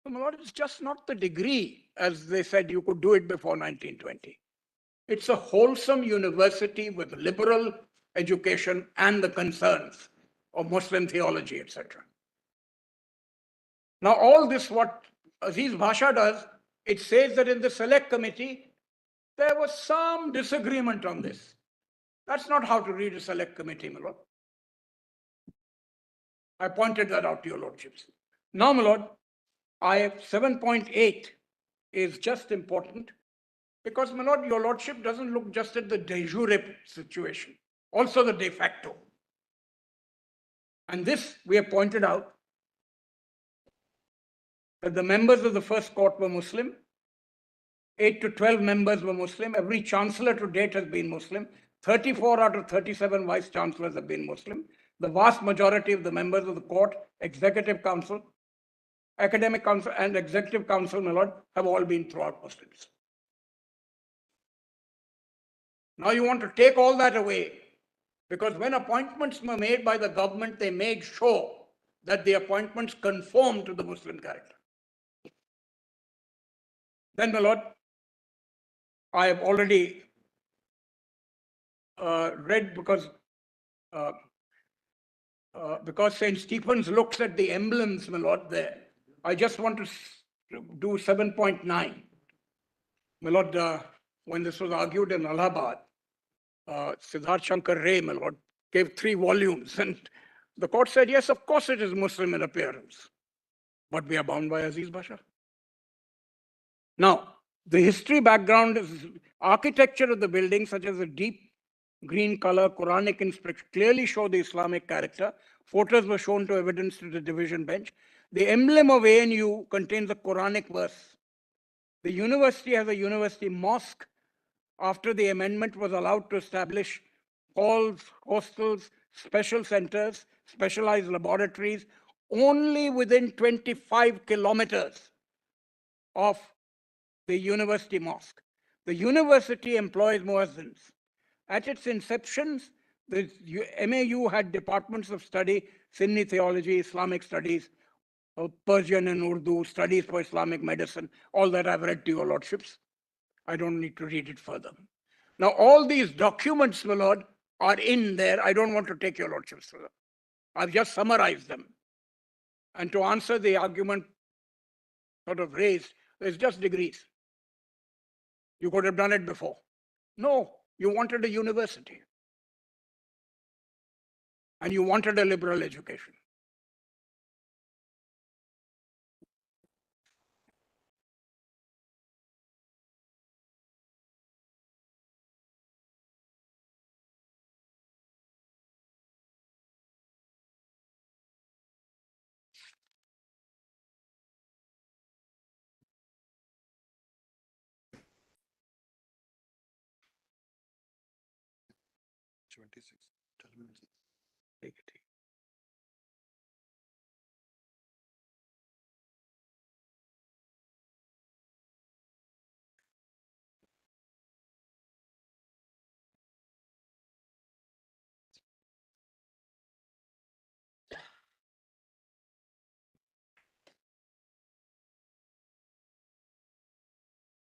My lord, it's just not the degree, as they said you could do it before 1920. It's a wholesome university with liberal education and the concerns of Muslim theology, etc. Now, all this, what Aziz Bhasha does, it says that in the Select Committee, there was some disagreement on this. That's not how to read a Select Committee, my lord. I pointed that out to your lordships. Now, my lord, 7.8 is just important because, my lord, your lordship doesn't look just at the de jure situation, also the de facto. And this, we have pointed out that the members of the first court were Muslim, 8 to 12 members were Muslim, every chancellor to date has been Muslim, 34 out of 37 vice chancellors have been Muslim. The vast majority of the members of the court, executive council, academic council, and executive council, my lord, have all been throughout Muslims. Now you want to take all that away, because when appointments were made by the government, they made sure that the appointments conform to the Muslim character. Then, my lord, I have already read because St. Stephen's looks at the emblems, my lord, there. I just want to do 7.9. My lord, when this was argued in Allahabad, Siddharth Shankar Ray, my lord, gave 3 volumes, and the court said, yes, of course it is Muslim in appearance, but we are bound by Aziz Bhasha. Now, the history background is architecture of the building, such as a deep green color, Quranic inscription, clearly show the Islamic character. Photos were shown to evidence to the division bench. The emblem of ANU contains a Quranic verse. The university has a university mosque. After the amendment was allowed to establish halls, hostels, special centers, specialized laboratories, only within 25 kilometers of the university mosque. The university employs muezzins. At its inception, the MAU had departments of study, Sunni theology, Islamic studies, Persian and Urdu, studies for Islamic medicine, all that I've read to your lordships. I don't need to read it further. Now, all these documents, my lord, are in there. I don't want to take your lordships further. I've just summarized them. And to answer the argument sort of raised, It's just degrees. You could have done it before. No, you wanted a university. And you wanted a liberal education.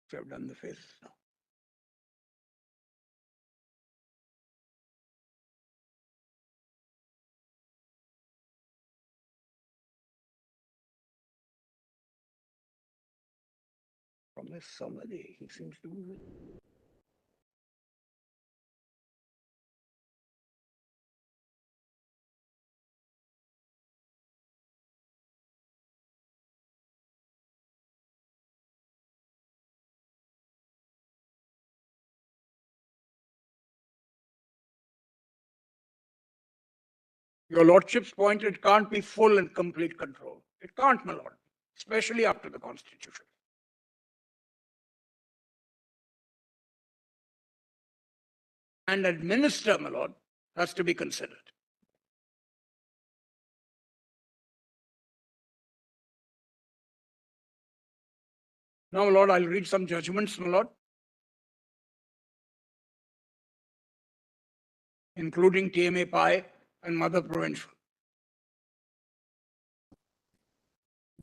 So I've done the face now. Promise somebody, he seems to be. Your Lordship's point, it can't be full and complete control. It can't, my Lord, especially after the Constitution. And administer, my Lord, has to be considered. Now, my Lord, I'll read some judgments, my Lord, including TMA Pi and Mother Provincial.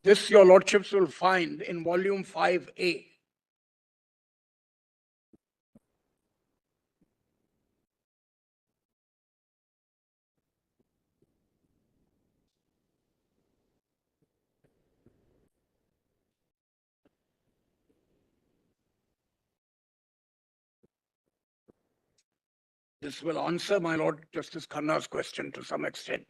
This, your Lordships will find in volume 5A. This will answer, my Lord, Justice Khanna's question to some extent.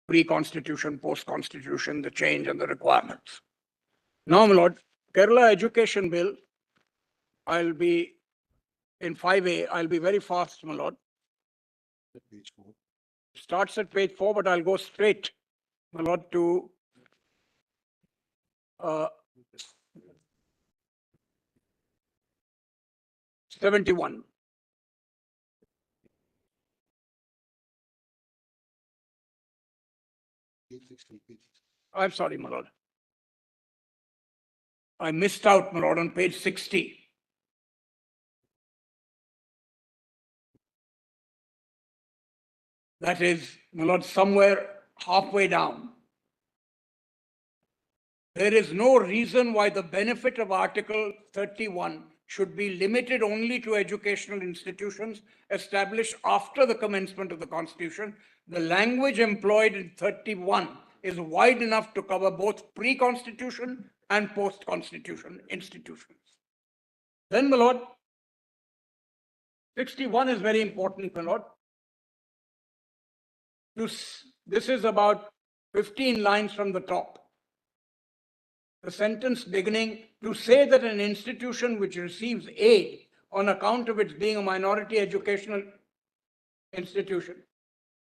Pre-Constitution, post-Constitution, the change and the requirements. Now, my Lord, Kerala Education Bill, I'll be in 5A, I'll be very fast, my Lord. Starts at page 4, but I'll go straight, my Lord, to 71. I'm sorry, my Lord. I missed out, my Lord, on page 60. That is, my Lord, somewhere halfway down. There is no reason why the benefit of Article 31 should be limited only to educational institutions established after the commencement of the Constitution. The language employed in 31 is wide enough to cover both pre-Constitution and post-Constitution institutions. Then, my Lord, 61 is very important, my Lord. This is about 15 lines from the top. The sentence beginning, to say that an institution which receives aid on account of its being a minority educational institution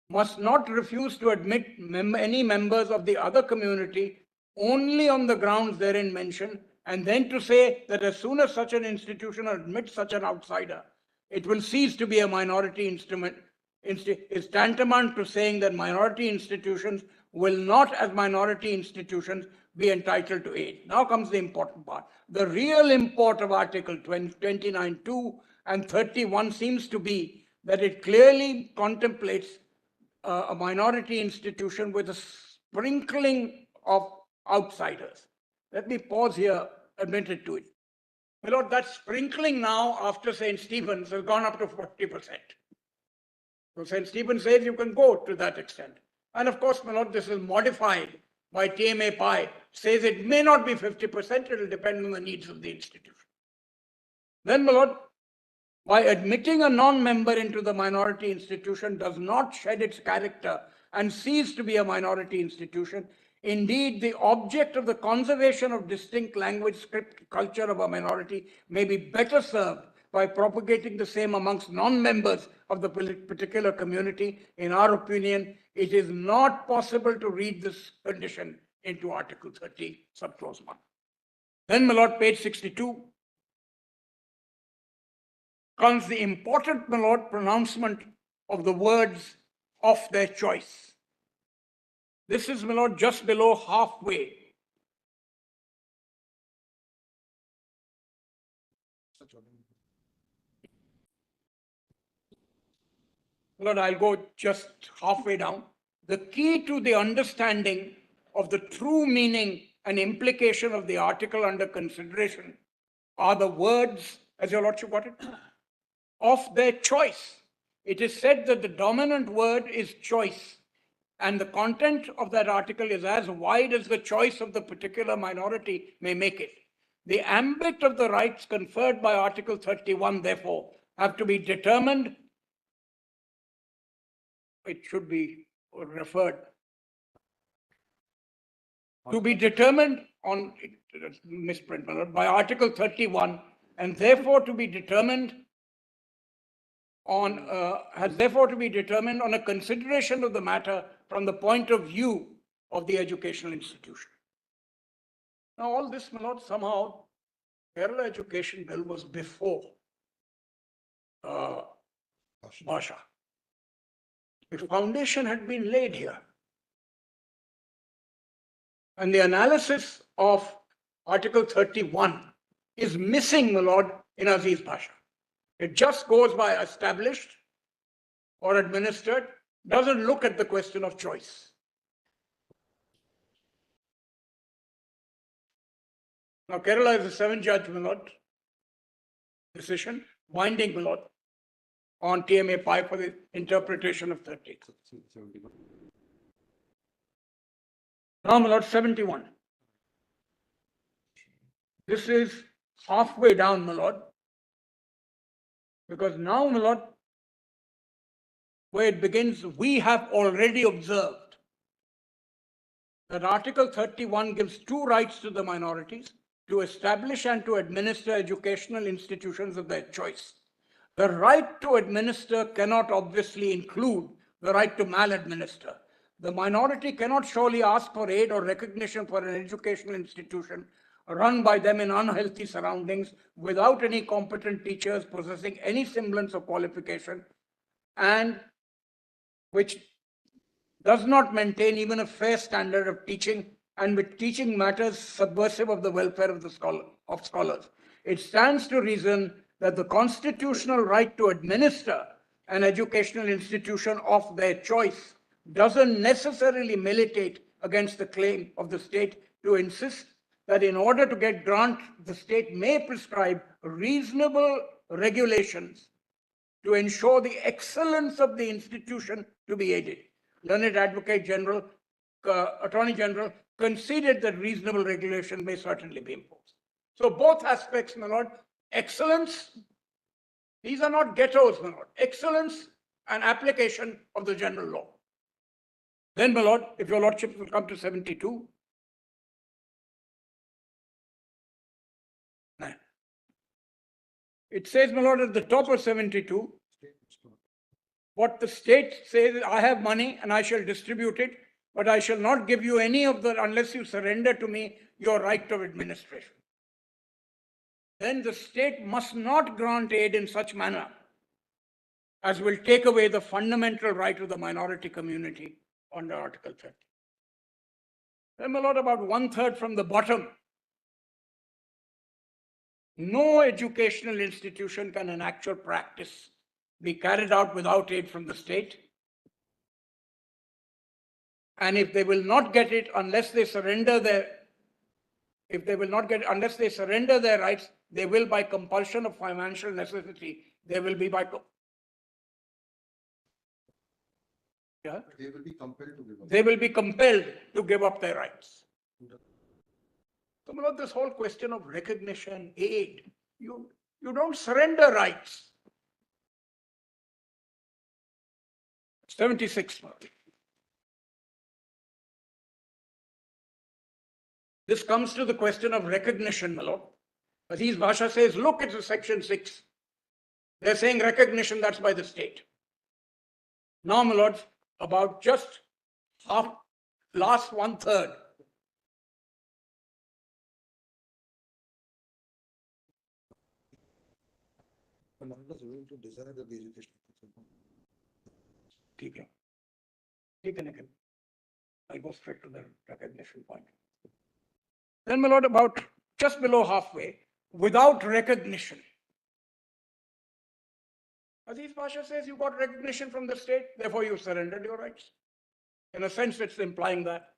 must not refuse to admit any members of the other community only on the grounds therein mentioned, and then to say that as soon as such an institution admits such an outsider, it will cease to be a minority instrument, is tantamount to saying that minority institutions will not, as minority institutions, be entitled to aid. Now comes the important part. The real import of Article 29(2) and 31 seems to be that it clearly contemplates a minority institution with a sprinkling of outsiders. Let me pause here, admitted to it. My Lord, that sprinkling now after St. Stephen's has gone up to 40%. So St. Stephen says you can go to that extent. And of course, my Lord, this is modified by TMA Pi says it may not be 50%, it will depend on the needs of the institution. Then, my lord, by admitting a non-member into the minority institution does not shed its character and cease to be a minority institution. Indeed, the object of the conservation of distinct language, script, culture of a minority may be better served by propagating the same amongst non-members of the particular community. In our opinion, it is not possible to read this condition into Article 30, subclause 1. Then, my lord, page 62. Comes the important, my lord, pronouncement of the words of their choice. This is, my lord, just below halfway. My lord, I'll go just halfway down. The key to the understanding of the true meaning and implication of the article under consideration are the words, as your lordship got it, of their choice. It is said that the dominant word is choice, and the content of that article is as wide as the choice of the particular minority may make it. The ambit of the rights conferred by Article 31, therefore, have to be determined. It should be referred to be determined on misprint by Article 31, and therefore to be determined on has therefore to be determined on a consideration of the matter from the point of view of the educational institution. Now, all this, my lord, somehow Kerala Education Bill was before Bhasha. The foundation had been laid here. And the analysis of Article 31 is missing, my lord, in Aziz Bhasha. It just goes by established or administered, doesn't look at the question of choice. Now, Kerala is a 7-judge, my lord, decision, binding, my lord, on TMA Pi for the interpretation of 30. Now, my lord, 71. This is halfway down, my lord, because now, my lord, where it begins, we have already observed that Article 31 gives 2 rights to the minorities to establish and to administer educational institutions of their choice. The right to administer cannot obviously include the right to maladminister. The minority cannot surely ask for aid or recognition for an educational institution run by them in unhealthy surroundings without any competent teachers possessing any semblance of qualification and which does not maintain even a fair standard of teaching and with teaching matters subversive of the welfare of the scholars. It stands to reason that the constitutional right to administer an educational institution of their choice doesn't necessarily militate against the claim of the state to insist that in order to get grant, the state may prescribe reasonable regulations to ensure the excellence of the institution to be aided. Learned Advocate General, Attorney General conceded that reasonable regulation may certainly be imposed. So both aspects, my lord, excellence, these are not ghettos, my lord, excellence and application of the general law. Then, my lord, if your lordship will come to 72. It says, my lord, at the top of 72, what the state says, I have money and I shall distribute it, but I shall not give you any of the, unless you surrender to me your right of administration. Then the state must not grant aid in such manner as will take away the fundamental right of the minority community under Article 30. Then, my lord, about 1/3 from the bottom. No educational institution can in actual practice be carried out without aid from the state. And if they will not get it unless they surrender their, unless they surrender their rights, they will by compulsion of financial necessity, they will be by Yeah, They will be compelled to give up. they will be compelled to give up their rights. So, my lord, this whole question of recognition, aid, you don't surrender rights. 76. This comes to the question of recognition, my lord. Aziz Bhasha says, look at the section 6. They're saying recognition, that's by the state. Now, my lord, about just last 1/3. I'll go straight to the recognition point. Then, my lord, about just below halfway, without recognition. Aziz Pasha says you got recognition from the state, therefore you surrendered your rights. In a sense, it's implying that.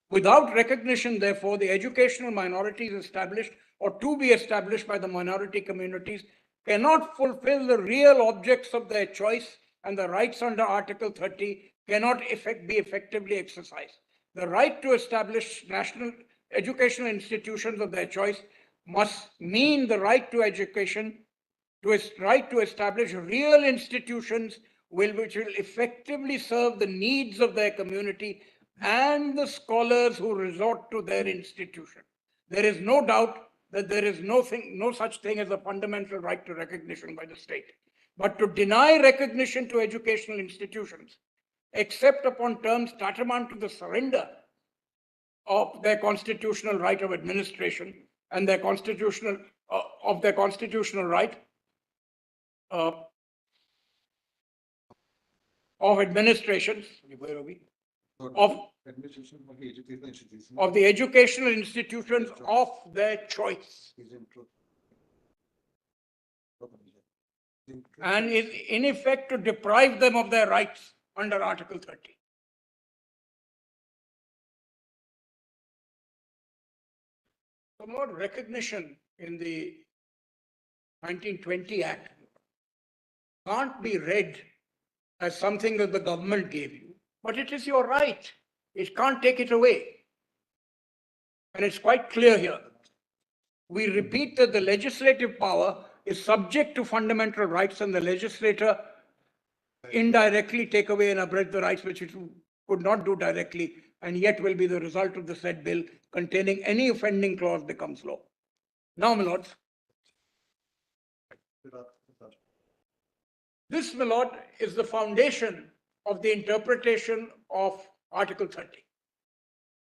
Without recognition, therefore, the educational minorities established or to be established by the minority communities cannot fulfill the real objects of their choice, and the rights under Article 30 cannot be effectively exercised. The right to establish national educational institutions of their choice must mean the right to education, right to establish real institutions which will effectively serve the needs of their community and the scholars who resort to their institution. There is no doubt that there is no such thing as a fundamental right to recognition by the state. But to deny recognition to educational institutions, except upon terms tantamount to the surrender of their constitutional right of administration and their constitutional right of administration, where are we? Of the educational institutions of their choice. And is in effect to deprive them of their rights under Article 30. The word recognition in the 1920 Act can't be read as something that the government gave you, but it is your right. It can't take it away. And it's quite clear here. We repeat that the legislative power is subject to fundamental rights, and the legislator indirectly take away and abridge the rights which it could not do directly, and yet will be the result of the said bill containing any offending clause becomes law. Now, my lords, this, my lord, is the foundation of the interpretation of Article 30.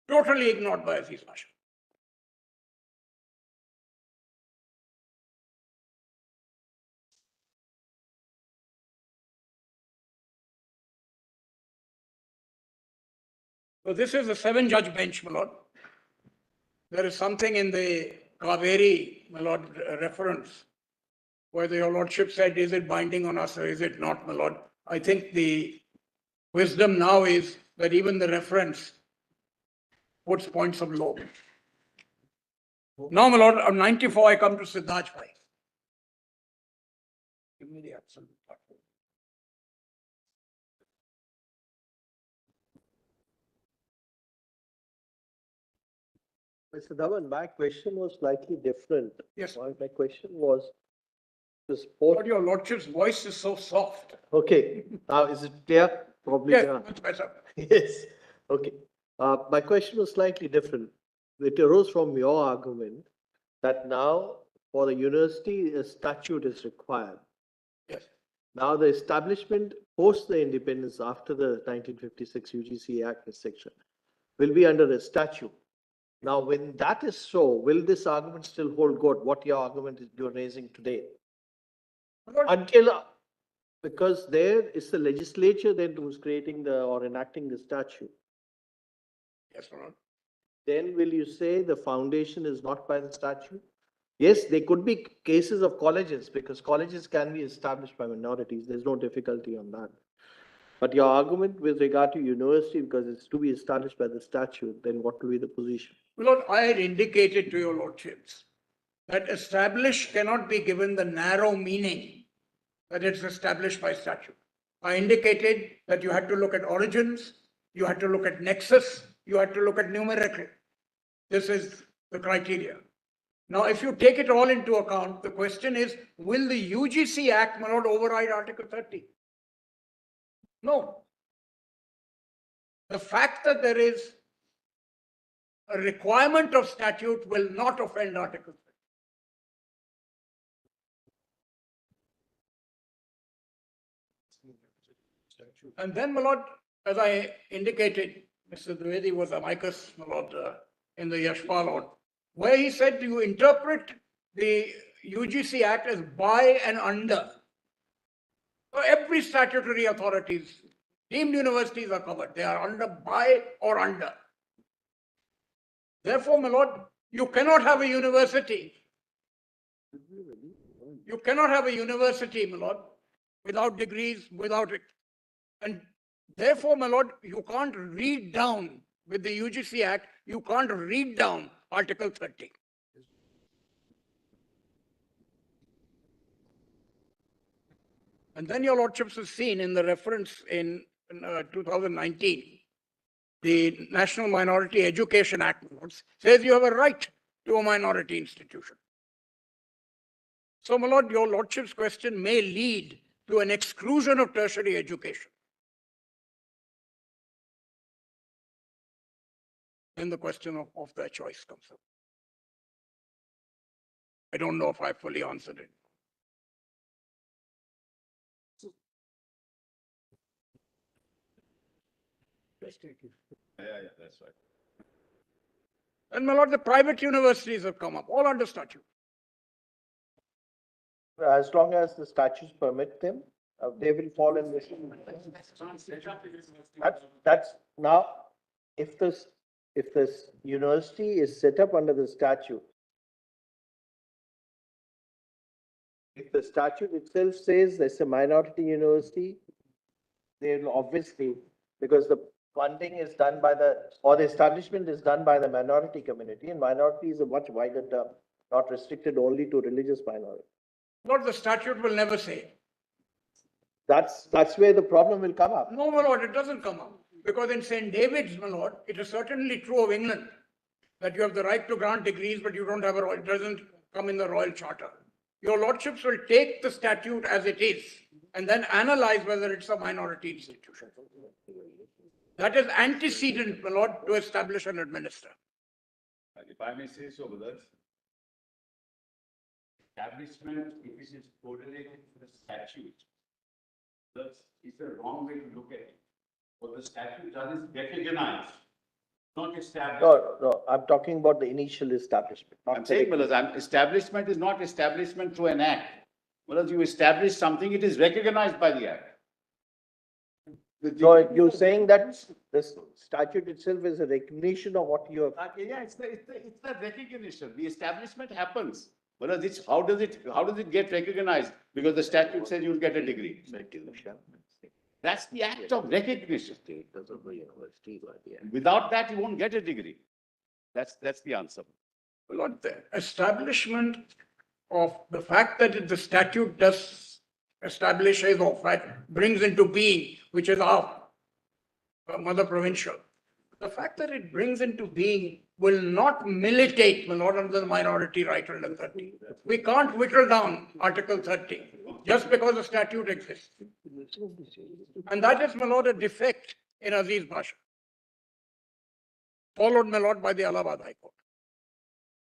Totally ignored by Aziz Pasha. So this is a 7-judge bench, my lord. There is something in the Kaveri, my lord, reference, where your lordship said, is it binding on us or is it not, my lord? I think the wisdom now is that even the reference puts points of law. Now, my lord, on 94, I come to Siddharth Bhai. Give me the absolute part. Mr. Dhawan, my question was slightly different. Yes. My question was the But sport. your lordship's voice is so soft. Okay, now is it clear? Probably. Yes, Yeah. much better. Yes, okay. My question was slightly different. It arose from your argument that now for the university, a statute is required. Yes. Now the establishment post the independence after the 1956 UGC Act section will be under a statute. Now, when that is so, will this argument still hold good? What your argument is you're raising today? Until, because there is the legislature then who's creating or enacting the statute. Yes, my lord. Then will you say the foundation is not by the statute? Yes, there could be cases of colleges because colleges can be established by minorities. There's no difficulty on that. But your argument with regard to university, because it's to be established by the statute, then what will be the position? Lord, I had indicated to your lordships that established cannot be given the narrow meaning that it's established by statute. I indicated that you had to look at origins, you had to look at nexus, you had to look at numerical. This is the criteria. Now, if you take it all into account, the question is, will the UGC Act, my lord, override Article 30? No. The fact that there is a requirement of statute will not offend Article 30. And then, my lord, as I indicated, Mr. Dwivedi was amicus, my lord, in the Yashpal order, where he said you interpret the UGC Act as by and under. So every statutory authorities, deemed universities are covered. They are under, by or under. Therefore, my lord, you cannot have a university. You cannot have a university, my lord, without degrees, without it. And therefore, my lord, you can't read down with the UGC Act, you can't read down Article 30. And then your lordships have seen in the reference in 2019, the National Minority Education Act says you have a right to a minority institution. So, my lord, your lordship's question may lead to an exclusion of tertiary education. Then the question of their choice comes up. I don't know if I fully answered it. Yeah, that's right. And my lord, the private universities have come up, all under statute. As long as the statutes permit them, they will fall in this. That's now, if this university is set up under the statute, if the statute itself says there's a minority university, they'll obviously, because the funding is done by the establishment is done by the minority community, and minority is a much wider term, not restricted only to religious minority. Lord, the statute will never say. That's where the problem will come up. No, my lord, it doesn't come up. Because in St. David's, my lord, it is certainly true of England that you have the right to grant degrees, but you don't have it doesn't come in the Royal Charter. Your lordships will take the statute as it is and then analyze whether it's a minority institution. That is antecedent, my lord, to establish and administer. If I may say so, brothers, establishment, if it is correlated to the statute, it's the wrong way to look at it. What the statute does is recognize, not establish. No, I'm talking about the initial establishment. I'm saying, brothers, establishment is not establishment through an act. Brothers, you establish something, it is recognized by the act. So you're saying that this statute itself is a recognition of what you have. Yeah, it's the recognition. The establishment happens. Whereas it's how does it get recognized? Because the statute says you'll get a degree. That's the act of recognition. Without that, you won't get a degree. That's the answer. Lord, the establishment of the fact that the statute does establishes or brings into being, which is our mother provincial. The fact that it brings into being will not militate, my lord, under the minority right under 30. We can't whittle down Article 30 just because the statute exists. And that is, my lord, a defect in Aziz Bhasha, followed, my lord, by the Allahabad High Court.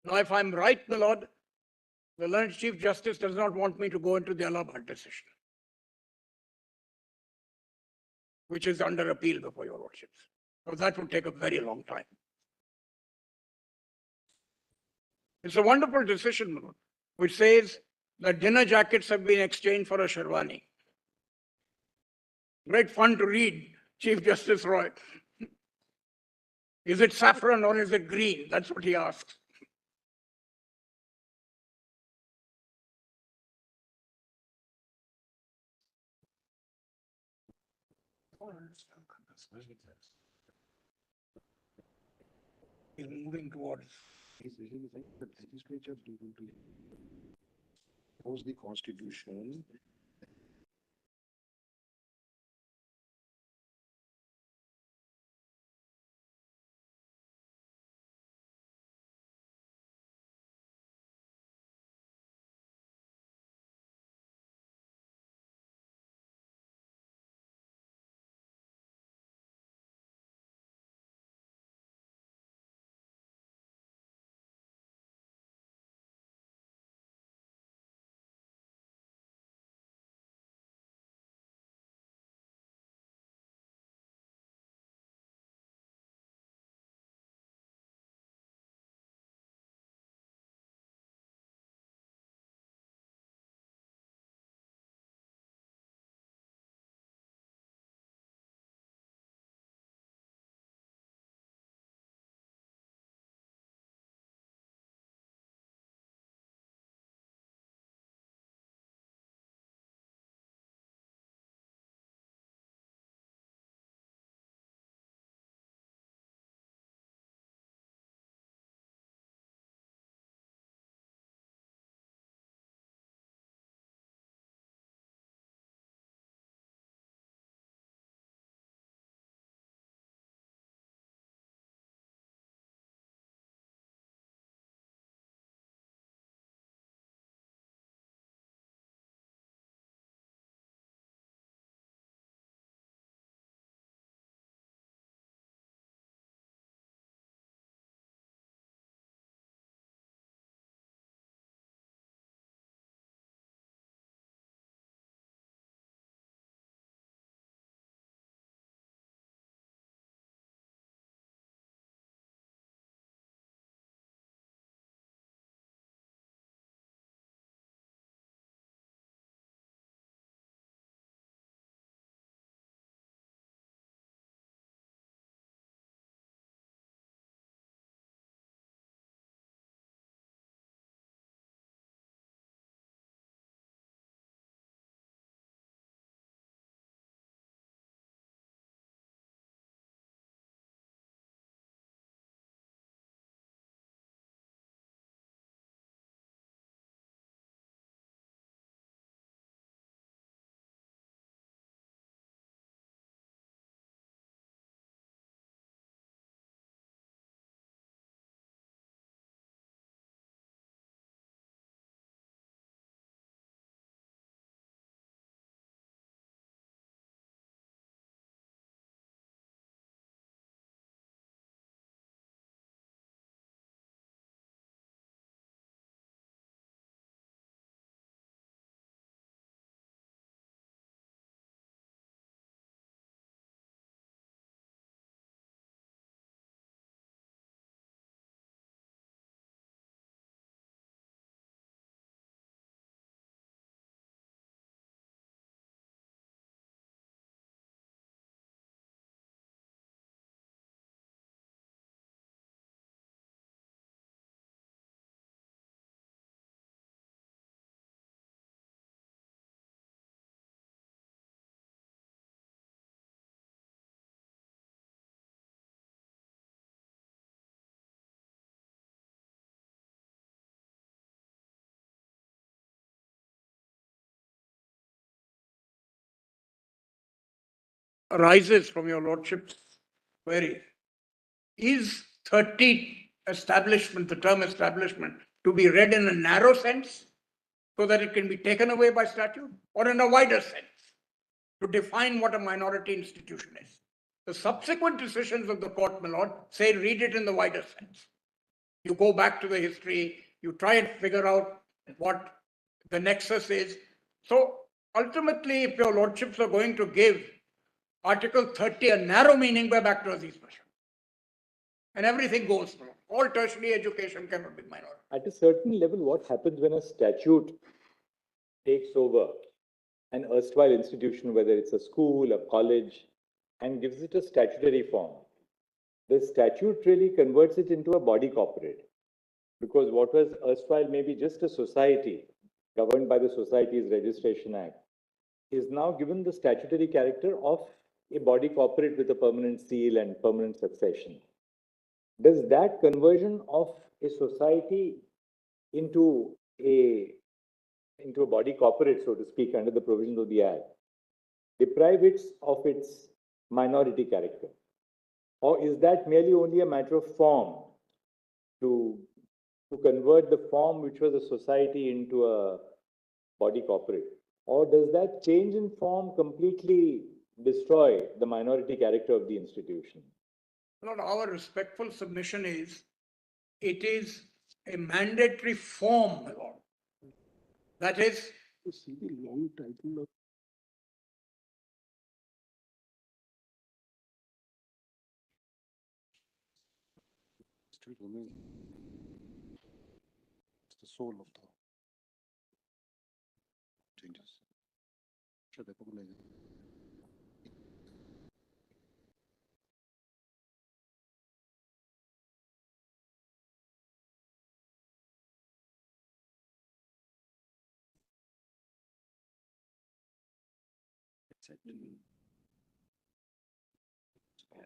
Now, if I'm right, my lord, the learned Chief Justice does not want me to go into the Allahabad decision, which is under appeal before your lordships. So that would take a very long time. It's a wonderful decision, my lord, which says that dinner jackets have been exchanged for a sherwani. Great fun to read, Chief Justice Roy. Is it saffron or is it green? That's what he asks. He's moving towards. The legislature knows the constitution arises from your lordship's query. Is 30 establishment, the term establishment, to be read in a narrow sense so that it can be taken away by statute, or in a wider sense to define what a minority institution is? The subsequent decisions of the court, my lord, say read it in the wider sense. You go back to the history, you try and figure out what the nexus is. So ultimately, if your lordships are going to give Article 30 a narrow meaning, by back to Aziz Pasha. And everything goes through. All tertiary education cannot be minority. At a certain level, what happens when a statute takes over an erstwhile institution, whether it's a school, a college, and gives it a statutory form? The statute really converts it into a body corporate, because what was erstwhile maybe just a society governed by the Societies Registration Act is now given the statutory character of a body corporate with a permanent seal and permanent succession. Does that conversion of a society into a body corporate, so to speak, under the provisions of the Act, deprive it of its minority character? Or is that merely only a matter of form to convert the form which was a society into a body corporate? Or does that change in form completely destroy the minority character of the institution? Lord, our respectful submission is, it is a mandatory form, my lord. That is, You see the long title of still remains. It's the soul of the changes. Should I recognize it?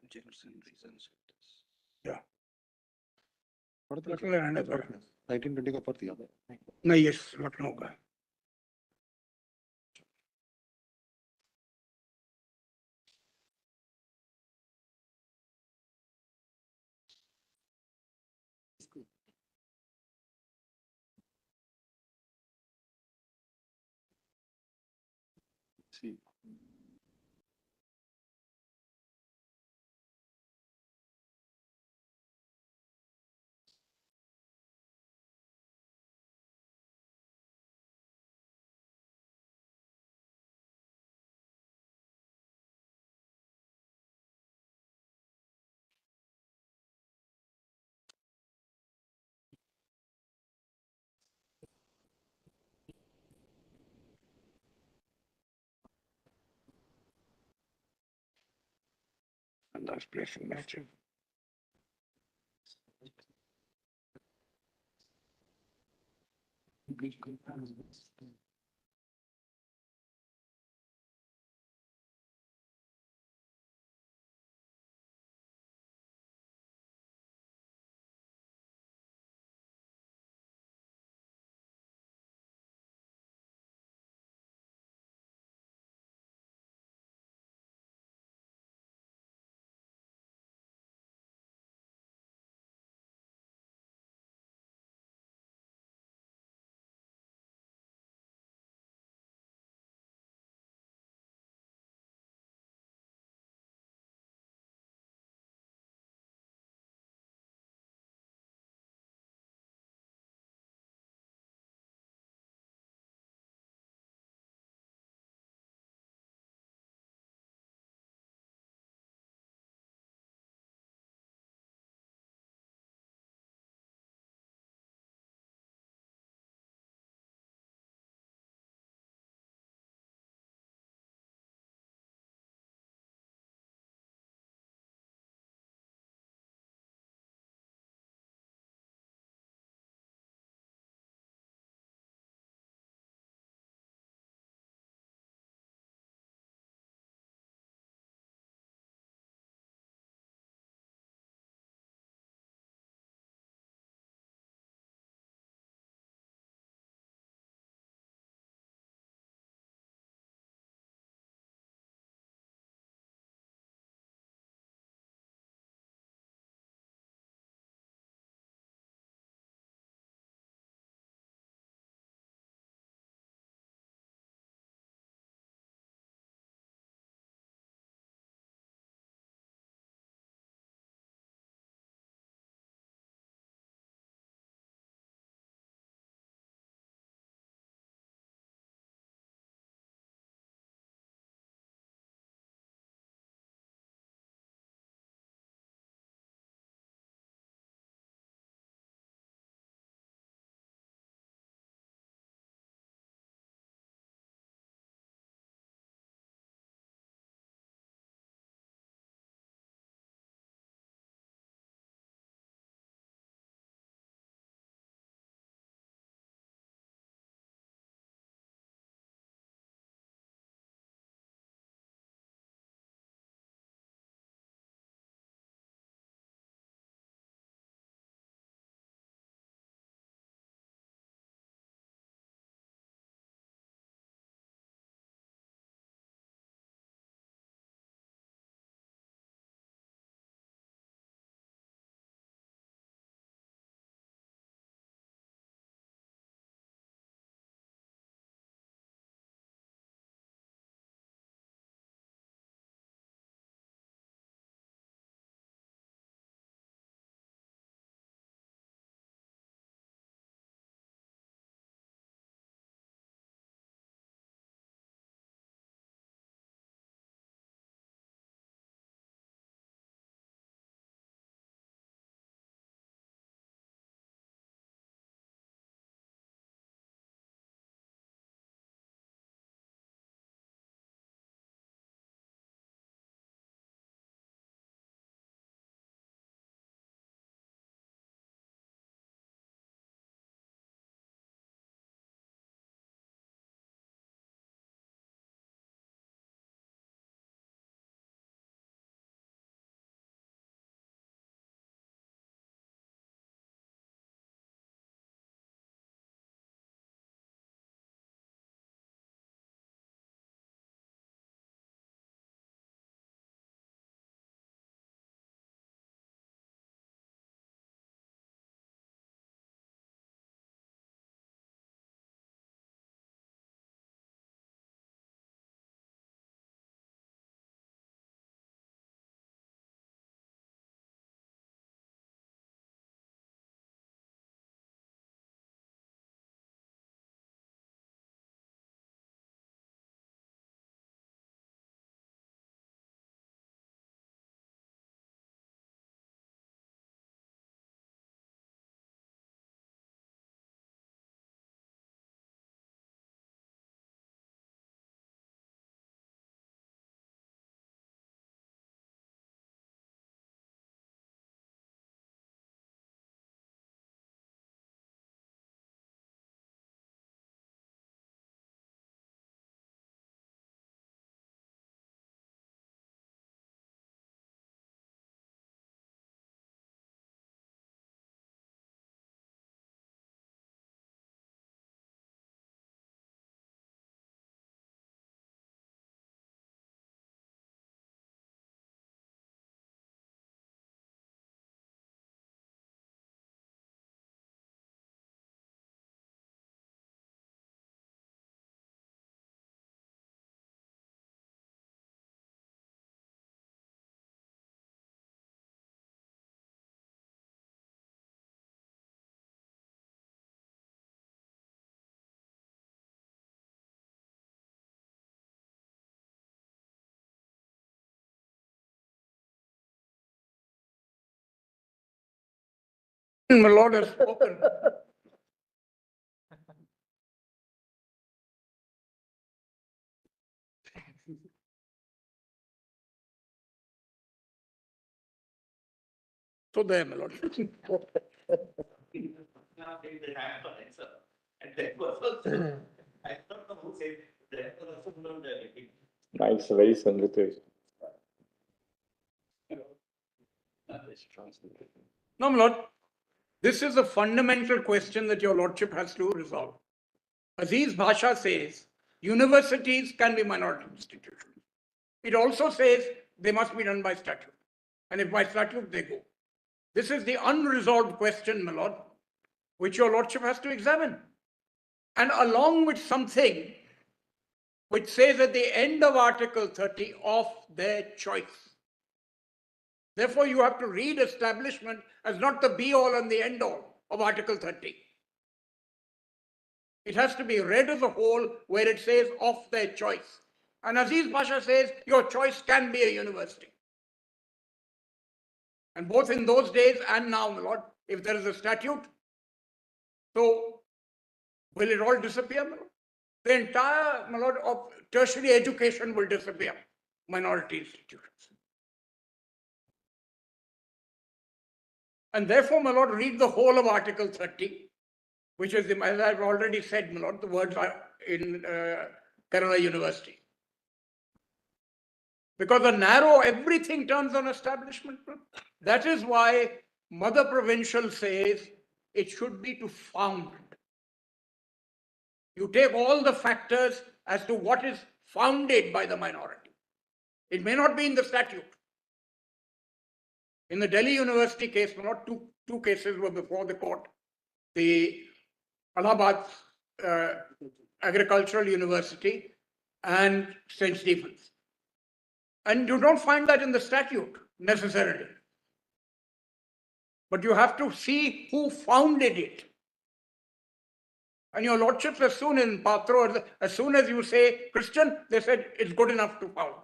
Objects and reasons. yeah. What Lucknow रहने दो। 1920 का पढ़ दिया नहीं, yes, Lucknow का। See. And that's placing matching. My Lord has spoken. So there, my Lord. Nice, very similar to it. No, my Lord, this is a fundamental question that your Lordship has to resolve. Aziz Bhasha says universities can be minority institutions. It also says they must be done by statute. And if by statute, they go. This is the unresolved question, my Lord, which your Lordship has to examine. And along with something which says at the end of Article 30, of their choice. Therefore, you have to read establishment as not the be-all and the end-all of Article 30. It has to be read as a whole where it says of their choice. And Aziz Pasha says your choice can be a university. And both in those days and now, my Lord, if there is a statute, so will it all disappear, my Lord? The entire, my Lord, of tertiary education will disappear, minority institutions. And therefore, my Lord, read the whole of Article 30, which is, as I've already said, my Lord, the words are in Kerala University. Because the narrow, everything turns on establishment. That is why Mother Provincial says it should be to found. You take all the factors as to what is founded by the minority. It may not be in the statute. In the Delhi University case, not two cases were before the court. The Allahabad Agricultural University and St. Stephen's. And you don't find that in the statute necessarily. But you have to see who founded it. And your lordships, as soon in Patro, as soon as you say Christian, they said it's good enough to found.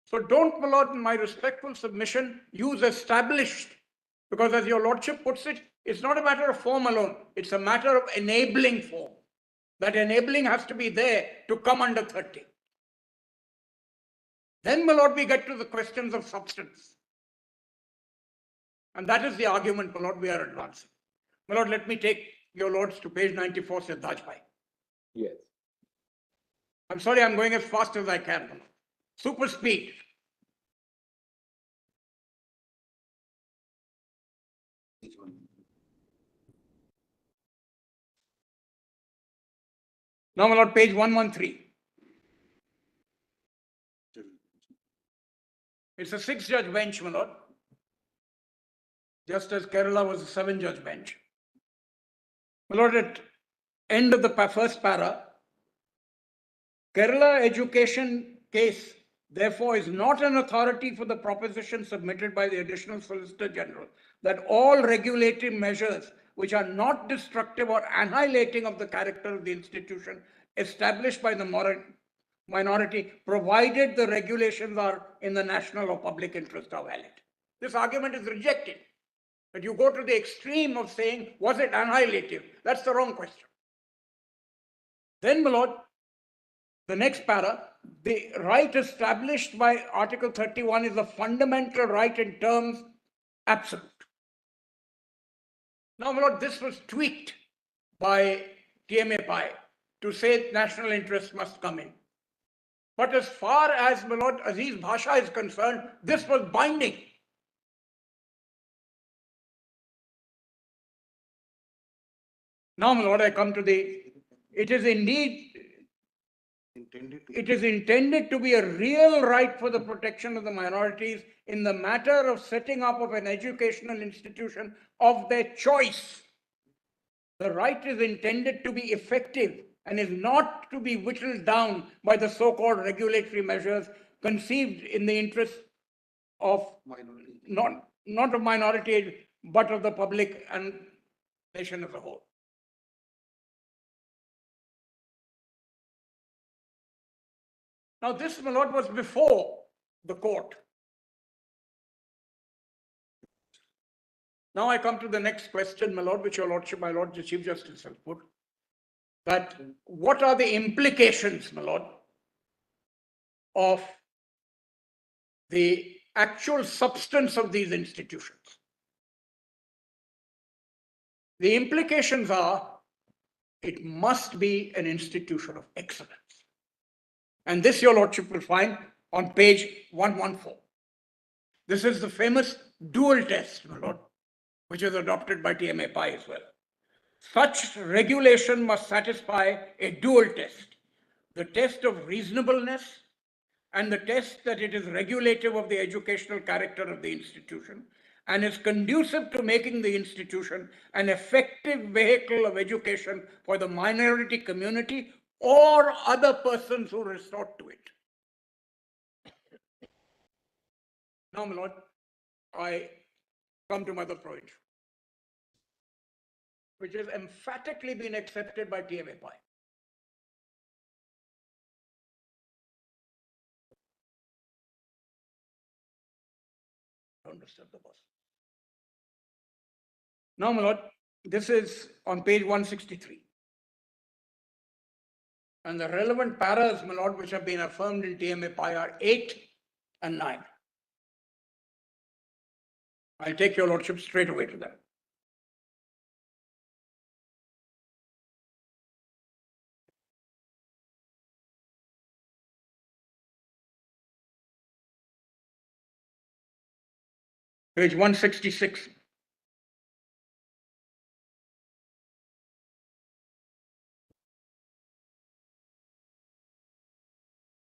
So don't, my lord, in my respectful submission, use established, because as your lordship puts it, it's not a matter of form alone. It's a matter of enabling form. That enabling has to be there to come under 30. Then, my lord, we get to the questions of substance. And that is the argument, my lord, we are advancing. My lord, let me take your lords to page 94, Siddhaj Bhai. Yes. I'm sorry, I'm going as fast as I can, my lord. Super speed. Now, my lord, page 113. It's a 6-judge bench, my lord. Just as Kerala was a 7-judge bench. My lord, at end of the first para, Kerala education case, therefore, is not an authority for the proposition submitted by the Additional Solicitor General that all regulatory measures which are not destructive or annihilating of the character of the institution established by the minority, provided the regulations are in the national or public interest, are valid. This argument is rejected. But you go to the extreme of saying, was it annihilative? That's the wrong question. Then, my lord, the next para, the right established by Article 31 is a fundamental right in terms absolute. Now, my lord, this was tweaked by TMA Pai to say national interest must come in. But as far as, my lord, Aziz Bhasha is concerned, this was binding. Now, my lord, I come to it is intended to be a real right for the protection of the minorities in the matter of setting up of an educational institution of their choice. The right is intended to be effective and is not to be whittled down by the so-called regulatory measures conceived in the interest of not of minority, but of the public and nation as a whole. Now, this, my lord, was before the court. Now I come to the next question, my lord, which your lordship, my lord, the Chief Justice has put. That what are the implications, my lord, of the actual substance of these institutions? The implications are, it must be an institution of excellence. And this your lordship will find on page 114. This is the famous dual test, my lord, which is adopted by TMA Pi as well. Such regulation must satisfy a dual test, the test of reasonableness and the test that it is regulative of the educational character of the institution and is conducive to making the institution an effective vehicle of education for the minority community or other persons who resort to it. Now, my lord, I come to Mother Provincial, which has emphatically been accepted by TMA Pi. Don't disturb the boss. Now, my lord, this is on page 163. And the relevant paras, my lord, which have been affirmed in TMA Pi are 8 and 9. I'll take your lordship straight away to that. Page 166.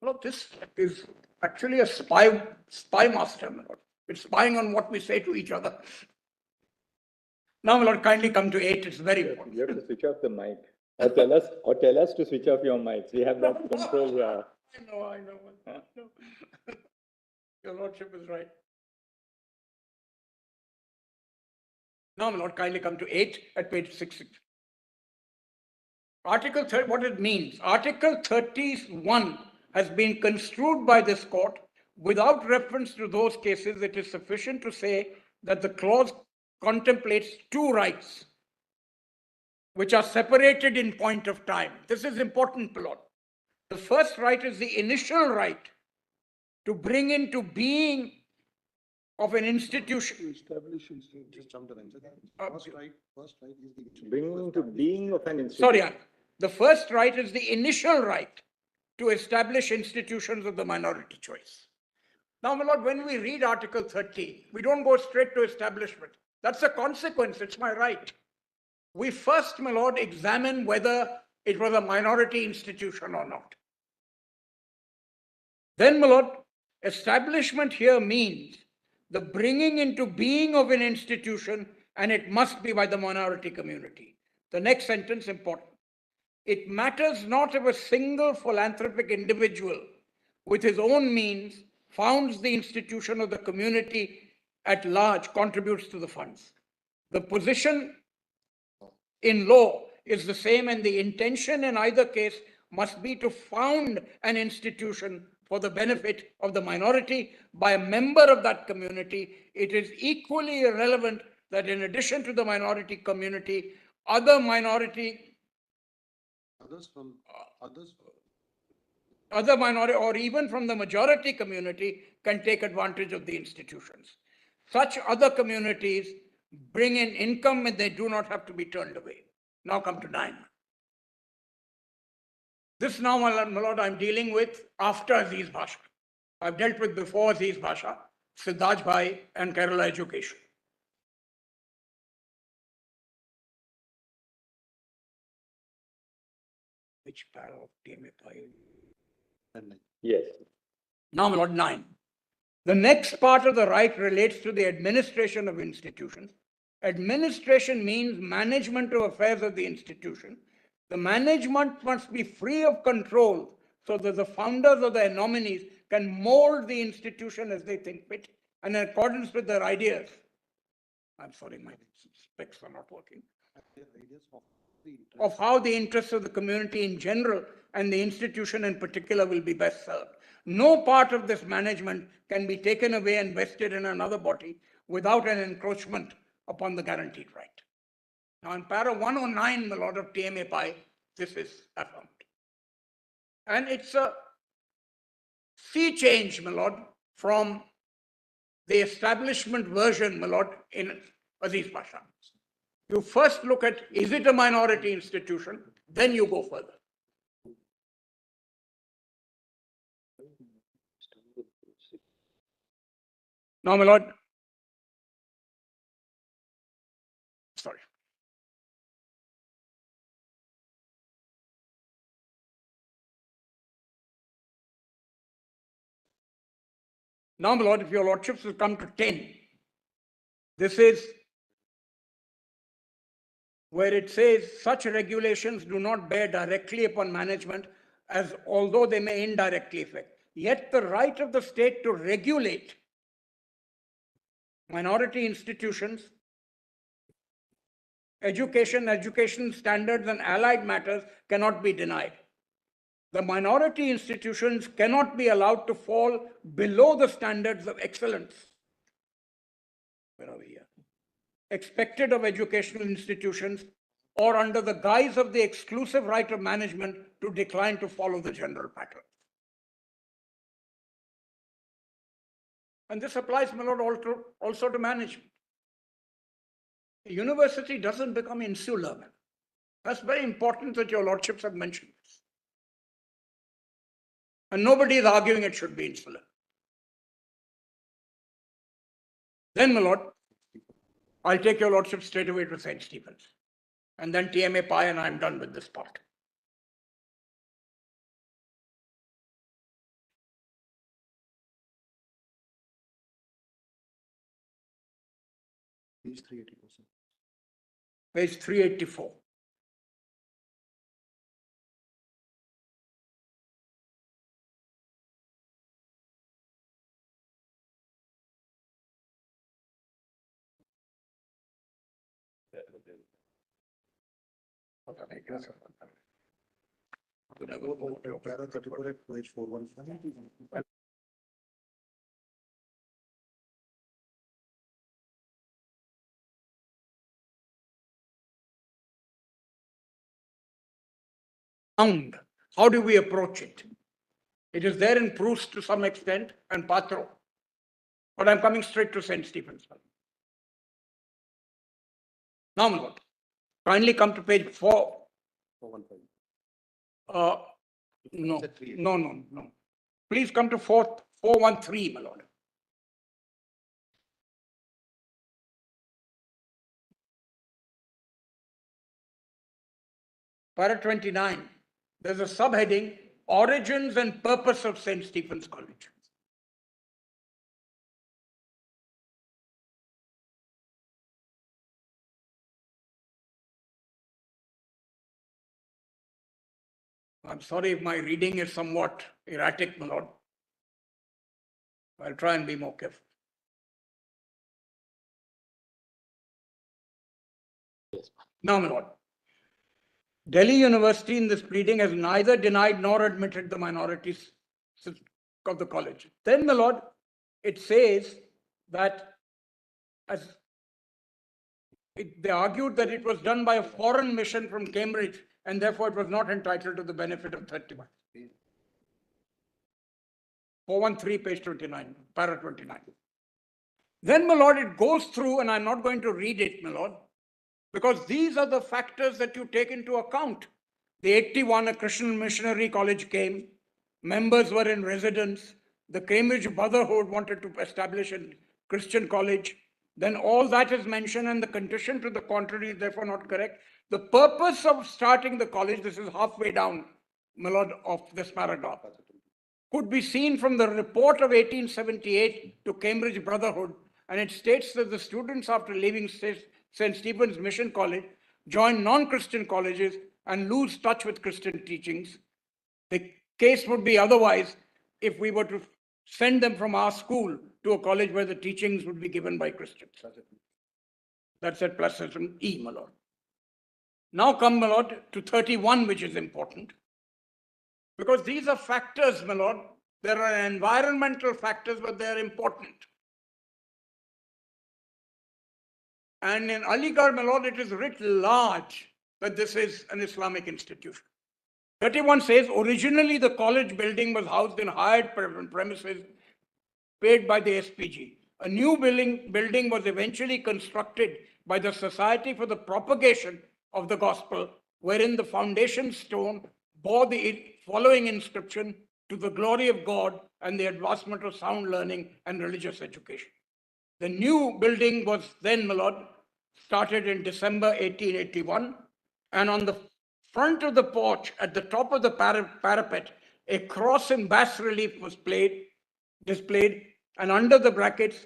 Look, this is actually a spy master, my lord. It's spying on what we say to each other. Now, my lord, kindly come to 8. It's very important. You have to switch off the mic. Or tell us to switch off your mics. We have that control. I know. Your lordship is right. Now, my lord, kindly come to 8 at page 66. Article 30, what it means. Article 31 has been construed by this court. Without reference to those cases, it is sufficient to say that the clause contemplates 2 rights, which are separated in point of time. This is important, my lord. The first right is the initial right to bring into being of an institution. Just jump the line. First right is the Bringing into being of an institution. Sorry, the first right is the initial right to establish institutions of the minority choice. Now, my lord, when we read Article 30, we don't go straight to establishment. That's a consequence. It's my right. We first, my lord, examine whether it was a minority institution or not. Then, my lord, establishment here means the bringing into being of an institution, and it must be by the minority community. The next sentence, important. It matters not if a single philanthropic individual with his own means founds the institution of the community at large, contributes to the funds. The position in law is the same, and the intention in either case must be to found an institution for the benefit of the minority by a member of that community. It is equally irrelevant that in addition to the minority community, other minority or even from the majority community can take advantage of the institutions. Such other communities bring in income and they do not have to be turned away. Now come to 9. This now, my lord, I'm dealing with after Aziz Bhasha. I've dealt with before Aziz Bhasha, Siddharth Bhai and Kerala Education. Which para of TMA Pi? Yes. Now, my lord, 9. The next part of the right relates to the administration of institutions. Administration means management of affairs of the institution. The management must be free of control so that the founders or their nominees can mold the institution as they think fit and in accordance with their ideas. I'm sorry, my specs are not working. Of how the interests of the community in general and the institution in particular will be best served. No part of this management can be taken away and vested in another body without an encroachment upon the guaranteed right. Now, in para 109, my lord, of TMA Pi, this is affirmed. And it's a sea change, my lord, from the establishment version, my lord, in Aziz Pasha. You first look at, is it a minority institution? Then you go further. Now, my lord, sorry. Now, my lord, if your lordships will come to 10, this is where it says such regulations do not bear directly upon management, as although they may indirectly affect. Yet the right of the state to regulate minority institutions, education standards, and allied matters cannot be denied. The minority institutions cannot be allowed to fall below the standards of excellence. Where are we here? Expected of educational institutions, or under the guise of the exclusive right of management to decline to follow the general pattern. And this applies, my lord, also to management. The university doesn't become insular. That's very important that your lordships have mentioned this. And nobody is arguing it should be insular. Then, my lord, I'll take your lordship straight away to St. Stephen's. And then TMA Pi, and I'm done with this part. Page 380%. Page 384. Para 34 at page 415. How do we approach it? It is there in proofs to some extent and Patro. But I'm coming straight to St. Stephen's. Now, my lord, kindly come to page 415. No. Please come to 413, my lord. Para 29, there's a subheading, Origins and Purpose of St. Stephen's College. I'm sorry if my reading is somewhat erratic, my lord. I'll try and be more careful. Now, my lord, Delhi University in this pleading has neither denied nor admitted the minorities of the college. Then, my lord, it says that they argued that it was done by a foreign mission from Cambridge and therefore it was not entitled to the benefit of 31. 413, page 29, para 29. Then, my lord, it goes through, and I'm not going to read it, my lord, because these are the factors that you take into account. The 81, a Christian missionary college came, members were in residence, the Cambridge Brotherhood wanted to establish a Christian college, then all that is mentioned and the condition to the contrary is therefore not correct. The purpose of starting the college, this is halfway down, my lord, of this paragraph, could be seen from the report of 1878 to Cambridge Brotherhood, and it states that the students, after leaving St. Stephen's Mission College, join non-Christian colleges and lose touch with Christian teachings. The case would be otherwise if we were to send them from our school to a college where the teachings would be given by Christians. That's at Precedents E, my lord. Now come, my lord, to 31, which is important. Because these are factors, my lord. There are environmental factors, but they are important. And in Aligarh, my lord, it is writ large that this is an Islamic institution. 31 says, originally the college building was housed in hired premises paid by the SPG. A new building was eventually constructed by the Society for the Propagation of the Gospel, wherein the foundation stone bore the following inscription: to the glory of God and the advancement of sound learning and religious education. The new building was then, my lord, started in December 1881, and on the front of the porch, at the top of the parapet, a cross in bas relief was displayed, and under the brackets,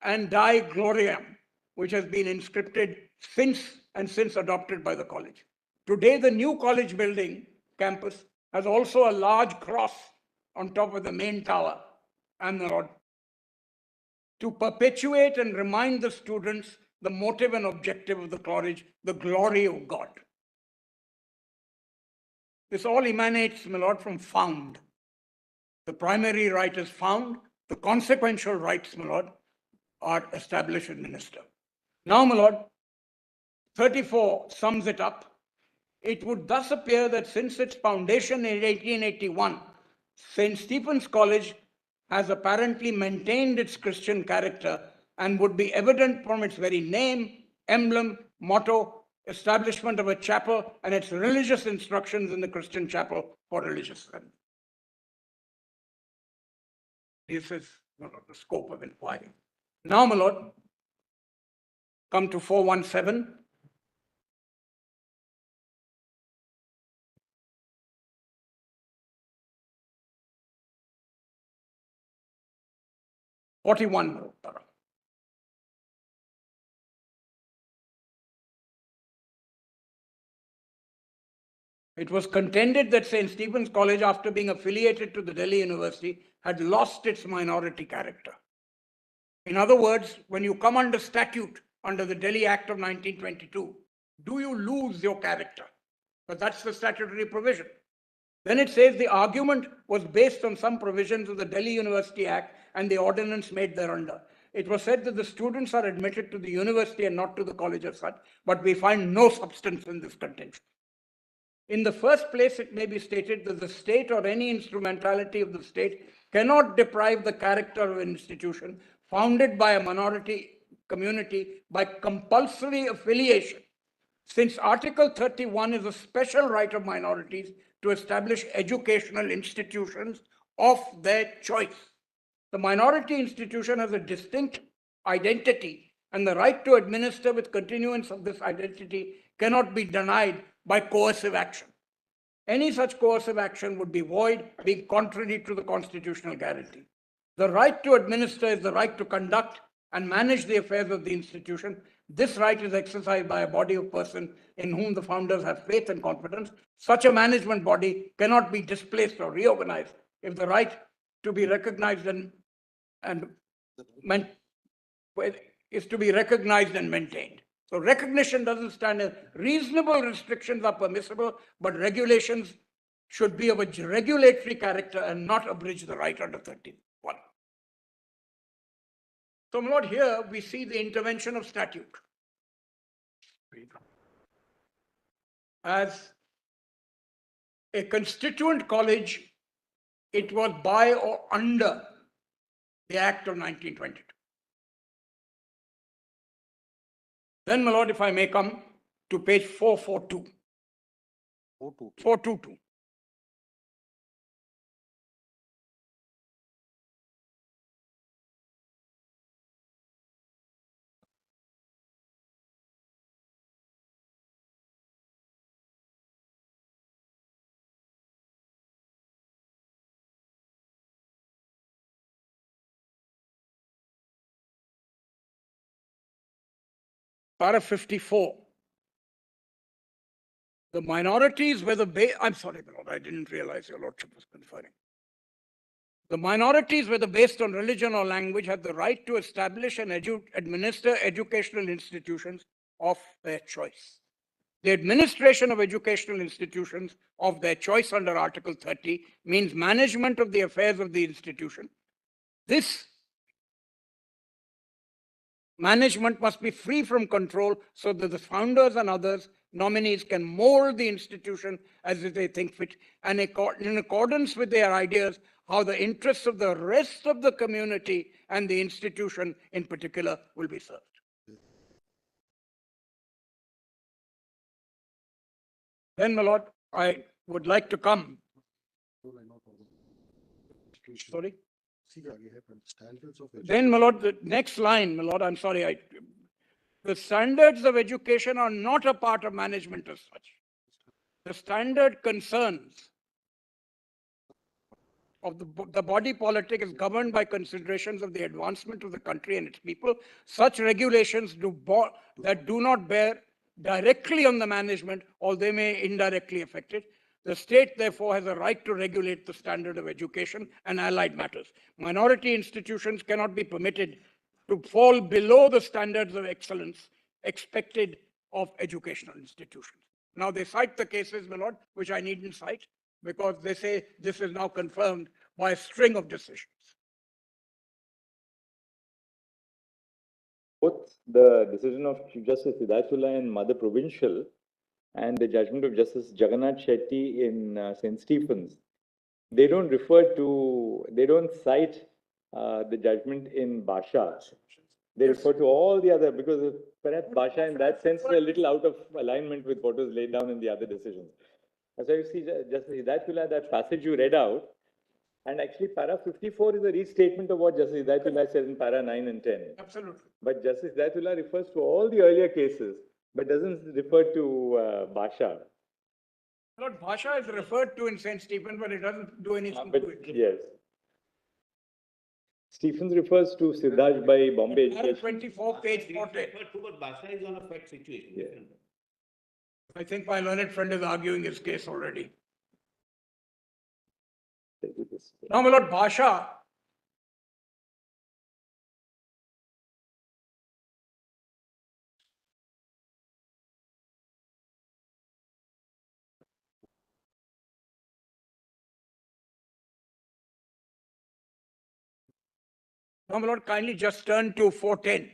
and Die Gloriam, which has been inscripted since adopted by the college. Today, the new college building campus has also a large cross on top of the main tower and the rod to perpetuate and remind the students the motive and objective of the college, the glory of God. This all emanates, my lord, from found. The primary right is found. The consequential rights, my lord, are established and administered. Now, my lord, 34 sums it up. It would thus appear that since its foundation in 1881, St. Stephen's College has apparently maintained its Christian character and would be evident from its very name, emblem, motto, establishment of a chapel, and its religious instructions in the Christian chapel for religious study. This is the scope of inquiry. Now, my lord, come to 417. It was contended that St. Stephen's College, after being affiliated to the Delhi University, had lost its minority character. In other words, when you come under statute under the Delhi Act of 1922, do you lose your character? But that's the statutory provision. Then it says the argument was based on some provisions of the Delhi University Act and the ordinance made thereunder. It was said that the students are admitted to the university and not to the college as such, but we find no substance in this contention. In the first place, it may be stated that the state or any instrumentality of the state cannot deprive the character of an institution founded by a minority community by compulsory affiliation, since Article 31 is a special right of minorities to establish educational institutions of their choice. The minority institution has a distinct identity, and the right to administer with continuance of this identity cannot be denied by coercive action. Any such coercive action would be void, being contrary to the constitutional guarantee. The right to administer is the right to conduct and manage the affairs of the institution. This right is exercised by a body of persons in whom the founders have faith and confidence. Such a management body cannot be displaced or reorganized if the right to be recognized is to be recognized and maintained. So recognition doesn't stand as reasonable restrictions are permissible, but regulations should be of a regulatory character and not abridge the right under 31. So, my lord, here we see the intervention of statute. As a constituent college, it was by or under the Act of 1922. Then, my lord, if I may come to page 442. 422. Para 54. The minorities were I'm sorry, my lord, I didn't realize your lordship was conferring. The minorities, whether based on religion or language, had the right to establish and administer educational institutions of their choice. The administration of educational institutions of their choice under Article 30 means management of the affairs of the institution. This Management must be free from control so that the founders and others, nominees, can mold the institution as they think fit, and in accordance with their ideas, how the interests of the rest of the community and the institution in particular will be served. Then, my lord, I would like to come. Sorry? Standards of Then, my lord, the next line, my lord, I'm sorry, the standards of education are not a part of management as such. The standard concerns of the body politic is governed by considerations of the advancement of the country and its people. Such regulations that do not bear directly on the management, or they may indirectly affect it. The state, therefore, has a right to regulate the standard of education and allied matters. Minority institutions cannot be permitted to fall below the standards of excellence expected of educational institutions. Now, they cite the cases, my lord, which I needn't cite, because they say this is now confirmed by a string of decisions. Both the decision of Chief Justice Hidayatullah in Mother Provincial and the judgment of Justice Jagannath Shetty in St. Stephen's, they don't cite the judgment in Basha. They refer to all the other, because perhaps Basha in that sense is a little out of alignment with what was laid down in the other decisions. As you see, Justice Hidayatullah, that passage you read out, and actually para 54 is a restatement of what Justice Hidayatullah said in para 9 and 10. Absolutely. But Justice Hidayatullah refers to all the earlier cases, but doesn't refer to Basha. Lord, Basha is referred to in St. Stephen, but it doesn't do anything to it. Yes. Stephens refers to Siddharth by Bombay. Para 24, page 40. Basha is on a fact situation. Yeah. I think my learned friend is arguing his case already. Now, my lord, Basha Now, my lord, kindly just turn to 410.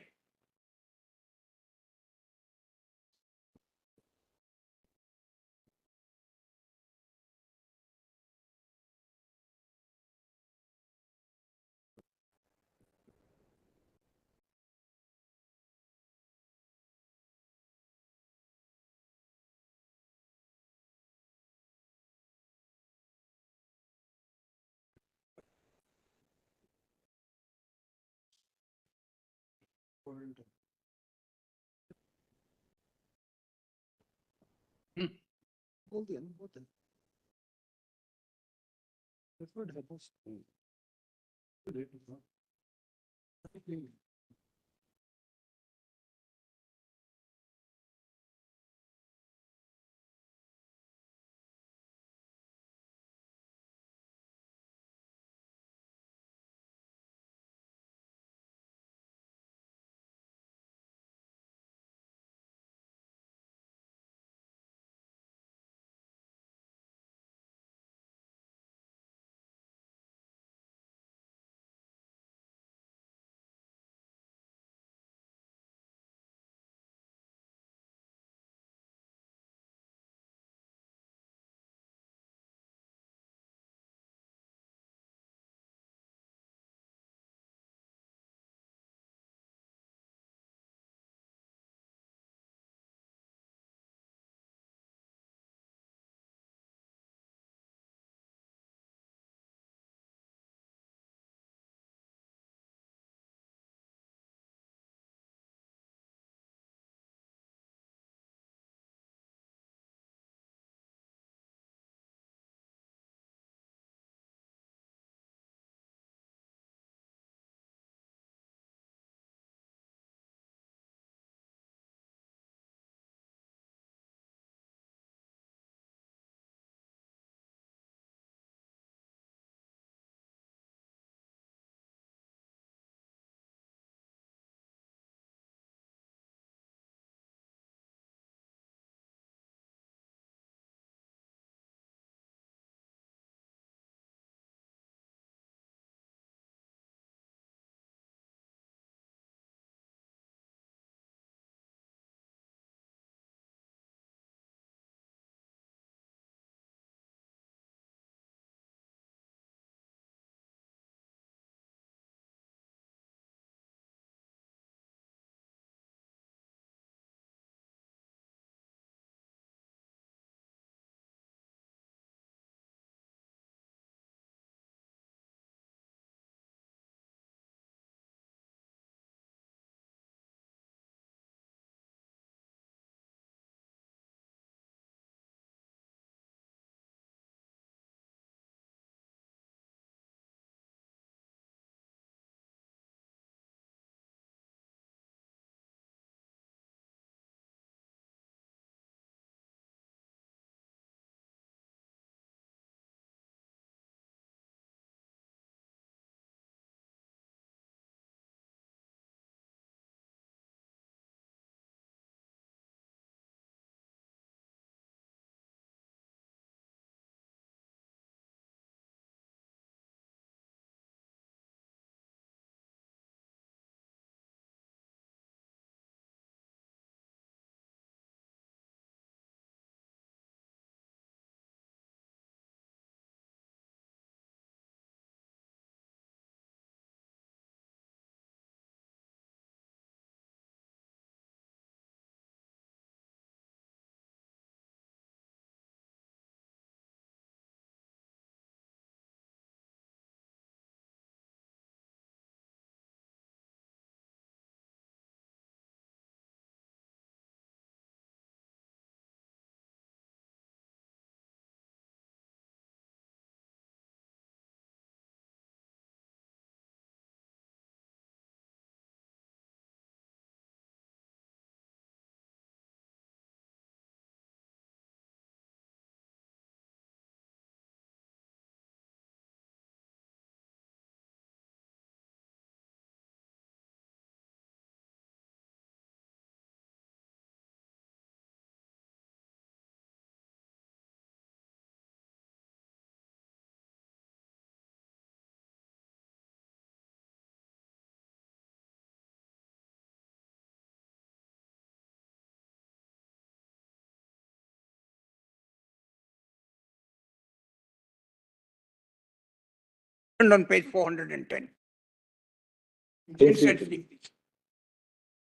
on page 410.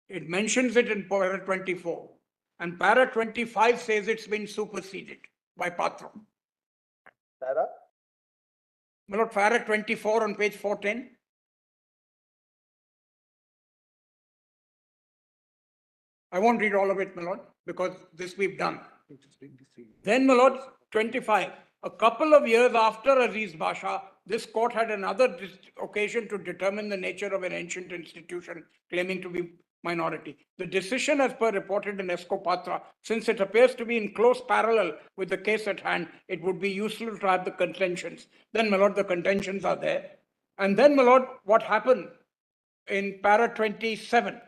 It mentions it in para 24. And para 25 says it's been superseded by Patro. Sarah? My lord, para 24 on page 410. I won't read all of it, my lord, because this we've done. Then, my lord, 25. A couple of years after Aziz Basha, this court had another occasion to determine the nature of an ancient institution claiming to be minority. The decision, as per reported in Escopatra, since it appears to be in close parallel with the case at hand, it would be useful to have the contentions. Then, my lord, the contentions are there. And then, my lord, what happened in para 27?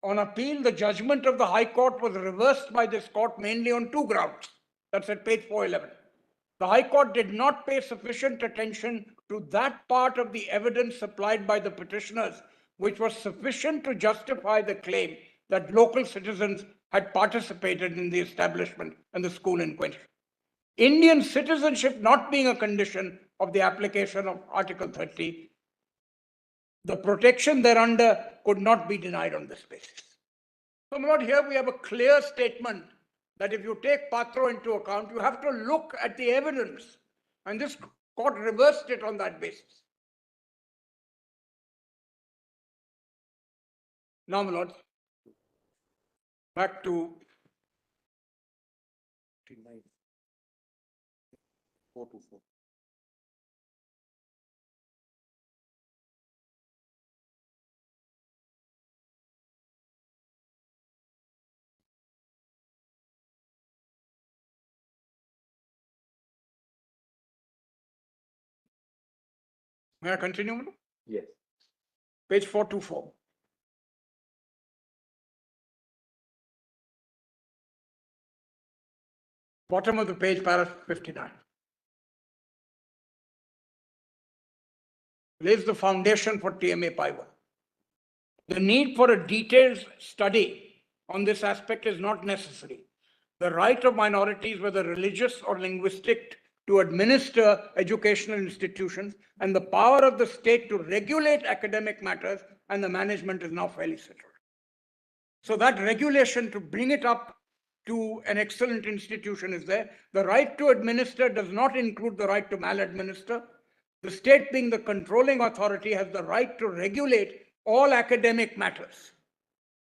On appeal, the judgment of the High Court was reversed by this court mainly on two grounds. That's at page 411. The High Court did not pay sufficient attention to that part of the evidence supplied by the petitioners, which was sufficient to justify the claim that local citizens had participated in the establishment and the school in question. Indian citizenship not being a condition of the application of Article 30, the protection thereunder could not be denied on this basis. So, my lord, here we have a clear statement that if you take Patro into account, you have to look at the evidence. And this court reversed it on that basis. Now, my lord, back to 424. may I continue, my lord? Yes. Page 424. Bottom of the page, paragraph 59. Lays the foundation for TMA Pi1. The need for a detailed study on this aspect is not necessary. The right of minorities, whether religious or linguistic, to administer educational institutions and the power of the state to regulate academic matters and the management is now fairly settled. So that regulation to bring it up to an excellent institution is there. The right to administer does not include the right to maladminister. The state, being the controlling authority, has the right to regulate all academic matters.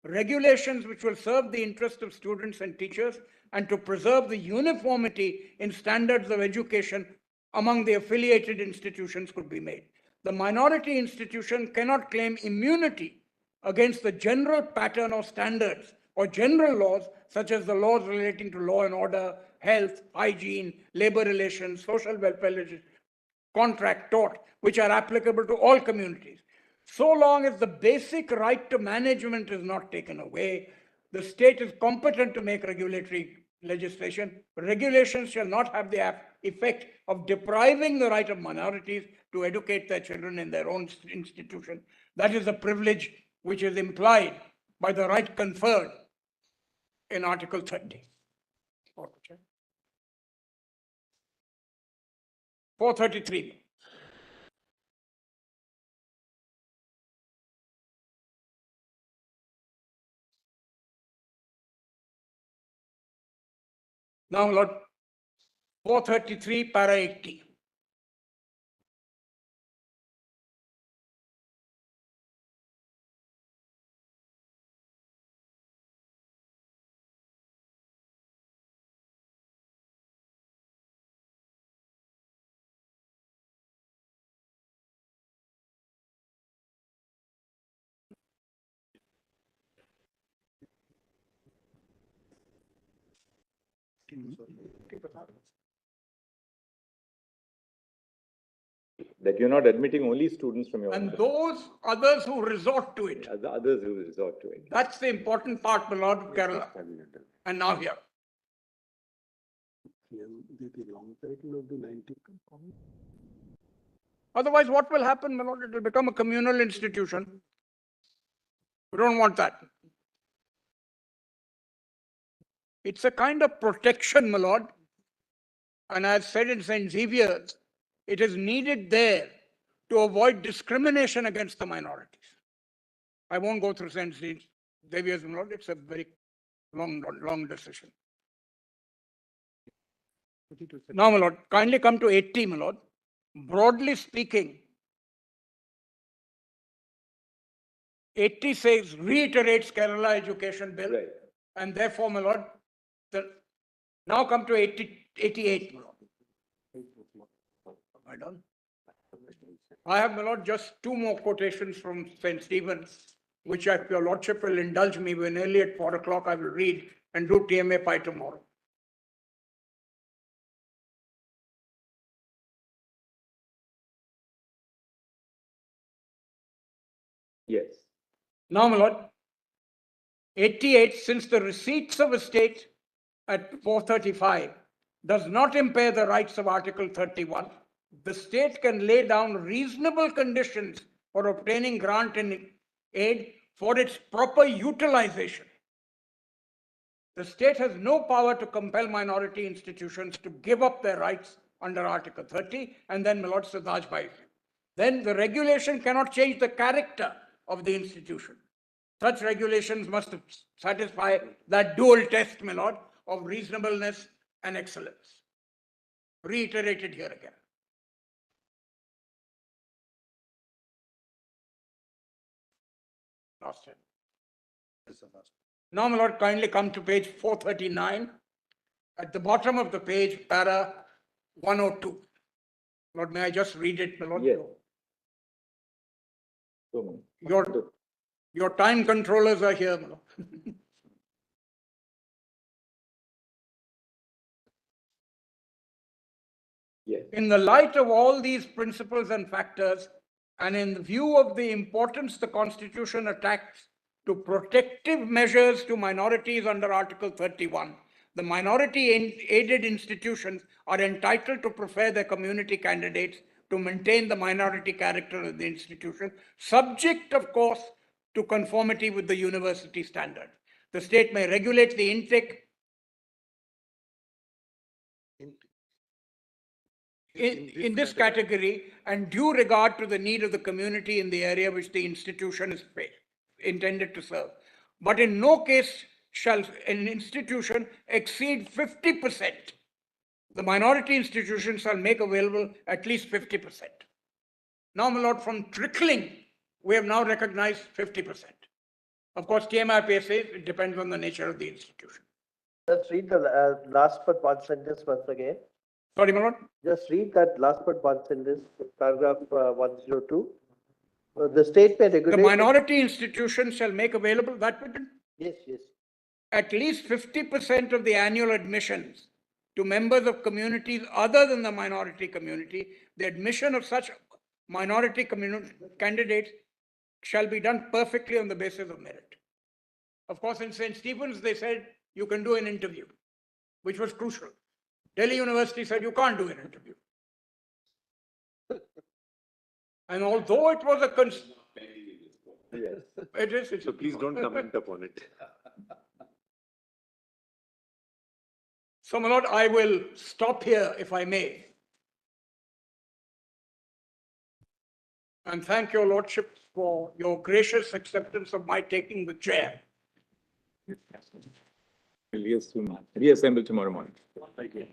Regulations which will serve the interest of students and teachers and to preserve the uniformity in standards of education among the affiliated institutions could be made. The minority institution cannot claim immunity against the general pattern or standards or general laws, such as the laws relating to law and order, health, hygiene, labor relations, social welfare legislation, contract, tort, which are applicable to all communities. So long as the basic right to management is not taken away, the state is competent to make regulatory legislation. Regulations shall not have the effect of depriving the right of minorities to educate their children in their own institution. That is a privilege which is implied by the right conferred in Article 30. 433. Now, Lord, 433, para 80. That you're not admitting only students from your And those others who resort to it. the others who resort to it. That's the important part, my Lord, of Kerala. And now here. Otherwise, what will happen, my Lord? It will become a communal institution. We don't want that. It's a kind of protection, my Lord, And I've said in St. Xavier's, it is needed there to avoid discrimination against the minorities. I won't go through St. Xavier's, my lord. It's a very long decision. Now, my lord, kindly come to 80, my lord. Broadly speaking, 80 says, reiterates Kerala Education Bill. Right. And therefore, my lord, now come to 88, my lord. Am I done? I have, my lord, just two more quotations from St. Stephen's, which if your lordship will indulge me, when nearly at 4 o'clock I will read and do TMA by tomorrow. Yes. Now, my lord, 88, since the receipts of a state at 435 does not impair the rights of Article 31, the state can lay down reasonable conditions for obtaining grant and aid for its proper utilization. The state has no power to compel minority institutions to give up their rights under Article 30, and then my lord Satish by then the regulation cannot change the character of the institution. Such regulations must satisfy that dual test, my lord, of reasonableness and excellence. Reiterated here again. Last time. Now, my lord, kindly come to page 439. At the bottom of the page, para 102. Lord, may I just read it, my lord? Yes. Your time controllers are here, my lord. Yes. In the light of all these principles and factors, and in view of the importance the Constitution attaches to protective measures to minorities under Article 31, the minority-aided institutions are entitled to prefer their community candidates to maintain the minority character of the institution, subject, of course, to conformity with the university standard. The state may regulate the intake in this category and due regard to the need of the community in the area which the institution is intended to serve. But in no case shall an institution exceed 50%. The minority institution shall make available at least 50%. Now, my lord, from trickling, we have now recognized 50%. Of course, TMIP says it depends on the nature of the institution. Just read the last but one sentence once again. Sorry, my lord. Just read that last but one sentence, paragraph 102. The state may regulate. The minority institution shall make available that bit. Yes, yes. At least 50% of the annual admissions to members of communities other than the minority community. The admission of such minority community candidates shall be done perfectly on the basis of merit. Of course, in St. Stephen's, they said you can do an interview, which was crucial. Delhi University said you can't do an interview. And although it was a Yes. it is. So please don't comment upon it. So, my lord, I will stop here if I may. And thank your lordship for your gracious acceptance of my taking the chair. We'll reassemble tomorrow morning. Thank you.